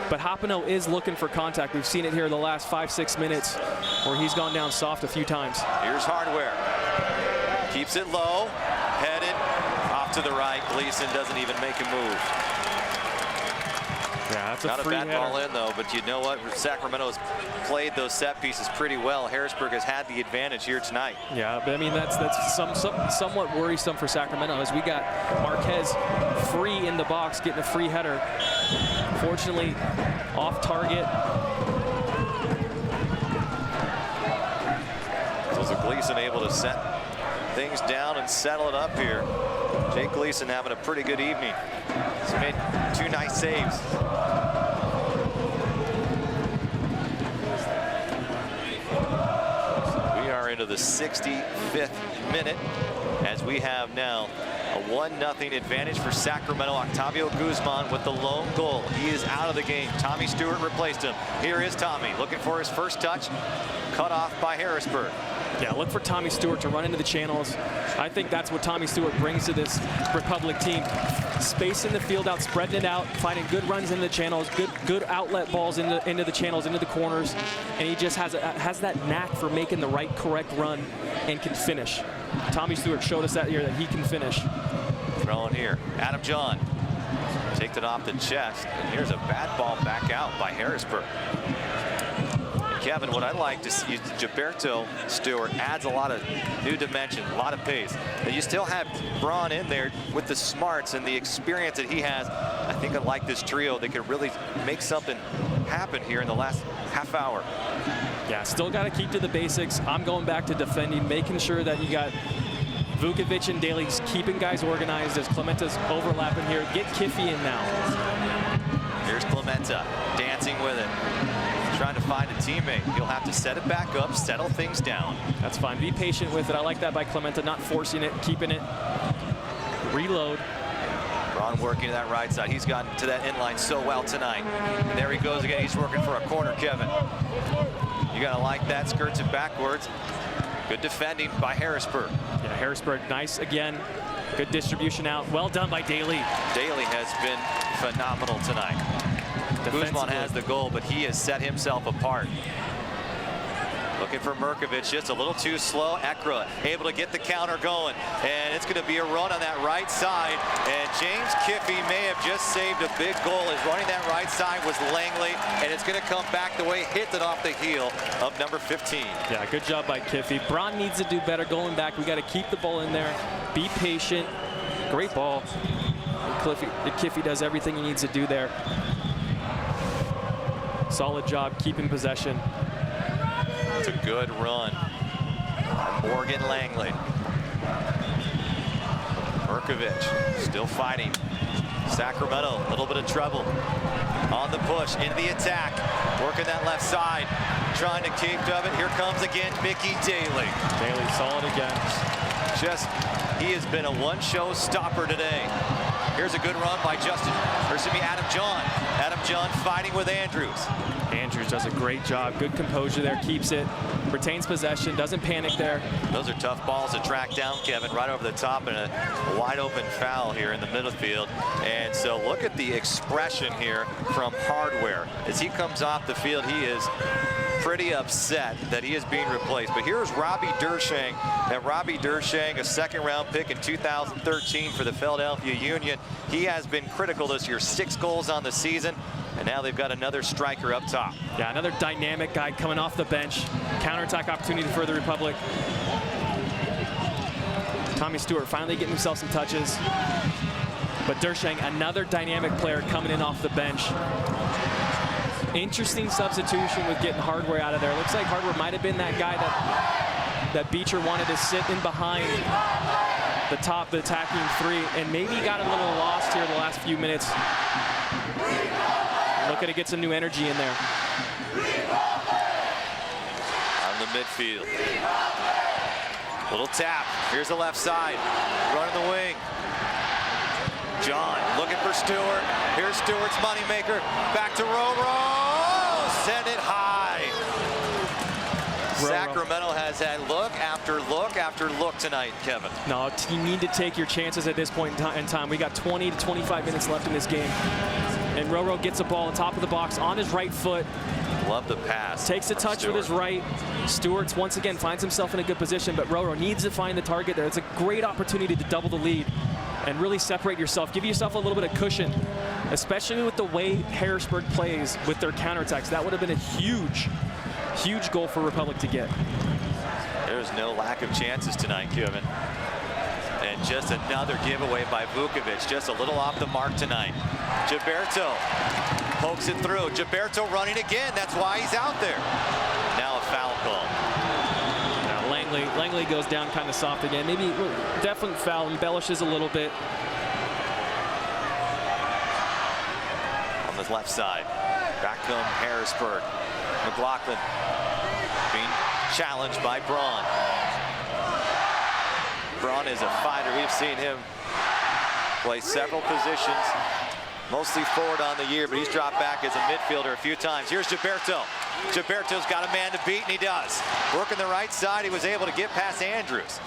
But Hoppenot is looking for contact. We've seen it here the last 5-6 minutes where he's gone down soft a few times. Here's Hardware. Keeps it low, headed off to the right. Gleason doesn't even make a move. Yeah, that's not a bad header. ball in though, but you know what? Sacramento's played those set pieces pretty well. Harrisburg has had the advantage here tonight. Yeah, but I mean that's somewhat worrisome for Sacramento, as we got Marquez free in the box, getting a free header. Fortunately, off target. So Gleason able to set things down and settle it up here. Jake Gleason having a pretty good evening. He's made 2 nice saves. We are into the 65th minute as we have now a 1-0 advantage for Sacramento. Octavio Guzman with the lone goal. He is out of the game. Tommy Stewart replaced him. Here is Tommy looking for his first touch. Cut off by Harrisburg. Yeah, look for Tommy Stewart to run into the channels. I think that's what Tommy Stewart brings to this Republic team. Spacing the field out, spreading it out, finding good runs into the channels, good outlet balls into the channels, into the corners. And he just has that knack for making the right, correct run and can finish. Tommy Stewart showed us that here, that he can finish. Throwing here. Adam John takes it off the chest. And here's a bad ball back out by Harrisburg. Kevin, what I like to see, Gilberto Stewart adds a lot of new dimension, a lot of pace. And you still have Braun in there with the smarts and the experience that he has. I think I like this trio. They could really make something happen here in the last half hour. Yeah, still got to keep to the basics. I'm going back to defending, making sure that you got Vukovic and Daly keeping guys organized as Clementa's overlapping here. Get Kiffy in now. Here's Clementa dancing with it. Trying to find a teammate. He'll have to set it back up, settle things down. That's fine. Be patient with it. I like that by Clementa, not forcing it, keeping it. Reload. Braun working to that right side. He's gotten to that inline so well tonight. And there he goes again. He's working for a corner, Kevin. You gotta like that. Skirts it backwards. Good defending by Harrisburg. Yeah, Harrisburg, nice again. Good distribution out. Well done by Daly. Daly has been phenomenal tonight. Guzman has the goal, but he has set himself apart. Looking for Merkovich, just a little too slow. Ekra able to get the counter going, and it's going to be a run on that right side. And James Kiffy may have just saved a big goal. As running that right side was Langley, and it's going to come back the way it hit it off the heel of number 15. Yeah, good job by Kiffy. Braun needs to do better going back. We got to keep the ball in there. Be patient. Great ball. Kiffy does everything he needs to do there. Solid job keeping possession. It's a good run. Morgan Langley. Murkovic still fighting. Sacramento, a little bit of trouble. On the push, into the attack. Working that left side. Trying to keep of it. Here comes again Mickey Daly. Daly solid again. He has been a one-show stopper today. Here's a good run by Adam John. Adam John fighting with Andrews. Andrews does a great job. Good composure there, keeps it, retains possession, doesn't panic there. Those are tough balls to track down, Kevin, right over the top, and a wide open foul here in the middle field. And so look at the expression here from Hardware. As he comes off the field, he is pretty upset that he is being replaced. But here's Robbie Dershang. Now Robbie Dershang, a second-round pick in 2013 for the Philadelphia Union. He has been critical this year, 6 goals on the season. And now they've got another striker up top. Yeah, another dynamic guy coming off the bench. Counterattack opportunity for the Republic. Tommy Stewart finally getting himself some touches. But Dershang, another dynamic player coming in off the bench. Interesting substitution with getting Hardware out of there. Looks like Hardware might have been that guy that Beecher wanted to sit in behind the top, the attacking 3, and maybe got a little lost here the last few minutes. Looking to get some new energy in there. On the midfield. Little tap. Here's the left side. Running the wing. John looking for Stewart. Here's Stewart's moneymaker. Back to Roro. Send it high. Sacramento has had look after look after look tonight, Kevin. No, you need to take your chances at this point in time. We got 20 to 25 minutes left in this game. And Roro gets a ball on top of the box on his right foot. Love the pass. Takes a touch with his right. Stewart's once again finds himself in a good position, but Roro needs to find the target there. It's a great opportunity to double the lead and really separate yourself. Give yourself a little bit of cushion, especially with the way Harrisburg plays with their counterattacks. That would have been a huge goal for Republic to get. There's no lack of chances tonight, Kevin. And just another giveaway by Vukovic, just a little off the mark tonight. Gilberto pokes it through. Gilberto running again. That's why he's out there. Now a foul call. Now Langley goes down kind of soft again. Maybe definitely foul, embellishes a little bit. On the left side, back come Harrisburg. McLaughlin being challenged by Braun. Braun is a fighter. We've seen him play several positions, mostly forward on the year, but he's dropped back as a midfielder a few times. Here's Gilberto. Gilberto's got a man to beat, and he does. Working the right side, he was able to get past Andrews.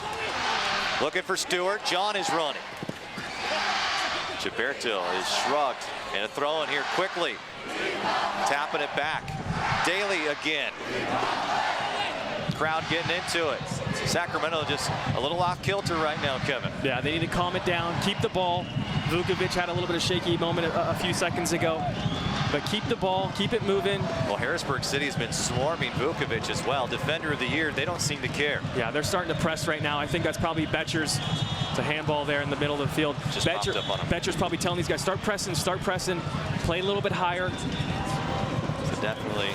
Looking for Stewart. John is running. Gilberto is shrugged, and a throw in here quickly. Tapping it back. Daly again. Crowd getting into it. Sacramento just a little off kilter right now, Kevin. Yeah, they need to calm it down, keep the ball. Vukovic had a little bit of shaky moment a few seconds ago, but keep the ball, keep it moving. Well, Harrisburg City has been swarming Vukovic as well. Defender of the year, they don't seem to care. Yeah, they're starting to press right now. I think that's probably Betcher's. It's a handball there in the middle of the field. Just popped up on him. Betcher's probably telling these guys, start pressing, play a little bit higher. So definitely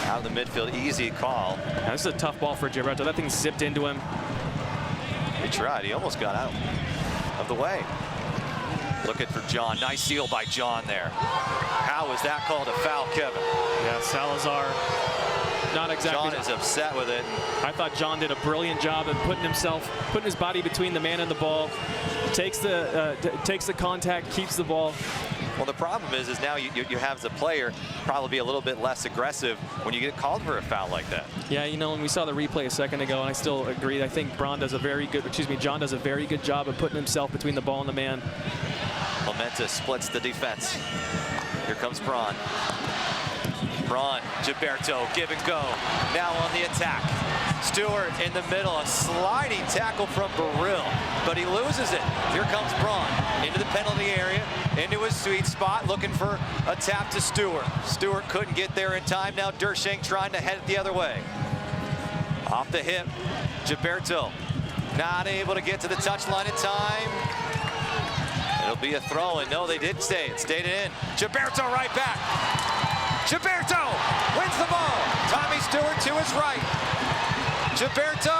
out of the midfield, easy call. Now, this is a tough ball for Gilberto. That thing zipped into him. He tried. He almost got out of the way. Looking for John. Nice seal by John there. How is that called a foul, Kevin? Yeah, Salazar. Not exactly. John is upset with it. I thought John did a brilliant job of putting his body between the man and the ball. Takes the contact, keeps the ball. Well, the problem is now you have the player probably be a little bit less aggressive when you get called for a foul like that. Yeah, you know, when we saw the replay a second ago, and I still agree, I think John does a very good job of putting himself between the ball and the man. Lamenta splits the defense. Here comes Braun. Braun, Gilberto, give and go. Now on the attack. Stewart in the middle, a sliding tackle from Burrill, but he loses it. Here comes Braun into the penalty area, into his sweet spot, looking for a tap to Stewart. Stewart couldn't get there in time. Now Dershang trying to head it the other way. Off the hip, Gilberto not able to get to the touchline in time. It'll be a throw, and no, they did stay it. Stayed it in. Gilberto right back. Gilberto wins the ball. Tommy Stewart to his right. Gilberto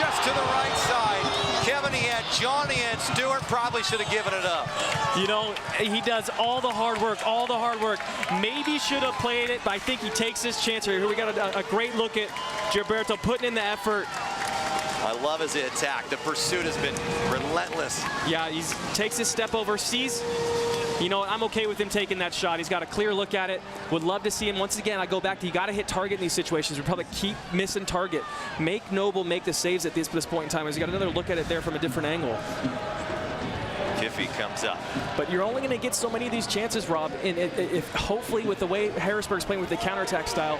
just to the right side. Kevin, he had Johnny and Stewart, probably should have given it up. You know, he does all the hard work, Maybe should have played it, but I think he takes his chance here. Here we got a great look at Gilberto putting in the effort. I love his attack. The pursuit has been relentless. Yeah, he takes his step over, sees, you know, I'm okay with him taking that shot. He's got a clear look at it. Would love to see him. Once again, I go back to you got to hit target in these situations. Republic keep missing target. Make Noble make the saves at this point in time. He's got another look at it there from a different angle. Kiffy comes up. But you're only going to get so many of these chances, Rob. And if hopefully with the way Harrisburg's playing with the counterattack style,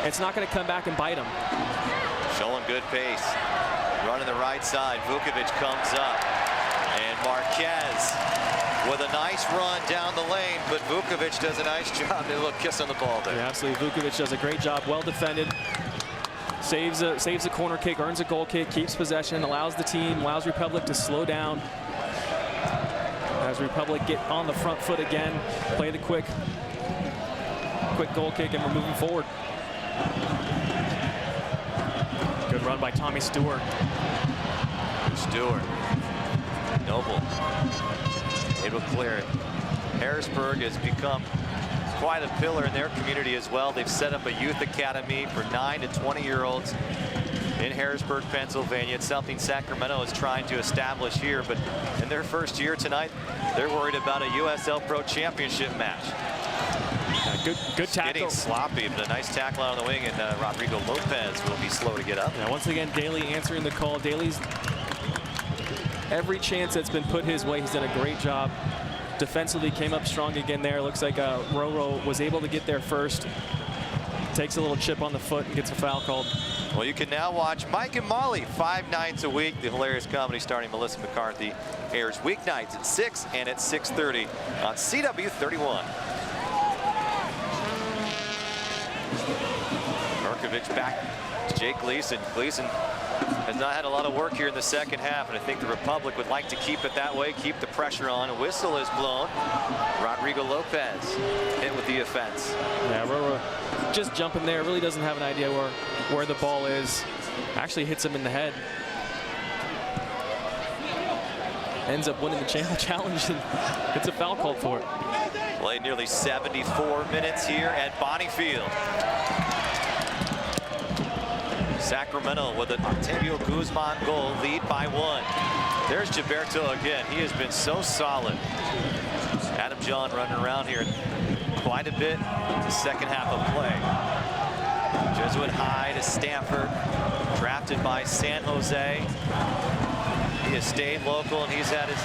it's not going to come back and bite him. Showing good pace. Running the right side. Vukovic comes up. And Marquez with a nice run down the lane, but Vukovic does a nice job. A little kiss on the ball there. Yeah, absolutely. Vukovic does a great job. Well defended. Saves a corner kick, earns a goal kick, keeps possession, allows Republic to slow down. As Republic get on the front foot again, play the quick goal kick, and we're moving forward. Good run by Tommy Stewart. Stewart. Noble. Able to clear it. Harrisburg has become quite a pillar in their community as well. They've set up a youth academy for 9 to 20-year-olds in Harrisburg, Pennsylvania. It's something Sacramento is trying to establish here, but in their first year tonight, they're worried about a USL Pro Championship match. Good tackle. Getting sloppy, but a nice tackle on the wing, and Rodrigo Lopez will be slow to get up. Yeah, once again, Daly answering the call. Daly's every chance that's been put his way, he's done a great job. Defensively came up strong again there. Looks like Roro was able to get there first. Takes a little chip on the foot and gets a foul called. Well, you can now watch Mike and Molly 5 nights a week. The hilarious comedy starring Melissa McCarthy airs weeknights at 6 and at 6:30 on CW 31. Merkovich back to Jake Gleason. Gleason has not had a lot of work here in the second half, and I think the Republic would like to keep it that way, keep the pressure on. A whistle is blown. Rodrigo Lopez hit with the offense. Yeah, Roro just jumping there, really doesn't have an idea where the ball is. Actually hits him in the head. Ends up winning the challenge, and it's a foul called for it. Played nearly 74 minutes here at Bonnie Field. Sacramento with an Octavio Guzman goal, lead by 1. There's Gilberto again. He has been so solid. Adam John running around here quite a bit the second half of play. Jesuit High to Stanford, drafted by San Jose. He has stayed local, and he's had his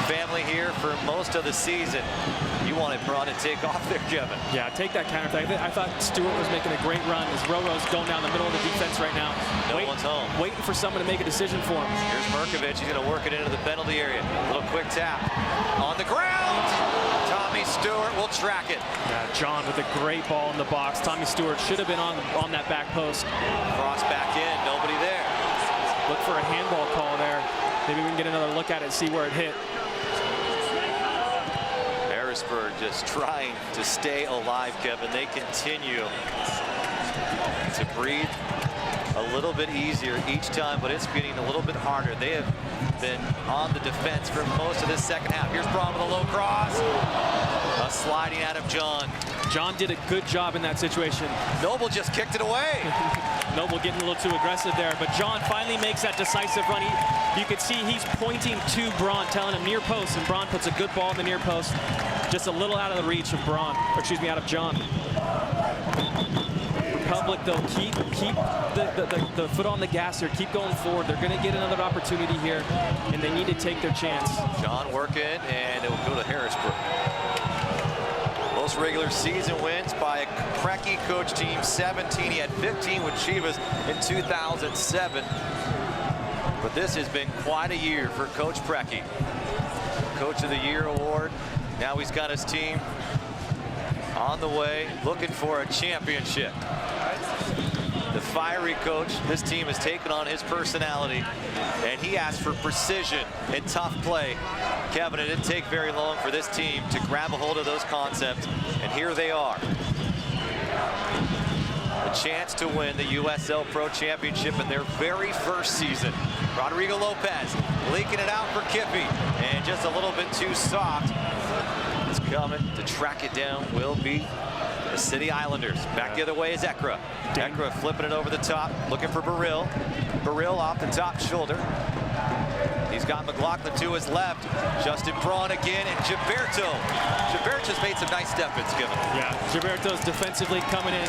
family here for most of the season. You wanted Braun to take off there, Kevin. Yeah, take that counterattack. I thought Stewart was making a great run as Roro's going down the middle of the defense right now. No one's home. Waiting for someone to make a decision for him. Here's Merkovich. He's going to work it into the penalty area. A little quick tap. On the ground. Tommy Stewart will track it. Yeah, John with a great ball in the box. Tommy Stewart should have been on that back post. Cross back in. Nobody there. Look for a handball call there. Maybe we can get another look at it and see where it hit. Harrisburg just trying to stay alive, Kevin. They continue to breathe a little bit easier each time, but it's getting a little bit harder. They have been on the defense for most of this second half. Here's Braun with a low cross. A sliding out of John. John did a good job in that situation. Noble just kicked it away. Noble getting a little too aggressive there, but John finally makes that decisive run. You can see he's pointing to Braun, telling him near post, and Braun puts a good ball in the near post. Just a little out of the reach of Braun, or excuse me, out of John. Republic, though, keep the foot on the gas here. Keep going forward. They're going to get another opportunity here, and they need to take their chance. John working, and it will go to Harrisburg. Most regular season wins by a Preki coach team, 17. He had 15 with Chivas in 2007. But this has been quite a year for Coach Preki. Coach of the Year award. Now he's got his team on the way, looking for a championship. The fiery coach, this team has taken on his personality, and he asked for precision and tough play. Kevin, it didn't take very long for this team to grab a hold of those concepts, and here they are. a chance to win the USL Pro Championship in their very first season. Rodrigo Lopez leaking it out for Kippy, and just a little bit too soft. Is coming to track it down will be the City Islanders. Back the other way is Ekra. Ekra flipping it over the top, looking for Baril. Baril off the top shoulder. He's got McLaughlin to his left. Justin Braun again, and Gilberto. Gilberto's made some nice step-ins, Kevin. Yeah, Gilberto's defensively coming in.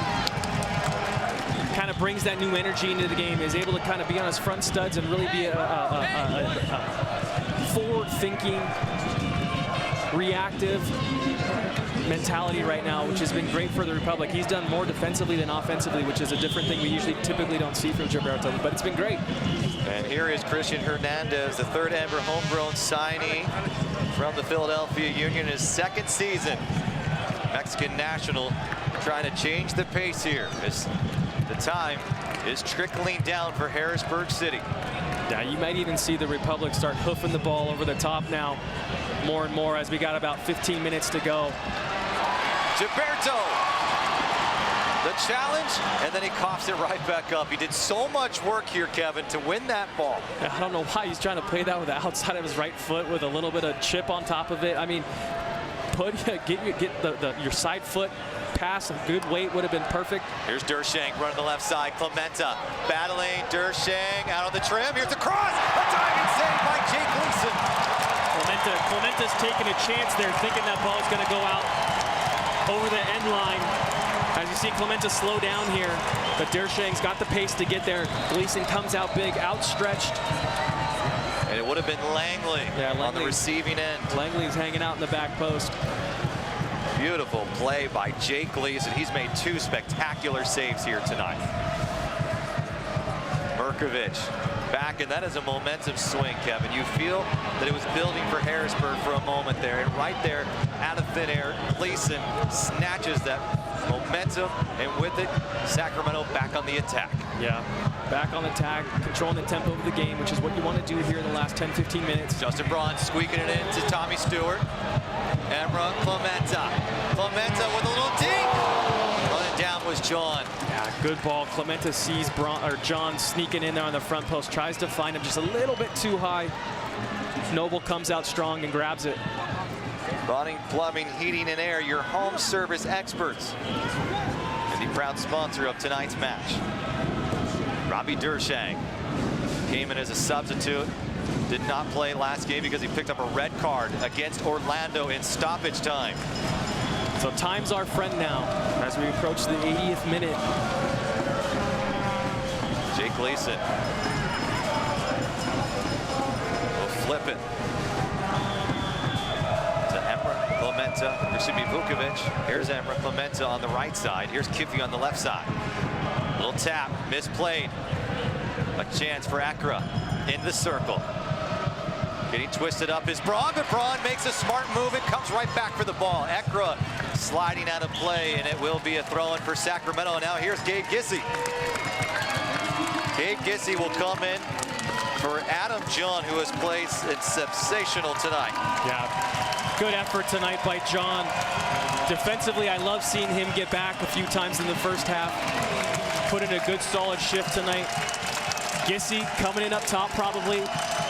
Kind of brings that new energy into the game. Is able to kind of be on his front studs and really be a forward-thinking, reactive mentality right now, which has been great for the Republic. He's done more defensively than offensively, which is a different thing we typically don't see from Gilberto, but it's been great. And here is Christian Hernandez, the third ever homegrown signee from the Philadelphia Union, his second season. Mexican national trying to change the pace here as the time is trickling down for Harrisburg City. Yeah, you might even see the Republic start hoofing the ball over the top now more and more as we got about 15 minutes to go. Gilberto, the challenge, and then he coughs it right back up. He did so much work here, Kevin, to win that ball. I don't know why he's trying to play that with the outside of his right foot with a little bit of chip on top of it. I mean, get your side foot pass, a good weight would have been perfect. Here's Dershang running the left side. Clementa battling Dershang out on the trim. Here's the cross. A diving save by Jake Gleason. Clementa's taking a chance there, thinking that ball is going to go out over the end line. As you see Clementa slow down here, but Dershang's got the pace to get there. Gleason comes out big, outstretched. And it would have been Langley, on the receiving end. Langley's hanging out in the back post. Beautiful play by Jake Gleason. He's made two spectacular saves here tonight. Merkovich back, and that is a momentum swing, Kevin. You feel that it was building for Harrisburg for a moment there, and right there out of thin air, Gleason snatches that momentum, and with it, Sacramento back on the attack. Yeah, back on the attack, controlling the tempo of the game, which is what you want to do here in the last 10-15 minutes. Justin Braun squeaking it into Tommy Stewart. Emra Clementa. Clementa with a little dink. Running down was John. Yeah, good ball. Clementa sees John sneaking in there on the front post, tries to find him just a little bit too high. Noble comes out strong and grabs it. Bonning Plumbing, Heating and Air, your home service experts. And the proud sponsor of tonight's match. Robbie Dershang came in as a substitute. Did not play last game because he picked up a red card against Orlando in stoppage time. So time's our friend now as we approach the 80th minute. Jake Gleason will flip it to Emra Clementa, excuse me, Vukovic. Here's Emra Clementa on the right side. Here's Kiffy on the left side. Little tap, misplayed. A chance for Ekra in the circle. Getting twisted up is Braun, but Braun makes a smart move and comes right back for the ball. Ekra sliding out of play, and it will be a throw-in for Sacramento. And now here's Gabe Gissy. Gabe Gissy will come in for Adam John, who has played sensational tonight. Yeah, good effort tonight by John. Defensively, I love seeing him get back a few times in the first half. Put in a good, solid shift tonight. Gissy coming in up top probably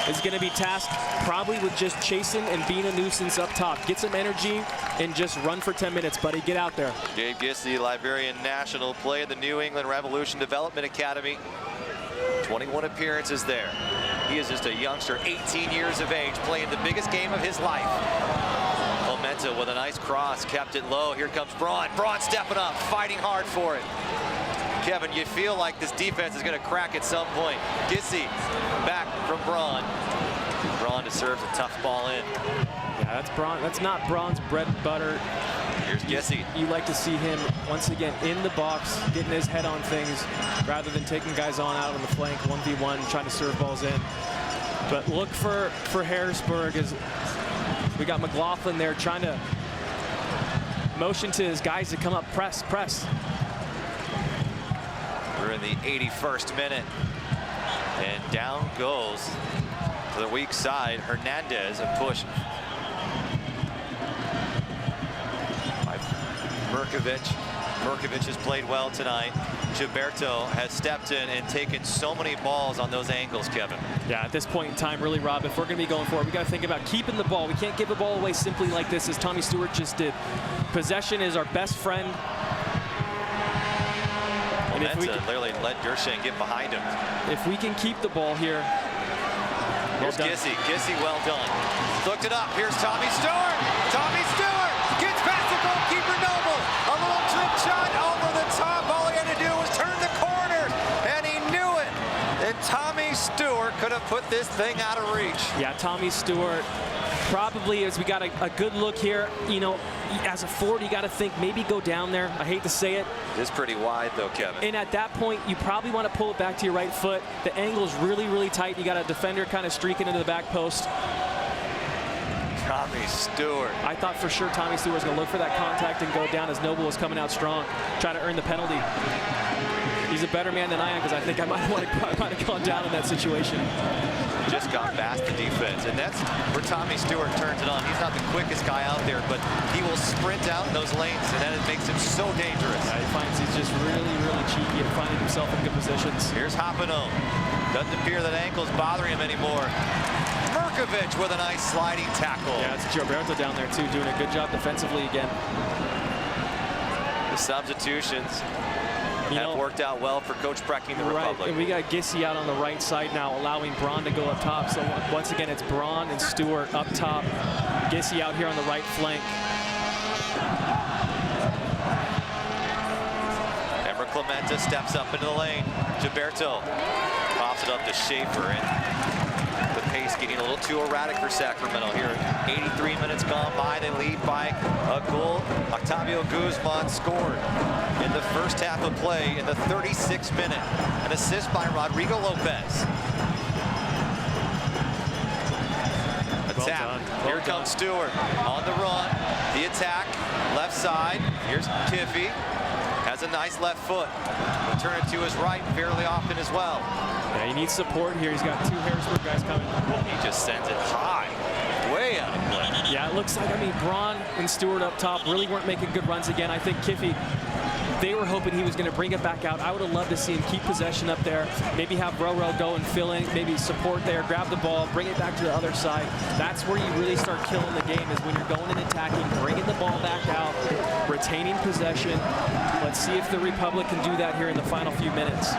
is going to be tasked probably with just chasing and being a nuisance up top. Get some energy and just run for 10 minutes, buddy. Get out there. Gabe Gissy, Liberian national, play in the New England Revolution Development Academy. 21 appearances there. He is just a youngster, 18 years of age, playing the biggest game of his life. Clementa with a nice cross, kept it low. Here comes Braun. Braun stepping up, fighting hard for it. Kevin, you feel like this defense is going to crack at some point. Gissy back from Braun. Braun deserves a tough ball in. Yeah, that's Braun. That's not Braun's bread and butter. Here's Gissy. You like to see him once again in the box, getting his head on things, rather than taking guys on out on the flank 1v1, trying to serve balls in. But look for Harrisburg as we got McLaughlin there trying to motion to his guys to come up, press. We're in the 81st minute, and down goes to the weak side Hernandez, a push by Merkovich. Mrkovic has played well tonight. Gilberto has stepped in and taken so many balls on those angles, Kevin. Yeah, at this point in time, really, Rob, if we're going to be going forward, we got to think about keeping the ball. We can't give the ball away simply like this, as Tommy Stewart just did. Possession is our best friend. And if we literally let Dersheng get behind him. If we can keep the ball here. Here's Gissy. Gissy, well done. Looked it up. Here's Tommy Stewart. Tommy Stewart gets past the goalkeeper, Noble. A little trip shot over the top. All he had to do was turn the corner, and he knew it. And Tommy Stewart could have put this thing out of reach. Yeah, Tommy Stewart. Probably as we got a good look here, you know, as a forward, you got to think maybe go down there. I hate to say it. It is pretty wide, though, Kevin. And at that point, you probably want to pull it back to your right foot. The angle's really, really tight. You got a defender kind of streaking into the back post. Tommy Stewart. I thought for sure Tommy Stewart was going to look for that contact and go down as Noble was coming out strong, try to earn the penalty. He's a better man than I am, because I think I might have gone down in that situation. Just got past the defense, and that's where Tommy Stewart turns it on. He's not the quickest guy out there, but he will sprint out in those lanes, and that makes him so dangerous. Yeah, he finds he's just really, really cheeky at finding himself in good positions. Here's Hoppenholm. Doesn't appear that ankle's bothering him anymore. Mrkovic with a nice sliding tackle. Yeah, it's Gilberto down there too, doing a good job defensively again. The substitutions have worked out well for Coach Preki in the Republic. And we got Gissy out on the right side now, allowing Braun to go up top. So once again, it's Braun and Stewart up top. Gissy out here on the right flank. Emma Clementa steps up into the lane. Gilberto pops it up to Schaefer, and the pace getting a little too erratic for Sacramento here. 83 minutes gone by, they lead by a goal. Octavio Guzman scored in the first half of play in the 36th minute. An assist by Rodrigo Lopez. A tap. Here comes Stewart on the run. The attack, left side. Here's Tiffy. Has a nice left foot. He'll turn it to his right fairly often as well. Yeah, he needs support here. He's got two Harrisburg guys coming. He just sends it high. Way out of play. Yeah, it looks like, I mean, Braun and Stewart up top really weren't making good runs again. I think Kiffy, they were hoping he was going to bring it back out. I would have loved to see him keep possession up there, maybe have Roro go and fill in, maybe support there, grab the ball, bring it back to the other side. That's where you really start killing the game, is when you're going and attacking, bringing the ball back out, retaining possession. Let's see if the Republic can do that here in the final few minutes.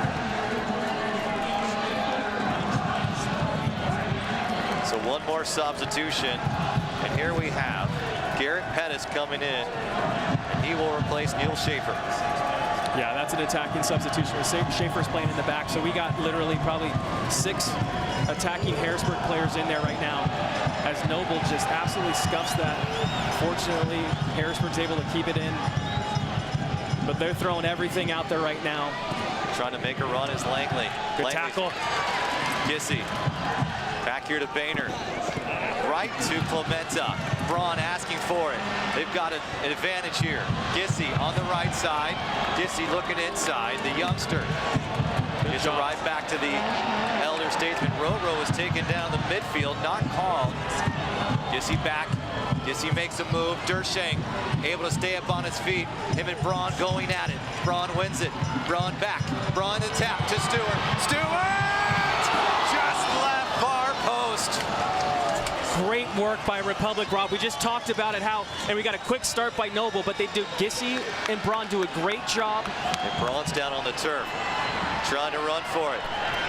So one more substitution, and here we have Garrett Pettis coming in, and he will replace Neil Schaefer. Yeah, that's an attacking substitution. Schaefer's playing in the back, so we got literally probably 6 attacking Harrisburg players in there right now, as Noble just absolutely scuffs that. Fortunately, Harrisburg's able to keep it in, but they're throwing everything out there right now. Trying to make a run is Langley. Good tackle. Gissy. Back here to Boehner. Right to Clementa. Braun asking for it. They've got an advantage here. Gissy on the right side. Gissy looking inside. The youngster is a ride back to the elder statesman. Roro was taken down the midfield, not called. Gissy back. Gissy makes a move. Dersheng able to stay up on his feet. Him and Braun going at it. Braun wins it. Braun back. Braun the tap to Stewart. Stewart! Just left far post. Great work by Republic, Rob. We just talked about it, and we got a quick start by Noble, but they do. Gissy and Braun do a great job. And Braun's down on the turf, trying to run for it.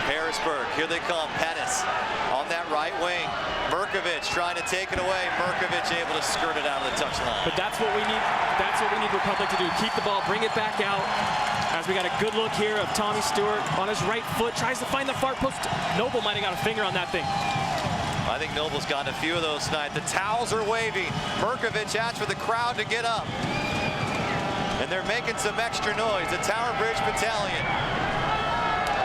Harrisburg, here they come. Pettis on that right wing. Mrkovic trying to take it away. Mrkovic able to skirt it out of the touchline. But that's what we need. That's what we need Republic to do. Keep the ball, bring it back out. As we got a good look here of Tommy Stewart on his right foot, tries to find the far post. Noble might have got a finger on that thing. I think Noble's gotten a few of those tonight. The towels are waving. Mrkovic asks for the crowd to get up. And they're making some extra noise. The Tower Bridge Battalion.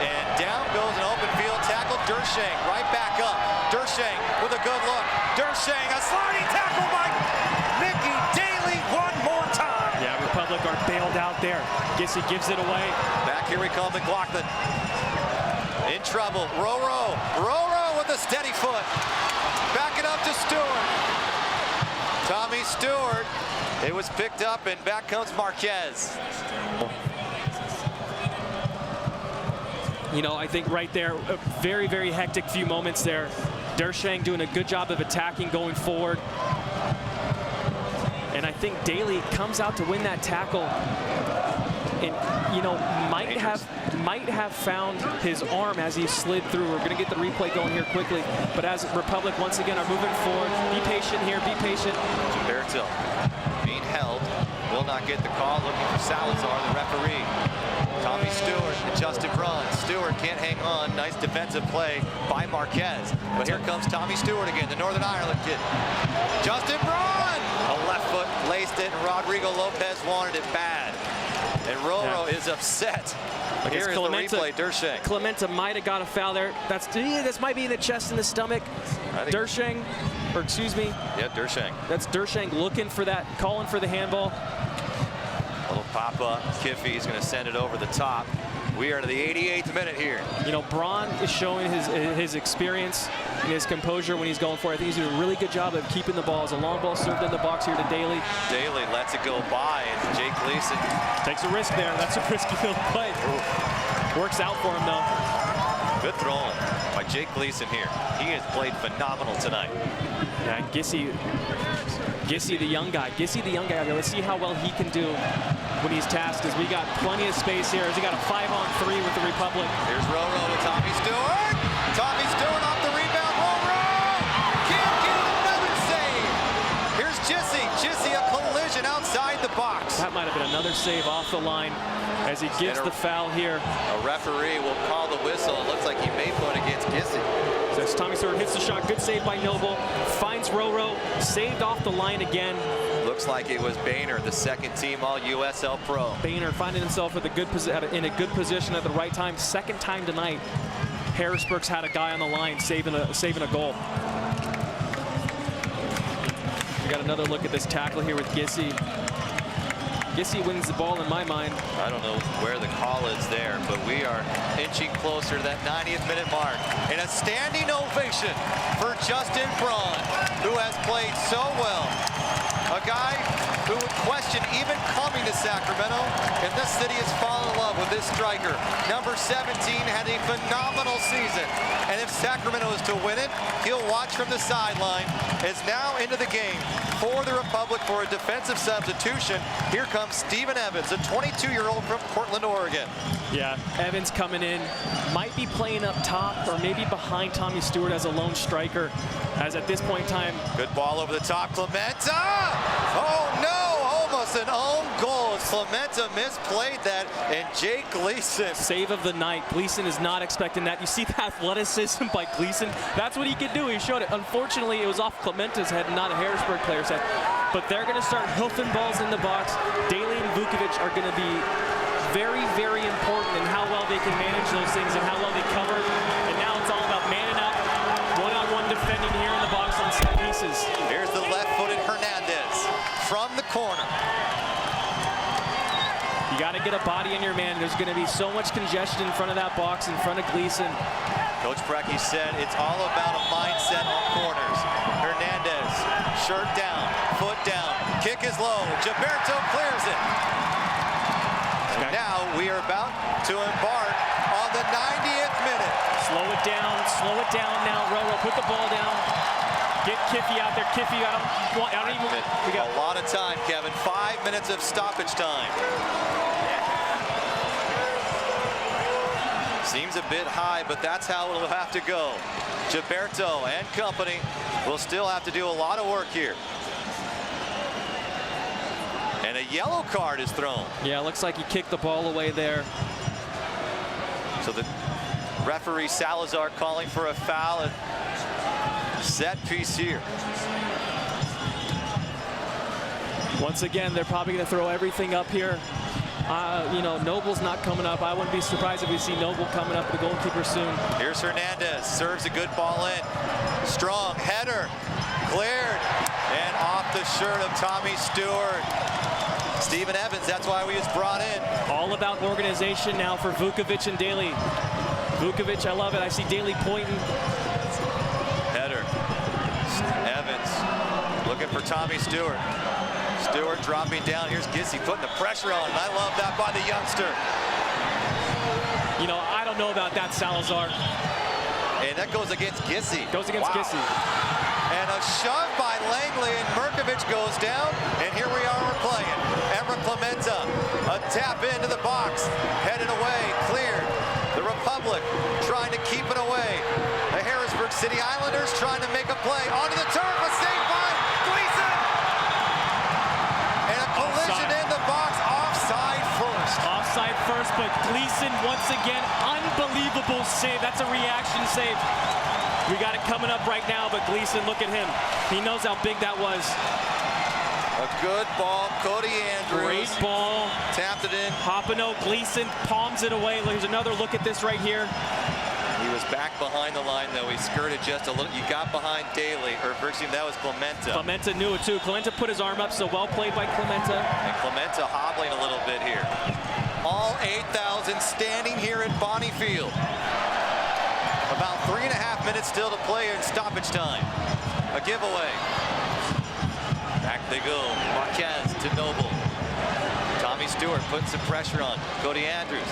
And down goes an open field tackle. Dersheng right back up. Dersheng with a good look. Dersheng, a sliding tackle by Mickey Daly one more time. Yeah, Republic are bailed out there. Gissy gives it away. Back here we come, McLaughlin. In trouble. Roro with a steady foot. Back it up to Stewart. Tommy Stewart. It was picked up, and back comes Marquez. You know, I think right there, a very, very hectic few moments there. Dershang doing a good job of attacking, going forward. And I think Daly comes out to win that tackle. And, you know, might have found his arm as he slid through. We're going to get the replay going here quickly. But as Republic, once again, are moving forward. Be patient here, be patient. Gilberto being held. Will not get the call. Looking for Salazar, the referee. Tommy Stewart, adjusted run. Stewart can't hang on. Nice defensive play by Marquez. But here comes Tommy Stewart again, the Northern Ireland kid. Justin Braun! A left foot laced it, and Rodrigo Lopez wanted it bad. And Roro is upset. Here is the replay, Dershang. Clementa might have got a foul there. This might be in the chest and the stomach. Dershang, or excuse me. Yeah, Dershang. That's Dershang looking for that, calling for the handball. Little pop-up. Kiffey's going to send it over the top. We are to the 88th minute here. You know, Braun is showing his experience and his composure when he's going for it. I think he's doing a really good job of keeping the ball. As a long ball served in the box here to Daly. Daly lets it go by, and Jake Gleason takes a risk there. That's a risky little play. Works out for him, though. Good throwing by Jake Gleason here. He has played phenomenal tonight. Yeah, and Gissy the young guy. Gissy the young guy out here. Let's see how well he can do when he's tasked, as we got plenty of space here, as he got a 5-on-3 with the Republic. Here's Roro to Tommy Stewart. Tommy Stewart off the rebound. Roro can't get another save. Here's Gissy, a collision outside the box. That might have been another save off the line as he gives the foul here. A referee will call the whistle. It looks like he may put against Gissy. So as Tommy Stewart hits the shot, good save by Noble, finds Roro, saved off the line again. Looks like it was Boehner, the second team all USL Pro. Boehner finding himself in a good position at the right time. Second time tonight, Harrisburg's had a guy on the line saving a goal. We got another look at this tackle here with Gissy. Gissy wins the ball in my mind. I don't know where the call is there, but we are inching closer to that 90th minute mark. And a standing ovation for Justin Braun, who has played so well. A guy who would question even coming to Sacramento, and this city has fallen in love with this striker. Number 17 had a phenomenal season, and if Sacramento is to win it, he'll watch from the sideline. Is now into the game for the Republic for a defensive substitution. Here comes Stephen Evans, a 22-year-old from Portland, Oregon. Yeah, Evans coming in, might be playing up top or maybe behind Tommy Stewart as a lone striker, as at this point in time. Good ball over the top, Clementa! Oh no, almost an own goal. Clementa misplayed that, and Jake Gleason. Save of the night. Gleason is not expecting that. You see the athleticism by Gleason? That's what he could do. He showed it. Unfortunately, it was off Clementa's head, not a Harrisburg player's head. But they're going to start hoofing balls in the box. Daly and Vukovic are going to be very, very important in how well they can manage those things and how well they cover. And now it's all about manning up, one-on-one defending here in the box on set pieces. Here's the left-footed Hernandez from the corner. You got to get a body in your man. There's going to be so much congestion in front of that box, in front of Gleason. Coach Preki said it's all about a mindset on corners. Hernandez, shirt down, foot down, kick is low. Gilberto clears it. And now we are about to embark on the 90th minute. Slow it down now, Roro. Put the ball down. Get Kiffey out there. Kiffey, I don't even. We got a lot of time, Kevin. 5 minutes of stoppage time. Seems a bit high, but that's how it'll have to go. Gilberto and company will still have to do a lot of work here. And a yellow card is thrown. Yeah, looks like he kicked the ball away there. So the referee Salazar calling for a foul and set piece here. Once again, they're probably going to throw everything up here. You know, Noble's not coming up. I wouldn't be surprised if we see Noble coming up, the goalkeeper soon. Here's Hernandez, serves a good ball in. Strong header, cleared, and off the shirt of Tommy Stewart. Stephen Evans, that's why he was brought in. All about organization now for Vukovic and Daly. Vukovic, I love it. I see Daly pointing. Header. Evans looking for Tommy Stewart. Stewart dropping down. Here's Gissy putting the pressure on. And I love that by the youngster. You know, I don't know about that, Salazar. And that goes against Gissy. Goes against Gissy. And a shove by Langley, and Mirkovic goes down. And here we are, we're playing. Emma Clementa, a tap into the box. Headed away, cleared. The Republic trying to keep it away. The Harrisburg City Islanders trying to make a play. Onto the turf, a save by Gleason. And a collision in the box, offside first. Offside first, but Gleason once again, unbelievable save. That's a reaction save. We got it coming up right now, but Gleason, look at him. He knows how big that was. A good ball, Cody Andrews. Great ball. Tapped it in. Hoppino, Gleason palms it away. Here's another look at this right here. He was back behind the line, though. He skirted just a little. You got behind Daly, or Bergstein, that was Clementa. Clementa knew it, too. Clementa put his arm up, so well played by Clementa. And Clementa hobbling a little bit here. All 8,000 standing here at Bonnie Field. About 3.5 minutes still to play in stoppage time. A giveaway. Back they go. Marquez to Noble. Tommy Stewart putting some pressure on. Cody Andrews.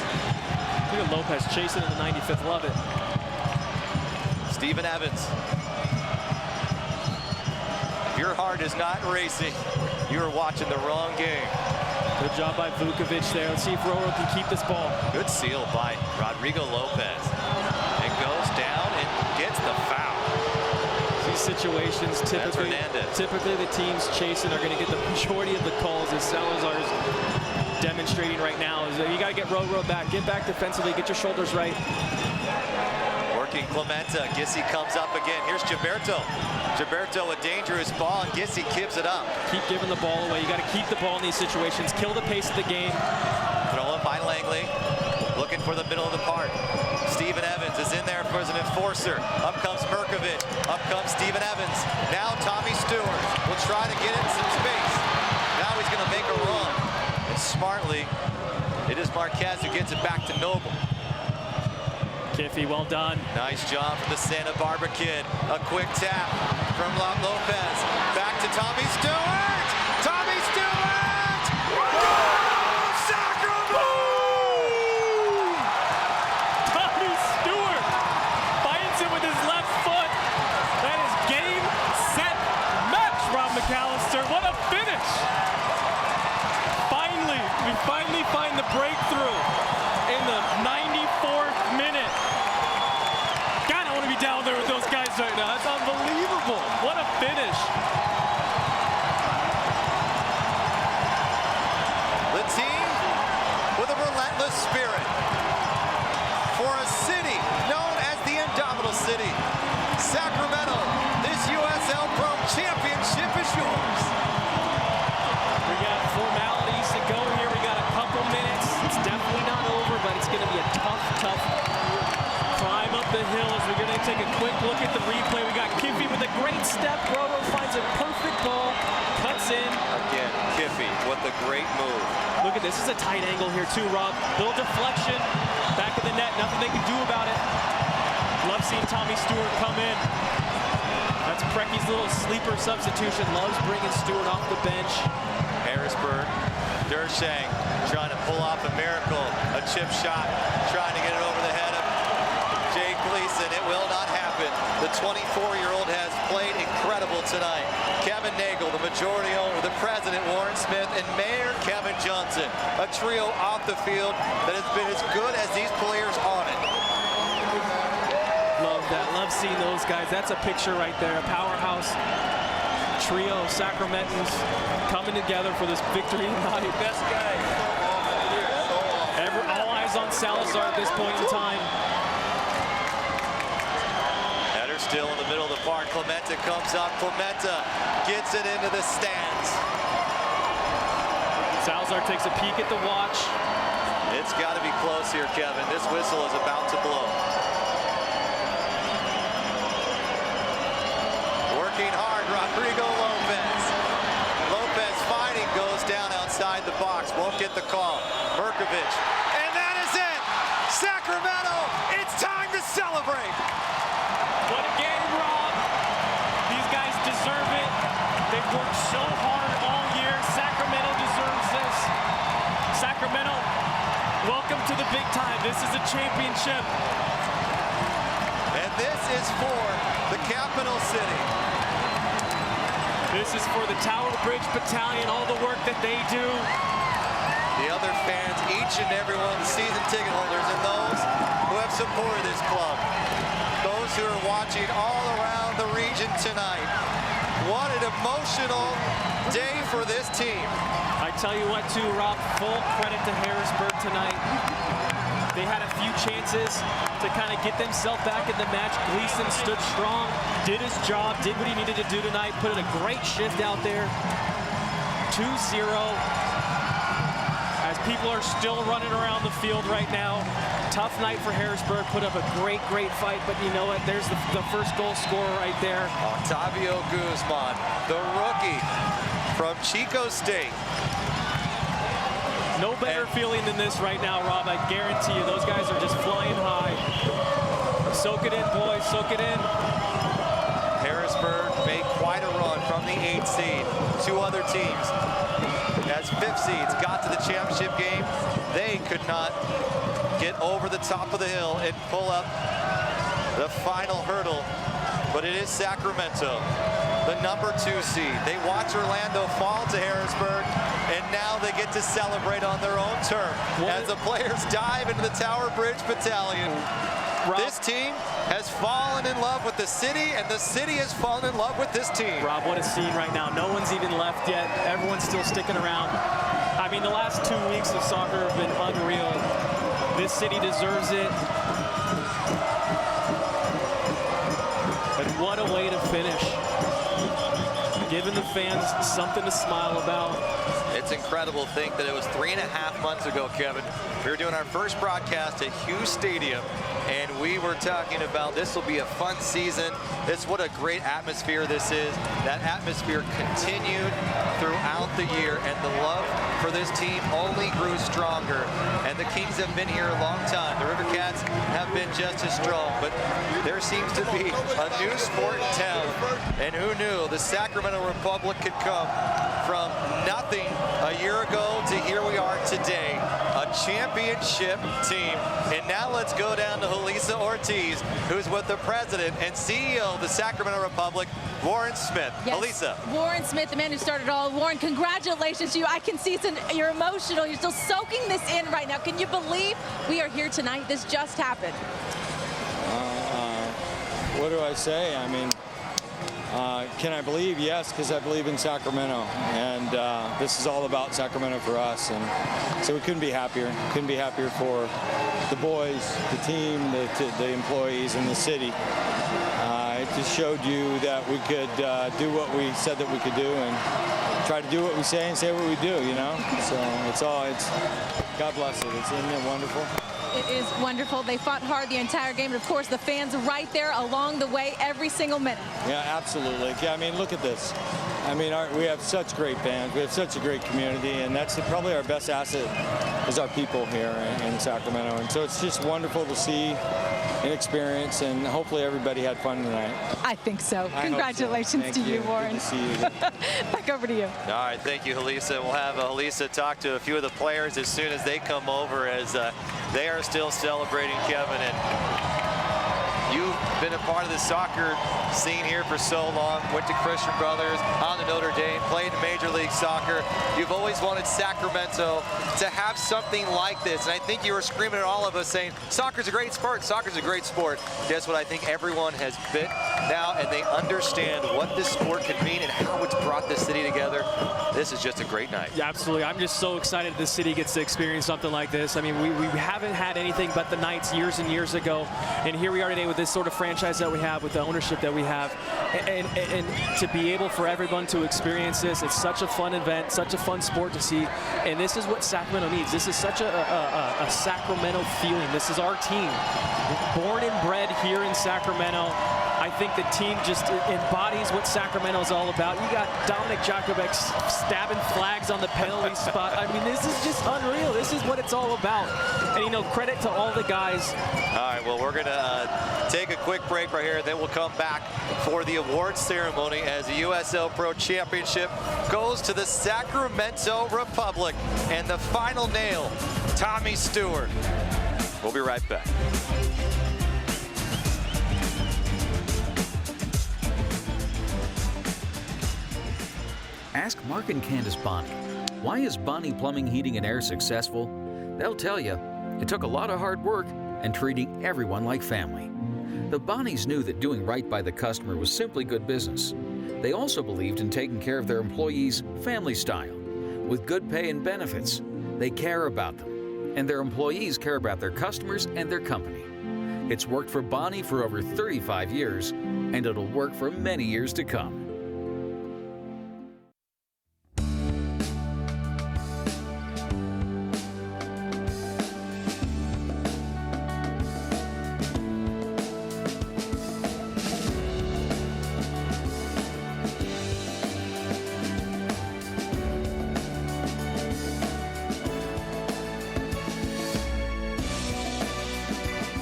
Look at Lopez chasing in the 95th. Love it. Stephen Evans. If your heart is not racing, you're watching the wrong game. Good job by Vukovic there. Let's see if Roro can keep this ball. Good seal by Rodrigo Lopez. It goes down and gets the foul. These situations, typically the teams chasing are going to get the majority of the calls, as Salazar is demonstrating right now. Is that you got to get Roro back. Get back defensively. Get your shoulders right. Working Clementa. Gissy comes up again. Here's Gilberto. Gilberto, a dangerous ball, and Gissy gives it up. Keep giving the ball away. You got to keep the ball in these situations. Kill the pace of the game. Thrown by Langley. Looking for the middle of the park. Stephen Evans is in there as an enforcer. Up comes Mirkovic. Up comes Stephen Evans. Now Tommy Stewart will try to get in some space. Now he's going to make a run. And smartly, it is Marquez who gets it back to Noble. Kiffy, well done. Nice job from the Santa Barbara kid. A quick tap from Lopez. Back to Tommy Stewart. Tommy Stewart! Oh, Sacramento! Tommy Stewart finds it with his left foot. That is game, set, match, Rob McAllister. What a finish! We finally find the breakthrough in the 94th minute. God, I want to be down there with those guys right now. That's unbelievable. What a finish. The team with a relentless spirit for a city known as the Indomitable City. Sacramento, this USL PRO Championship is yours. We got formalities to go here. We got a couple minutes. It's definitely not over, but it's going to be a tough climb up the hill as we're going to take a quick look at the replay. We got Kiffy with a great step. Roro finds a perfect ball, cuts in. Again, Kiffy with a great move. Look at this. This is a tight angle here too, Rob. Little deflection, back of the net. Nothing they can do about it. Love seeing Tommy Stewart come in. That's Preki's little sleeper substitution. Loves bringing Stewart off the bench. Harrisburg, Dershang trying to pull off a miracle. A chip shot, trying to get it over the head of Jay Gleason. It will not happen. The 24-year-old has played incredible tonight. Kevin Nagel, the majority owner, the president, Warren Smith, and Mayor Kevin Johnson. A trio off the field that has been as good as these players on it. Love that. Love seeing those guys. That's a picture right there. A powerhouse trio of Sacramentans coming together for this victory tonight. Best guy. All eyes on Salazar at this point in time. Header still in the middle of the park. Clementa comes up. Clementa gets it into the stands. Salazar takes a peek at the watch. It's got to be close here, Kevin. This whistle is about to blow. Working hard, Rodrigo Lopez. Lopez fighting, goes down outside the box. Won't get the call. Mirkovic. And that is it! Sacramento, it's time to celebrate! What a game, Rob. These guys deserve it. They've worked so hard all year. Sacramento deserves this. Sacramento, welcome to the big time. This is a championship. And this is for the capital city. This is for the Tower Bridge Battalion, all the work that they do. The other fans, each and every one of the season ticket holders, and those who have supported this club. Those who are watching all around the region tonight. What an emotional day for this team. I tell you what, too, Rob, full credit to Harrisburg tonight. They had a few chances to kind of get themselves back in the match. Gleason stood strong, did his job, did what he needed to do tonight, put in a great shift out there. 2-0. As people are still running around the field right now. Tough night for Harrisburg, put up a great fight, but you know what, there's the first goal scorer right there. Octavio Guzman, the rookie from Chico State. No better feeling than this right now, Rob. I guarantee you, those guys are just flying high. Soak it in, boys, soak it in. Harrisburg made quite a run from the 8th seed. Two other teams, as 5th seeds, got to the championship game. They could not get over the top of the hill and pull up the final hurdle. But it is Sacramento, the number 2 seed. They watch Orlando fall to Harrisburg, and now they get to celebrate on their own turf as the players dive into the Tower Bridge Battalion. Rob, this team has fallen in love with the city, and the city has fallen in love with this team. Rob, what a scene right now. No one's even left yet. Everyone's still sticking around. I mean, the last 2 weeks of soccer have been unreal. This city deserves it. And what a way to finish. Giving the fans something to smile about. It's incredible to think that it was 3.5 months ago, Kevin. We were doing our first broadcast at Hughes Stadium, and we were talking about this will be a fun season. What a great atmosphere this is. That atmosphere continued throughout the year, and the love for this team only grew stronger. And the Kings have been here a long time. The River Cats have been just as strong, but there seems to be a new sport in town. And who knew the Sacramento Republic could come from nothing a year ago to here we are today, a championship team. And now let's go down to Julissa Ortiz, who's with the president and CEO of the Sacramento Republic, Warren Smith. Yes. Julissa. Warren Smith, the man who started it all. Warren, congratulations to you. I can see you're emotional. You're still soaking this in right now. Can you believe we are here tonight? This just happened. What do I say? I mean, can I believe? Yes, because I believe in Sacramento, and this is all about Sacramento for us, and so we couldn't be happier. Couldn't be happier for the boys, the team, the employees, and the city. It just showed you that we could do what we said that we could do, and try to do what we say and say what we do, you know? So it's God bless it. Isn't it wonderful? It is wonderful. They fought hard the entire game, and of course the fans right there along the way every single minute. Yeah, absolutely. Yeah, I mean, look at this. I mean, we have such great fans. We have such a great community, and that's probably our best asset is our people here in Sacramento. And so it's just wonderful to see and experience, and hopefully everybody had fun tonight. I think so. Congratulations to you, Warren. Good to see you. Back over to you. All right, thank you, Julissa. We'll have Julissa talk to a few of the players as soon as they come over, as they are still celebrating, Kevin. And you've been a part of the soccer scene here for so long. Went to Christian Brothers, on to Notre Dame, played in Major League Soccer. You've always wanted Sacramento to have something like this. And I think you were screaming at all of us saying, soccer's a great sport, soccer's a great sport. Guess what? I think everyone has bit now, and they understand what this sport can mean and how it's brought this city together. This is just a great night. Yeah, absolutely. I'm just so excited the city gets to experience something like this. I mean, we haven't had anything but the Knights years and years ago. And here we are today with this sort of franchise that we have, with the ownership that we have. And to be able for everyone to experience this, it's such a fun event, such a fun sport to see. And this is what Sacramento needs. This is such a Sacramento feeling. This is our team. Born and bred here in Sacramento. I think the team just embodies what Sacramento is all about. You got Dominic Jakubek stabbing flags on the penalty spot. I mean, this is just unreal. This is what it's all about. And, you know, credit to all the guys. All right, well, we're going to take a quick break right here. Then we'll come back for the awards ceremony as the USL Pro Championship goes to the Sacramento Republic. And the final nail, Tommy Stewart. We'll be right back. Ask Mark and Candace Bonney. Why is Bonney Plumbing, Heating, and Air successful? They'll tell you. It took a lot of hard work and treating everyone like family. The Bonnies knew that doing right by the customer was simply good business. They also believed in taking care of their employees family style, with good pay and benefits. They care about them, and their employees care about their customers and their company. It's worked for Bonney for over 35 years, and it'll work for many years to come.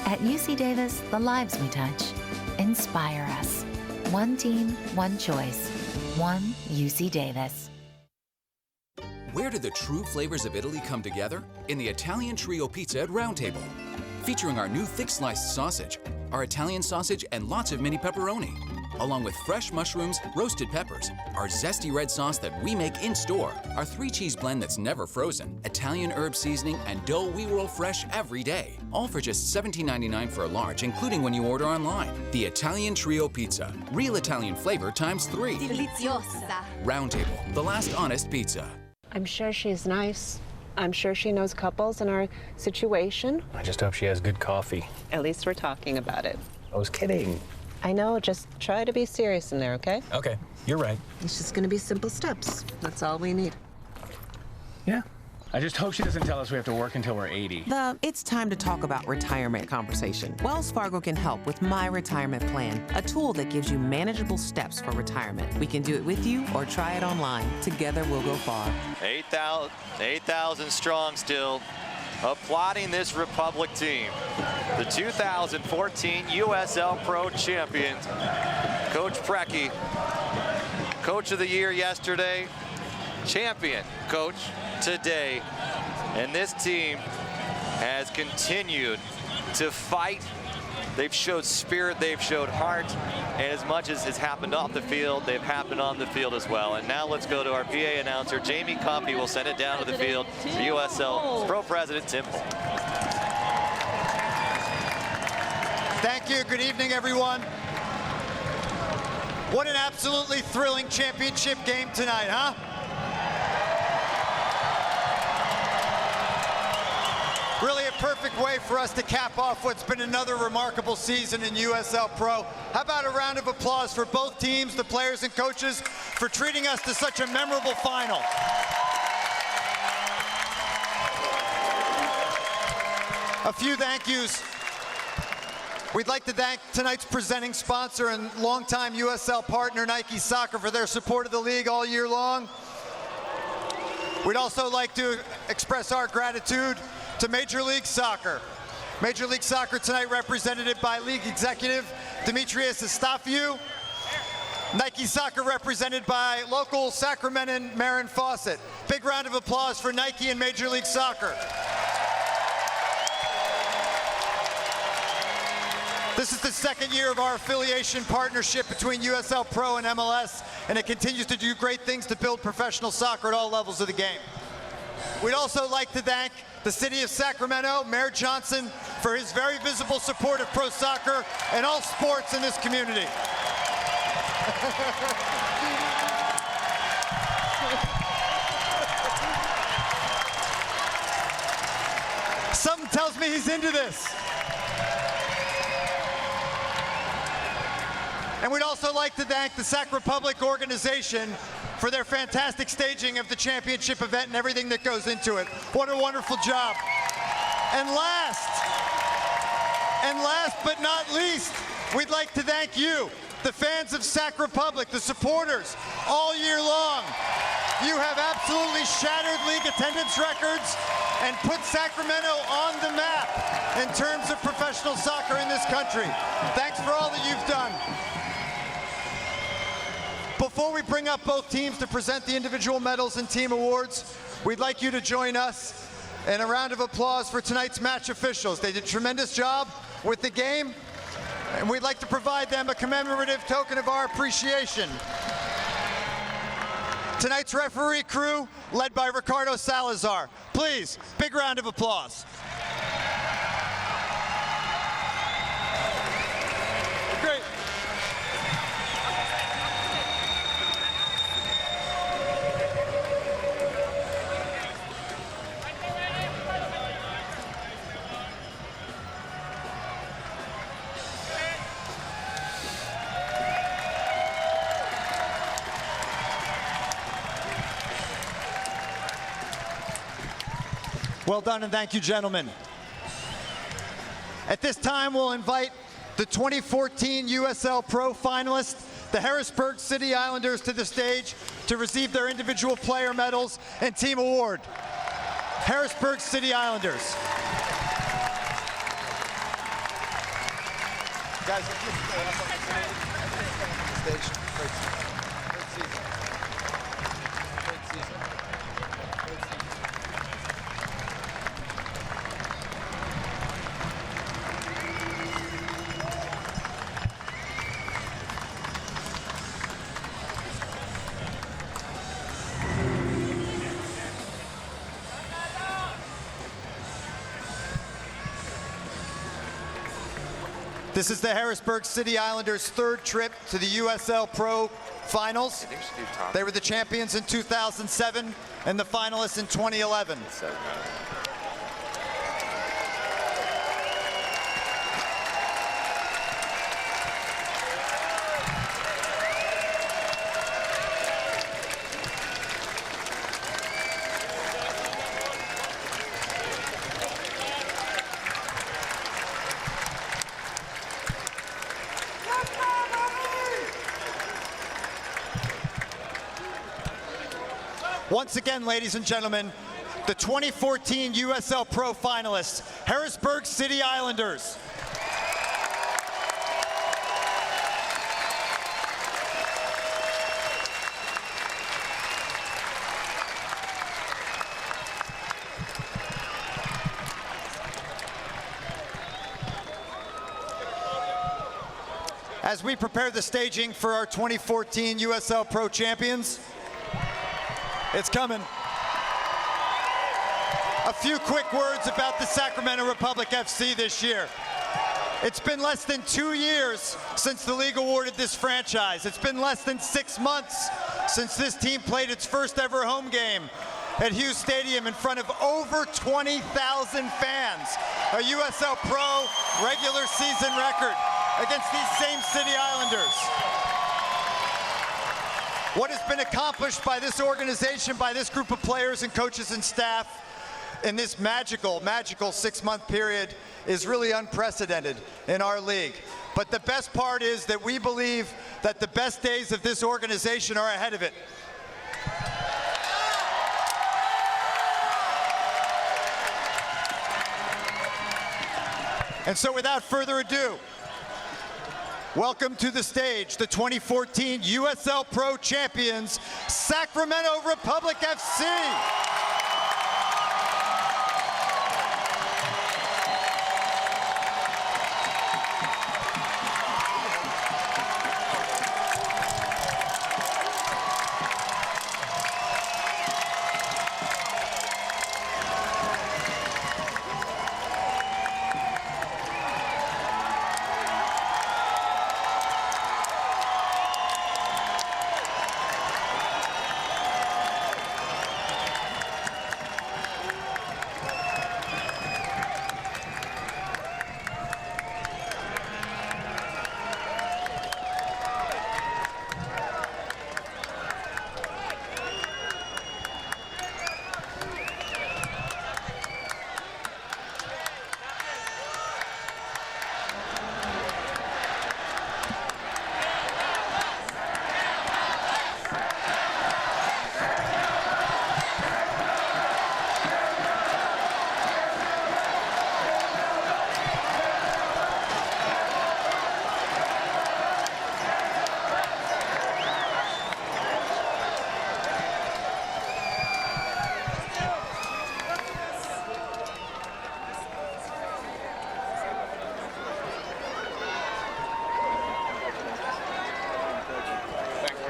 At UC Davis, the lives we touch inspire us. One team, one choice. One UC Davis. Where do the true flavors of Italy come together? In the Italian Trio Pizza at Round Table. Featuring our new thick sliced sausage, our Italian sausage, and lots of mini pepperoni. Along with fresh mushrooms, roasted peppers, our zesty red sauce that we make in store, our 3-cheese blend that's never frozen, Italian herb seasoning, and dough we roll fresh every day. All for just $17.99 for a large, including when you order online. The Italian Trio Pizza. Real Italian flavor times 3. Deliziosa. Round Table, the last honest pizza. I'm sure she's nice. I'm sure she knows couples in our situation. I just hope she has good coffee. At least we're talking about it. I was kidding. I know, just try to be serious in there, okay? Okay, you're right. It's just gonna be simple steps. That's all we need. Yeah. I just hope she doesn't tell us we have to work until we're 80. It's time to talk about retirement conversation. Wells Fargo can help with My Retirement Plan, a tool that gives you manageable steps for retirement. We can do it with you or try it online. Together we'll go far. 8,000 strong still, applauding this Republic team. The 2014 USL Pro champions. Coach Preki, Coach of the Year yesterday, champion coach today. And this team has continued to fight. They've showed spirit, they've showed heart, and as much as has happened off the field, they've happened on the field as well. And now let's go to our PA announcer, Jamie Coffey, will send it down to the field for USL Pro President Tim Polk. Thank you. Good evening, everyone. What an absolutely thrilling championship game tonight, huh? Really a perfect way for us to cap off what's been another remarkable season in USL Pro. How about a round of applause for both teams, the players and coaches, for treating us to such a memorable final. A few thank yous. We'd like to thank tonight's presenting sponsor and longtime USL partner, Nike Soccer, for their support of the league all year long. We'd also like to express our gratitude to Major League Soccer. Major League Soccer tonight represented by League Executive Demetrius Estafiou. Nike Soccer represented by local Sacramentan Marin Fawcett. Big round of applause for Nike and Major League Soccer. This is the second year of our affiliation partnership between USL Pro and MLS, and it continues to do great things to build professional soccer at all levels of the game. We'd also like to thank the City of Sacramento, Mayor Johnson, for his very visible support of pro soccer and all sports in this community. Something tells me he's into this. And we'd also like to thank the Sac Republic organization for their fantastic staging of the championship event and everything that goes into it. What a wonderful job. And last but not least, We'd like to thank you, the fans of Sac Republic, the supporters, all year long. You have absolutely shattered league attendance records and put Sacramento on the map in terms of professional soccer in this country. Thanks for all that you've done. Before we bring up both teams to present the individual medals and team awards, we'd like you to join us in a round of applause for tonight's match officials. They did a tremendous job with the game, and we'd like to provide them a commemorative token of our appreciation. Tonight's referee crew, led by Ricardo Salazar. Please, big round of applause. Great. Well done, and thank you, gentlemen. At this time, we'll invite the 2014 USL Pro finalists, the Harrisburg City Islanders, to the stage to receive their individual player medals and team award. Harrisburg City Islanders. Guys, if you stay up on the stage. Great season. Great season. This is the Harrisburg City Islanders' third trip to the USL Pro Finals. They were the champions in 2007 and the finalists in 2011. Once again, ladies and gentlemen, the 2014 USL Pro finalists, Harrisburg City Islanders. As we prepare the staging for our 2014 USL Pro champions, it's coming. A few quick words about the Sacramento Republic FC this year. It's been less than 2 years since the league awarded this franchise. It's been less than 6 months since this team played its first ever home game at Hughes Stadium in front of over 20,000 fans. A USL Pro regular season record against these same City Islanders. What has been accomplished by this organization, by this group of players and coaches and staff in this magical 6-month period is really unprecedented in our league. But the best part is that we believe that the best days of this organization are ahead of it. And so without further ado, welcome to the stage, the 2014 USL Pro champions, Sacramento Republic FC.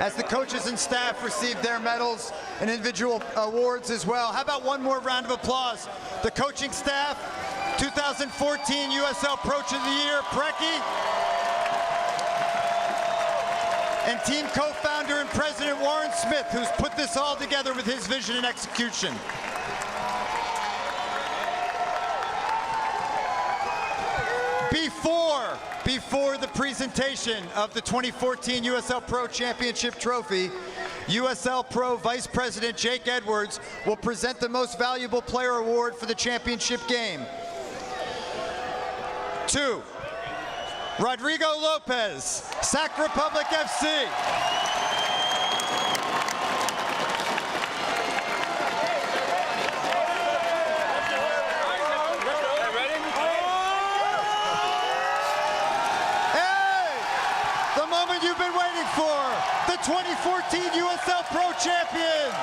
as the coaches and staff receive their medals and individual awards as well. How about one more round of applause? The coaching staff, 2014 USL Coach of the Year, Preki, and team co-founder and president Warren Smith, who's put this all together with his vision and execution. Before the presentation of the 2014 USL Pro Championship Trophy, USL Pro Vice President Jake Edwards will present the Most Valuable Player Award for the championship game. To Rodrigo Lopez, Sac Republic FC. You've been waiting for, the 2014 USL Pro Champions.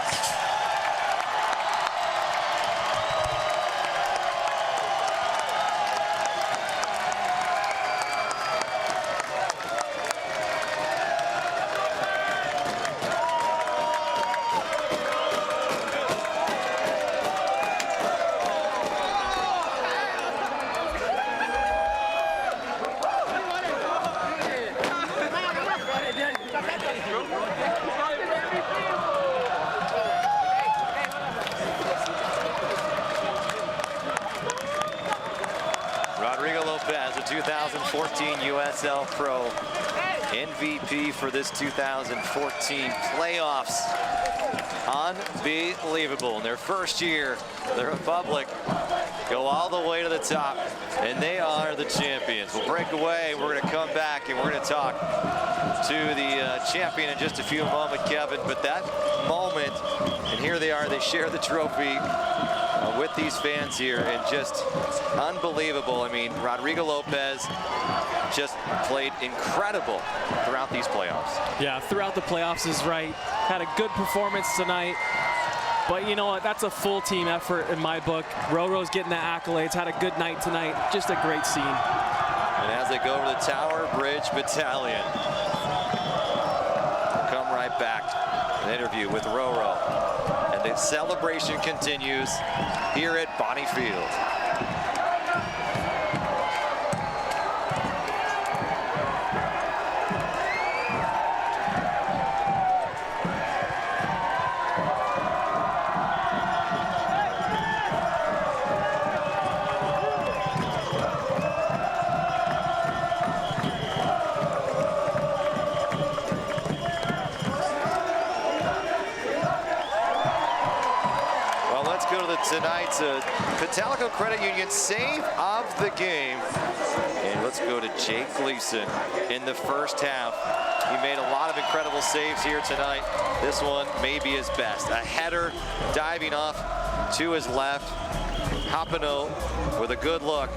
Rodrigo Lopez, the 2014 USL Pro MVP for this 2014 playoffs. Unbelievable. In their first year, the Republic go all the way to the top, and they are the champions. We'll break away. We're going to come back, and we're going to talk to the champion in just a few moments, Kevin. But that moment, and here they are, they share the trophy with these fans here, and just unbelievable. I mean, Rodrigo Lopez just played incredible throughout these playoffs. Yeah, throughout the playoffs is right. Had a good performance tonight. But you know what? That's a full team effort in my book. Roro's getting the accolades. Had a good night tonight. Just a great scene. And as they go over the Tower Bridge Battalion, we'll come right back. An interview with Roro. And the celebration continues here at Bonnie Field. Tonight's Patalyco Credit Union save of the game. And let's go to Jake Gleason in the first half. He made a lot of incredible saves here tonight. This one may be his best. A header diving off to his left. Hapano with a good look.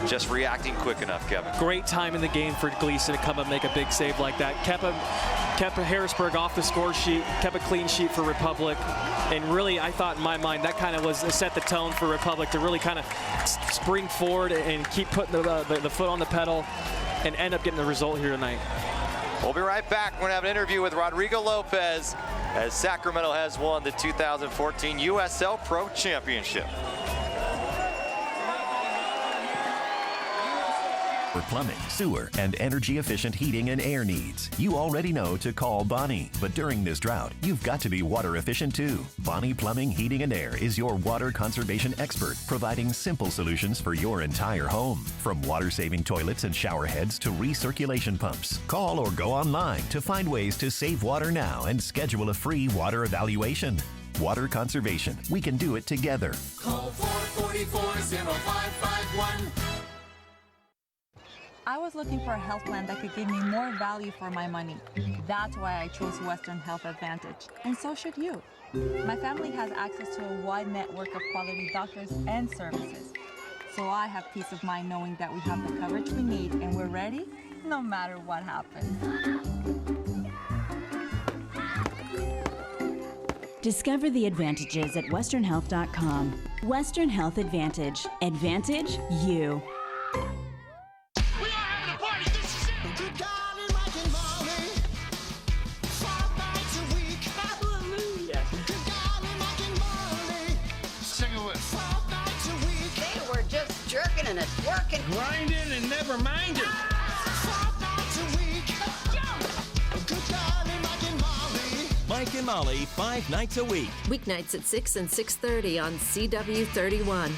Just reacting quick enough, Kevin. Great time in the game for Gleason to come and make a big save like that. Kept Harrisburg off the score sheet, kept a clean sheet for Republic. And really, I thought in my mind, that kind of was set the tone for Republic to really kind of spring forward and keep putting the foot on the pedal and end up getting the result here tonight. We'll be right back. We're going to have an interview with Rodrigo Lopez as Sacramento has won the 2014 USL Pro Championship. For plumbing, sewer, and energy-efficient heating and air needs, you already know to call Bonnie. But during this drought, you've got to be water efficient too. Bonnie Plumbing, Heating, and Air is your water conservation expert, providing simple solutions for your entire home. From water-saving toilets and shower heads to recirculation pumps. Call or go online to find ways to save water now and schedule a free water evaluation. Water conservation. We can do it together. Call 444-0551. I was looking for a health plan that could give me more value for my money. That's why I chose Western Health Advantage. And so should you. My family has access to a wide network of quality doctors and services. So I have peace of mind knowing that we have the coverage we need and we're ready no matter what happens. Discover the advantages at westernhealth.com. Western Health Advantage. Advantage you. minute. Working. Grinding and never minding. Mike and Molly, 5 nights a week. Weeknights at 6 and 6:30 on CW 31.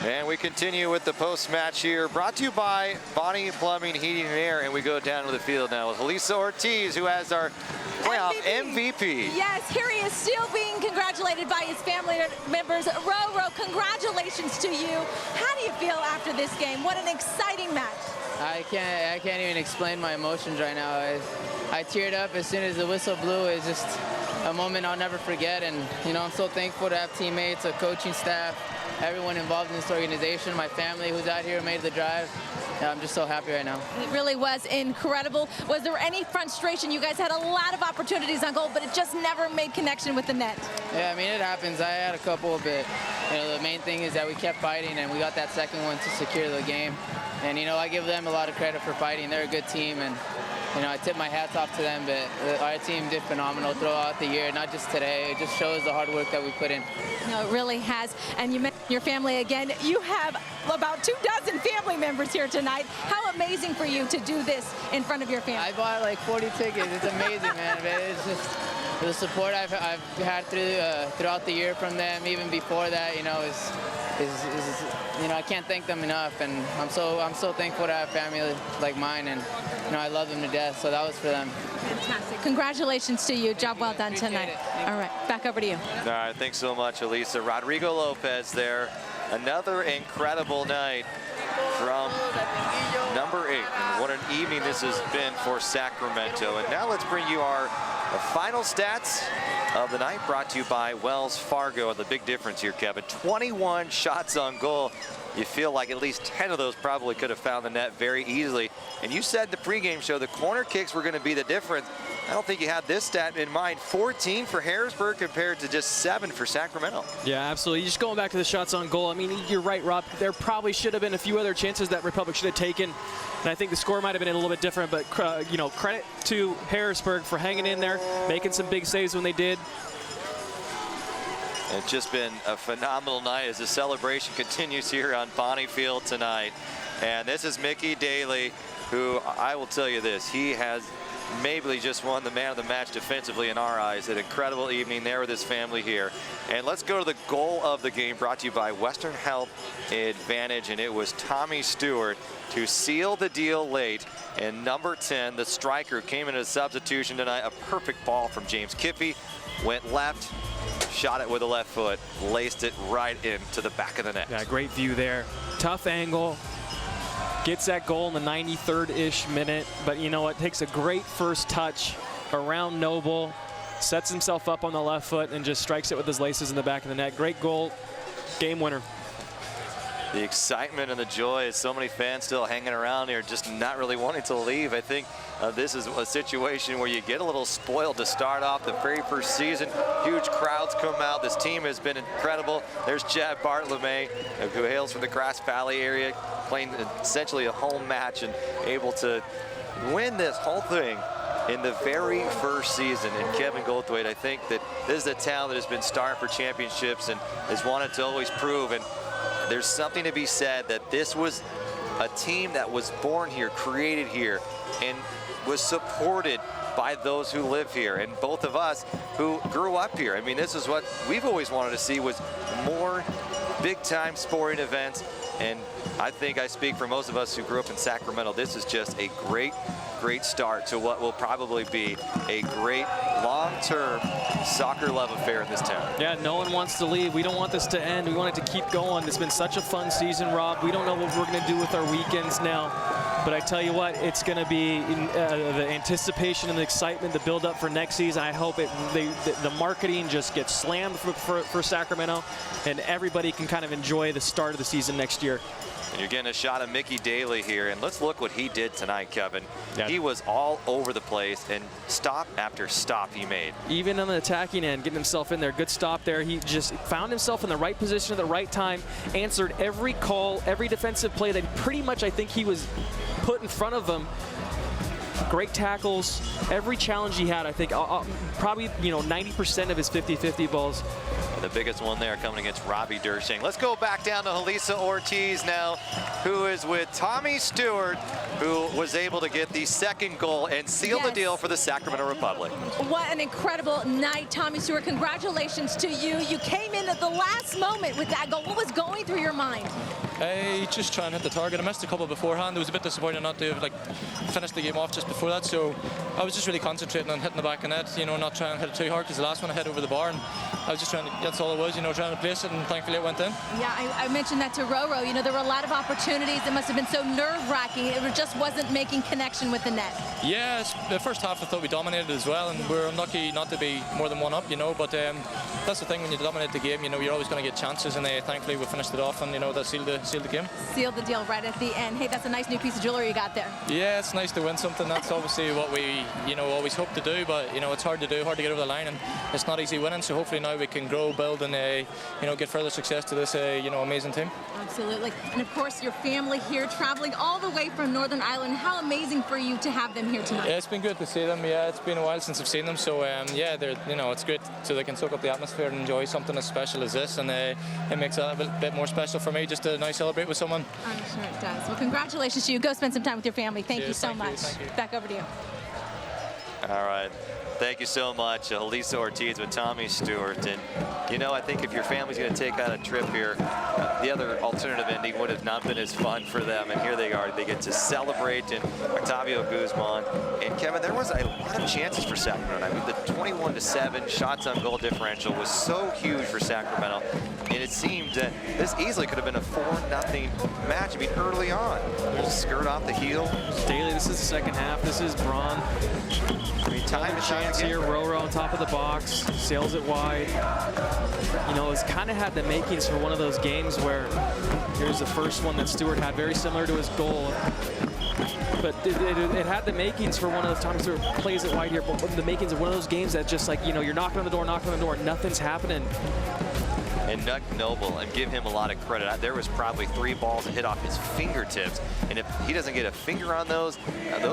And we continue with the post-match here, brought to you by Bonnie Plumbing, Heating and Air, and we go down to the field now with Elisa Ortiz, who has our playoff MVP. Yes, here he is still being congratulated by his family members. Roro, congratulations to you. How do you feel after this game? What an exciting match. I can't even explain my emotions right now. I teared up as soon as the whistle blew. It's just a moment I'll never forget, and you know, I'm so thankful to have teammates, a coaching staff, everyone involved in this organization, my family who's out here made the drive. Yeah, I'm just so happy right now. It really was incredible. Was there any frustration? You guys had a lot of opportunities on goal, but it just never made connection with the net. Yeah, I mean, it happens. I had a couple, but you know, the main thing is that we kept fighting, and we got that second one to secure the game. And you know, I give them a lot of credit for fighting. They're a good team, and you know, I tip my hats off to them, but our team did phenomenal throughout the year, not just today. It just shows the hard work that we put in. No, it really has. And you mentioned your family again. You have about 24 family members here tonight. How amazing for you to do this in front of your family. I bought like 40 tickets. It's amazing, man. It's just the support I've had throughout the year from them, even before that, you know, is you know, I can't thank them enough, and I'm so thankful to have family like mine, and you know, I love them to death, so that was for them. Fantastic. Congratulations to you. Job well done tonight. All right, back over to you. All right, thanks so much, Elisa. Rodrigo Lopez there. Another incredible night from number 8. And what an evening this has been for Sacramento. And now let's bring you our final stats of the night, brought to you by Wells Fargo. And the big difference here, Kevin, 21 shots on goal. You feel like at least 10 of those probably could have found the net very easily. And you said the pregame show the corner kicks were going to be the difference. I don't think you had this stat in mind. 14 for Harrisburg compared to just 7 for Sacramento. Yeah, absolutely. Just going back to the shots on goal, I mean, you're right, Rob. There probably should have been a few other chances that Republic should have taken. And I think the score might have been a little bit different, but you know, credit to Harrisburg for hanging in there, making some big saves when they did. It's just been a phenomenal night as the celebration continues here on Bonnie Field tonight. And this is Mickey Daly, who I will tell you this, he has maybe just won the man of the match defensively in our eyes. An incredible evening there with his family here. And let's go to the goal of the game, brought to you by Western Health Advantage. And it was Tommy Stewart to seal the deal late. And number 10, the striker, came in as a substitution tonight. A perfect ball from James Kiffey. Went left, shot it with the left foot, laced it right into the back of the net. Yeah, great view there. Tough angle. Gets that goal in the 93rd-ish minute, but you know what? Takes a great first touch around Noble, sets himself up on the left foot, and just strikes it with his laces in the back of the net. Great goal, game winner. The excitement and the joy as so many fans still hanging around here, just not really wanting to leave. I think this is a situation where you get a little spoiled to start off the very first season. Huge crowds come out. This team has been incredible. There's Chad Bartolome, who hails from the Grass Valley area, playing essentially a home match and able to win this whole thing in the very first season. And Kevin Goldthwait, I think that this is a town that has been starved for championships and has wanted to always prove. And there's something to be said that this was a team that was born here, created here, and was supported by those who live here, and both of us who grew up here. I mean, this is what we've always wanted to see, was more big-time sporting events. And I think I speak for most of us who grew up in Sacramento. This is just a great start to what will probably be a great long-term soccer love affair in this town. Yeah, no one wants to leave. We don't want this to end. We want it to keep going. It's been such a fun season, Rob. We don't know what we're going to do with our weekends now. But I tell you what, it's going to be the anticipation and the excitement, the build up for next season. I hope the marketing just gets slammed for Sacramento, and everybody can kind of enjoy the start of the season next year. And you're getting a shot of Mickey Daly here, and let's look what he did tonight, Kevin. Yeah. He was all over the place, and stop after stop he made. Even on the attacking end, getting himself in there. Good stop there. He just found himself in the right position at the right time, answered every call, every defensive play that pretty much I think he was put in front of him. Great tackles, every challenge he had. I think probably 90% of his 50-50 balls. And the biggest one there coming against Robbie Dershing. Let's go back down to Julissa Ortiz now, who is with Tommy Stewart, who was able to get the second goal and seal the deal for the Sacramento Republic. What an incredible night, Tommy Stewart. Congratulations to you. You came in at the last moment with that goal. What was going through your mind? Just trying to hit the target. I missed a couple beforehand. It was a bit disappointing not to have finished the game off just before that. So I was just really concentrating on hitting the back of net. Not trying to hit it too hard, because the last one I hit over the bar, and I was just trying to. That's all it was. Trying to place it, and thankfully it went in. Yeah, I mentioned that to Roro. There were a lot of opportunities. It must have been so nerve-wracking. It just wasn't making connection with the net. Yeah, the first half I thought we dominated as well, and we're unlucky not to be more than one up. But that's the thing, when you dominate the game, you're always going to get chances, and thankfully we finished it off, and that sealed the game. Sealed the deal right at the end. Hey, that's a nice new piece of jewelry you got there. Yeah, it's nice to win something. That's obviously what we always hope to do, but it's hard to do, hard to get over the line, and it's not easy winning. So hopefully now we can grow, build, and get further success to this amazing team. Absolutely. And of course your family here, traveling all the way from Northern Ireland. How amazing for you to have them here tonight. Yeah, it's been good to see them. Yeah, it's been a while since I've seen them, so yeah, they're it's great so they can soak up the atmosphere and enjoy something as special as this, and it makes it a bit more special for me just to now celebrate with someone. I'm sure it does. Well, congratulations to you. Go spend some time with your family. Thank you so much. Back over to you. All right. Thank you so much, Julissa Ortiz with Tommy Stewart. And, I think if your family's going to take on a trip here, the other alternative ending would have not been as fun for them. And here they are. They get to celebrate in Octavio Guzman. And, Kevin, there was a lot of chances for Sacramento. I mean, the 21-7 shots on goal differential was so huge for Sacramento. And it seemed that this easily could have been a 4-0 match. I mean, early on. Little skirt off the heel. Daly, this is the second half. This is Braun. I mean, time and chance here. Roro on top of the box, sails it wide. It's kind of had the makings for one of those games where here's the first one that Stewart had, very similar to his goal. But it had the makings for one of those times Stewart plays it wide here, but the makings of one of those games that just you're knocking on the door, nothing's happening. And Nuck Noble, and give him a lot of credit. There was probably 3 balls that hit off his fingertips, and if he doesn't get a finger on those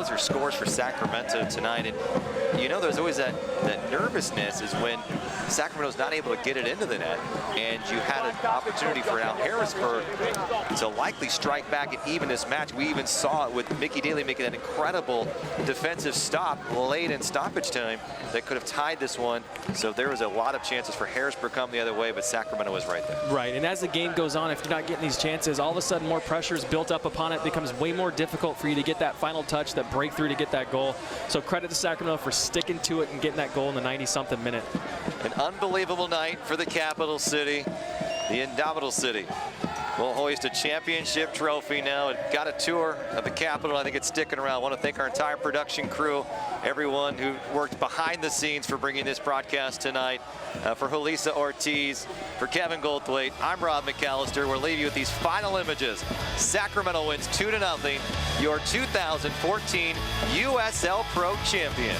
are scores for Sacramento tonight. And there's always that nervousness is when Sacramento's not able to get it into the net, and you had an opportunity for Al Harrisburg to likely strike back and even this match. We even saw it with Mickey Daly making an incredible defensive stop late in stoppage time that could have tied this one. So there was a lot of chances for Harrisburg come the other way, but Sacramento was right there. Right, and as the game goes on, if you're not getting these chances, all of a sudden more pressure is built up upon it. It becomes way more difficult for you to get that final touch, that breakthrough to get that goal. So credit to Sacramento for sticking to it and getting that goal in the 90-something minute. An unbelievable night for the capital city. The Indomitable City will hoist a championship trophy now. It got a tour of the Capitol. I think it's sticking around. I want to thank our entire production crew, everyone who worked behind the scenes for bringing this broadcast tonight. For Julissa Ortiz, for Kevin Goldthwait, I'm Rob McAllister. We'll leave you with these final images. Sacramento wins 2-0, your 2014 USL Pro champions.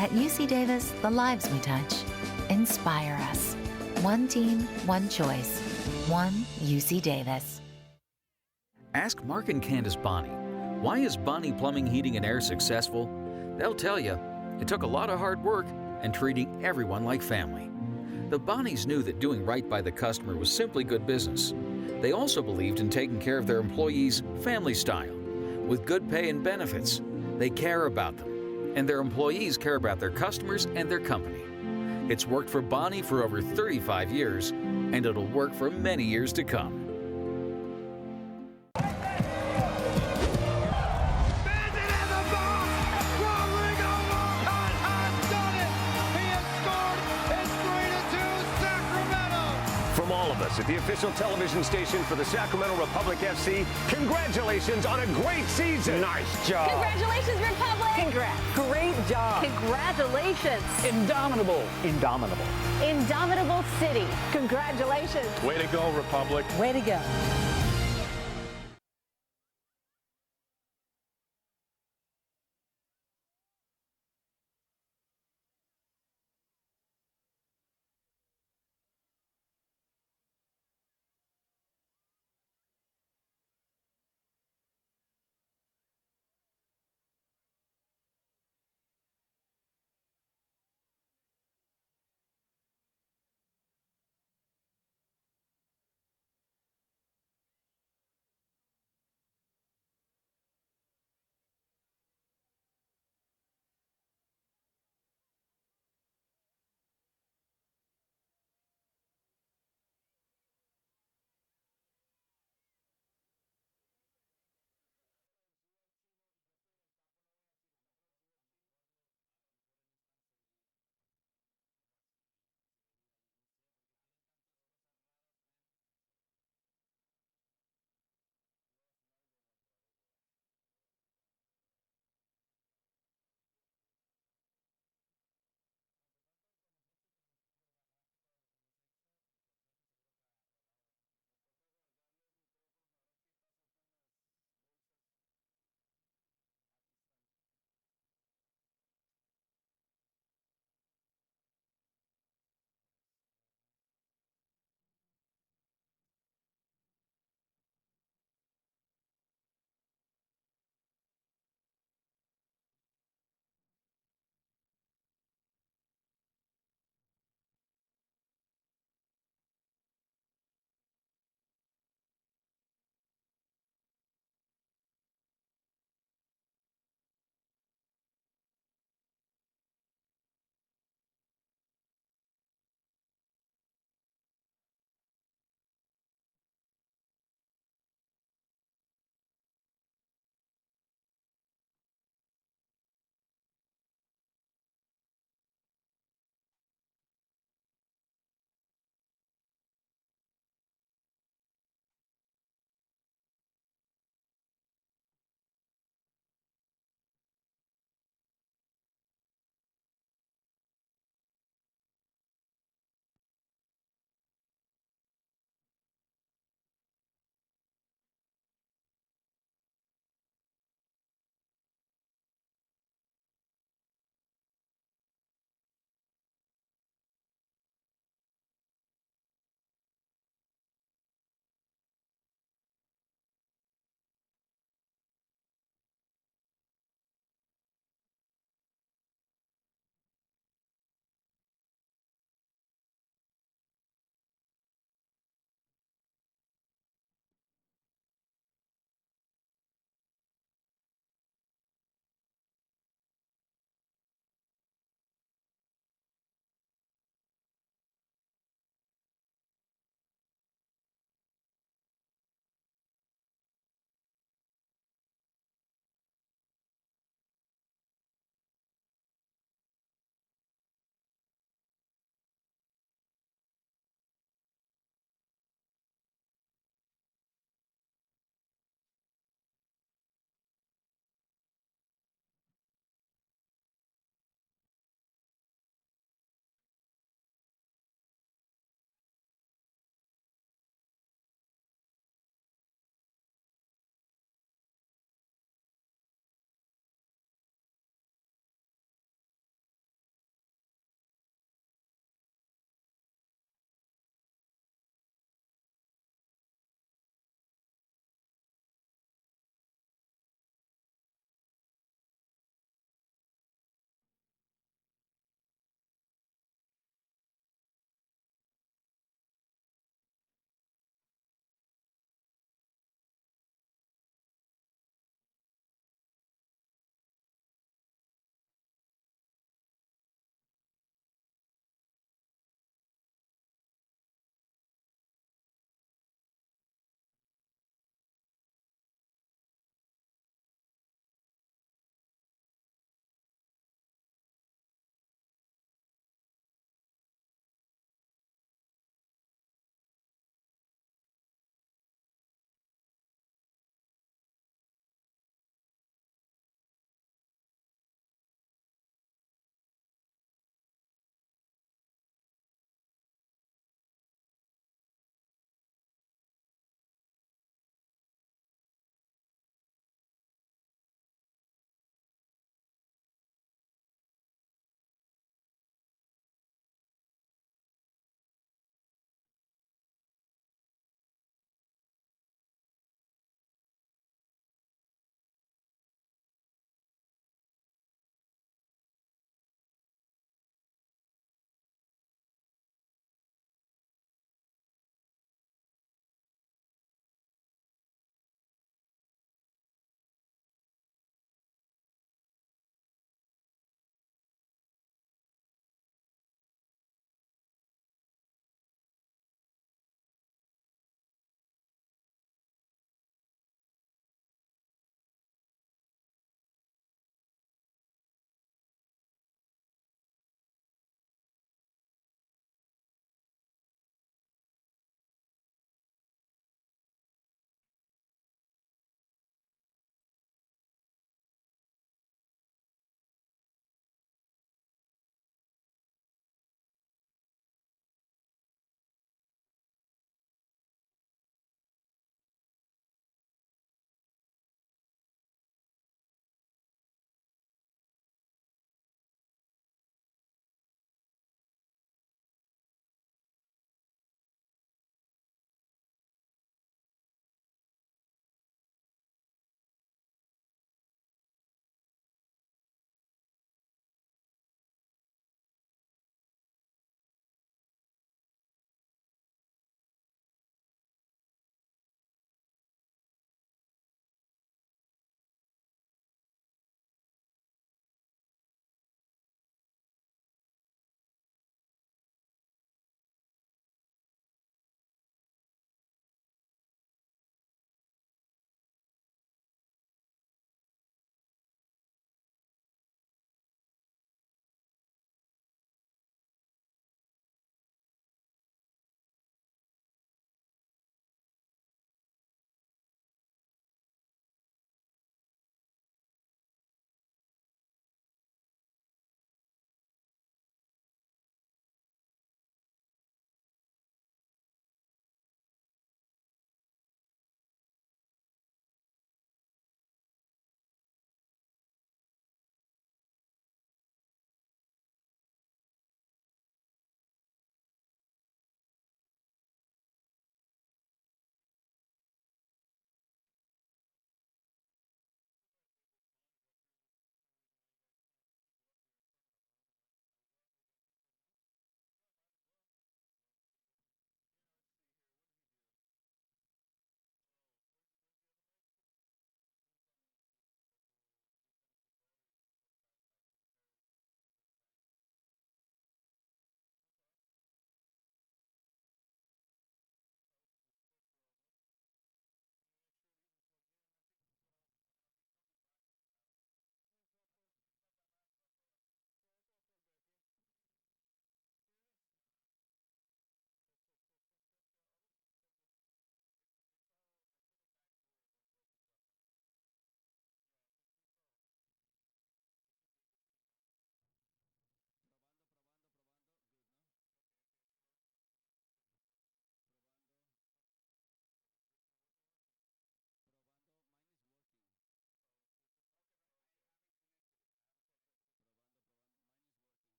At UC Davis, the lives we touch inspire us. One team, one choice. One UC Davis. Ask Mark and Candace Bonney, why is Bonney Plumbing, Heating and Air successful? They'll tell you, it took a lot of hard work and treating everyone like family. The Bonnies knew that doing right by the customer was simply good business. They also believed in taking care of their employees family style, with good pay and benefits. They care about them, and their employees care about their customers and their company. It's worked for Bonney for over 35 years, and it'll work for many years to come. From all of us at the official television station for the Sacramento Republic FC, congratulations on a great season. Nice job. Congratulations, Republic. Congrats. Great job. Congratulations. Indomitable. Indomitable City. Congratulations. Way to go, Republic. Way to go.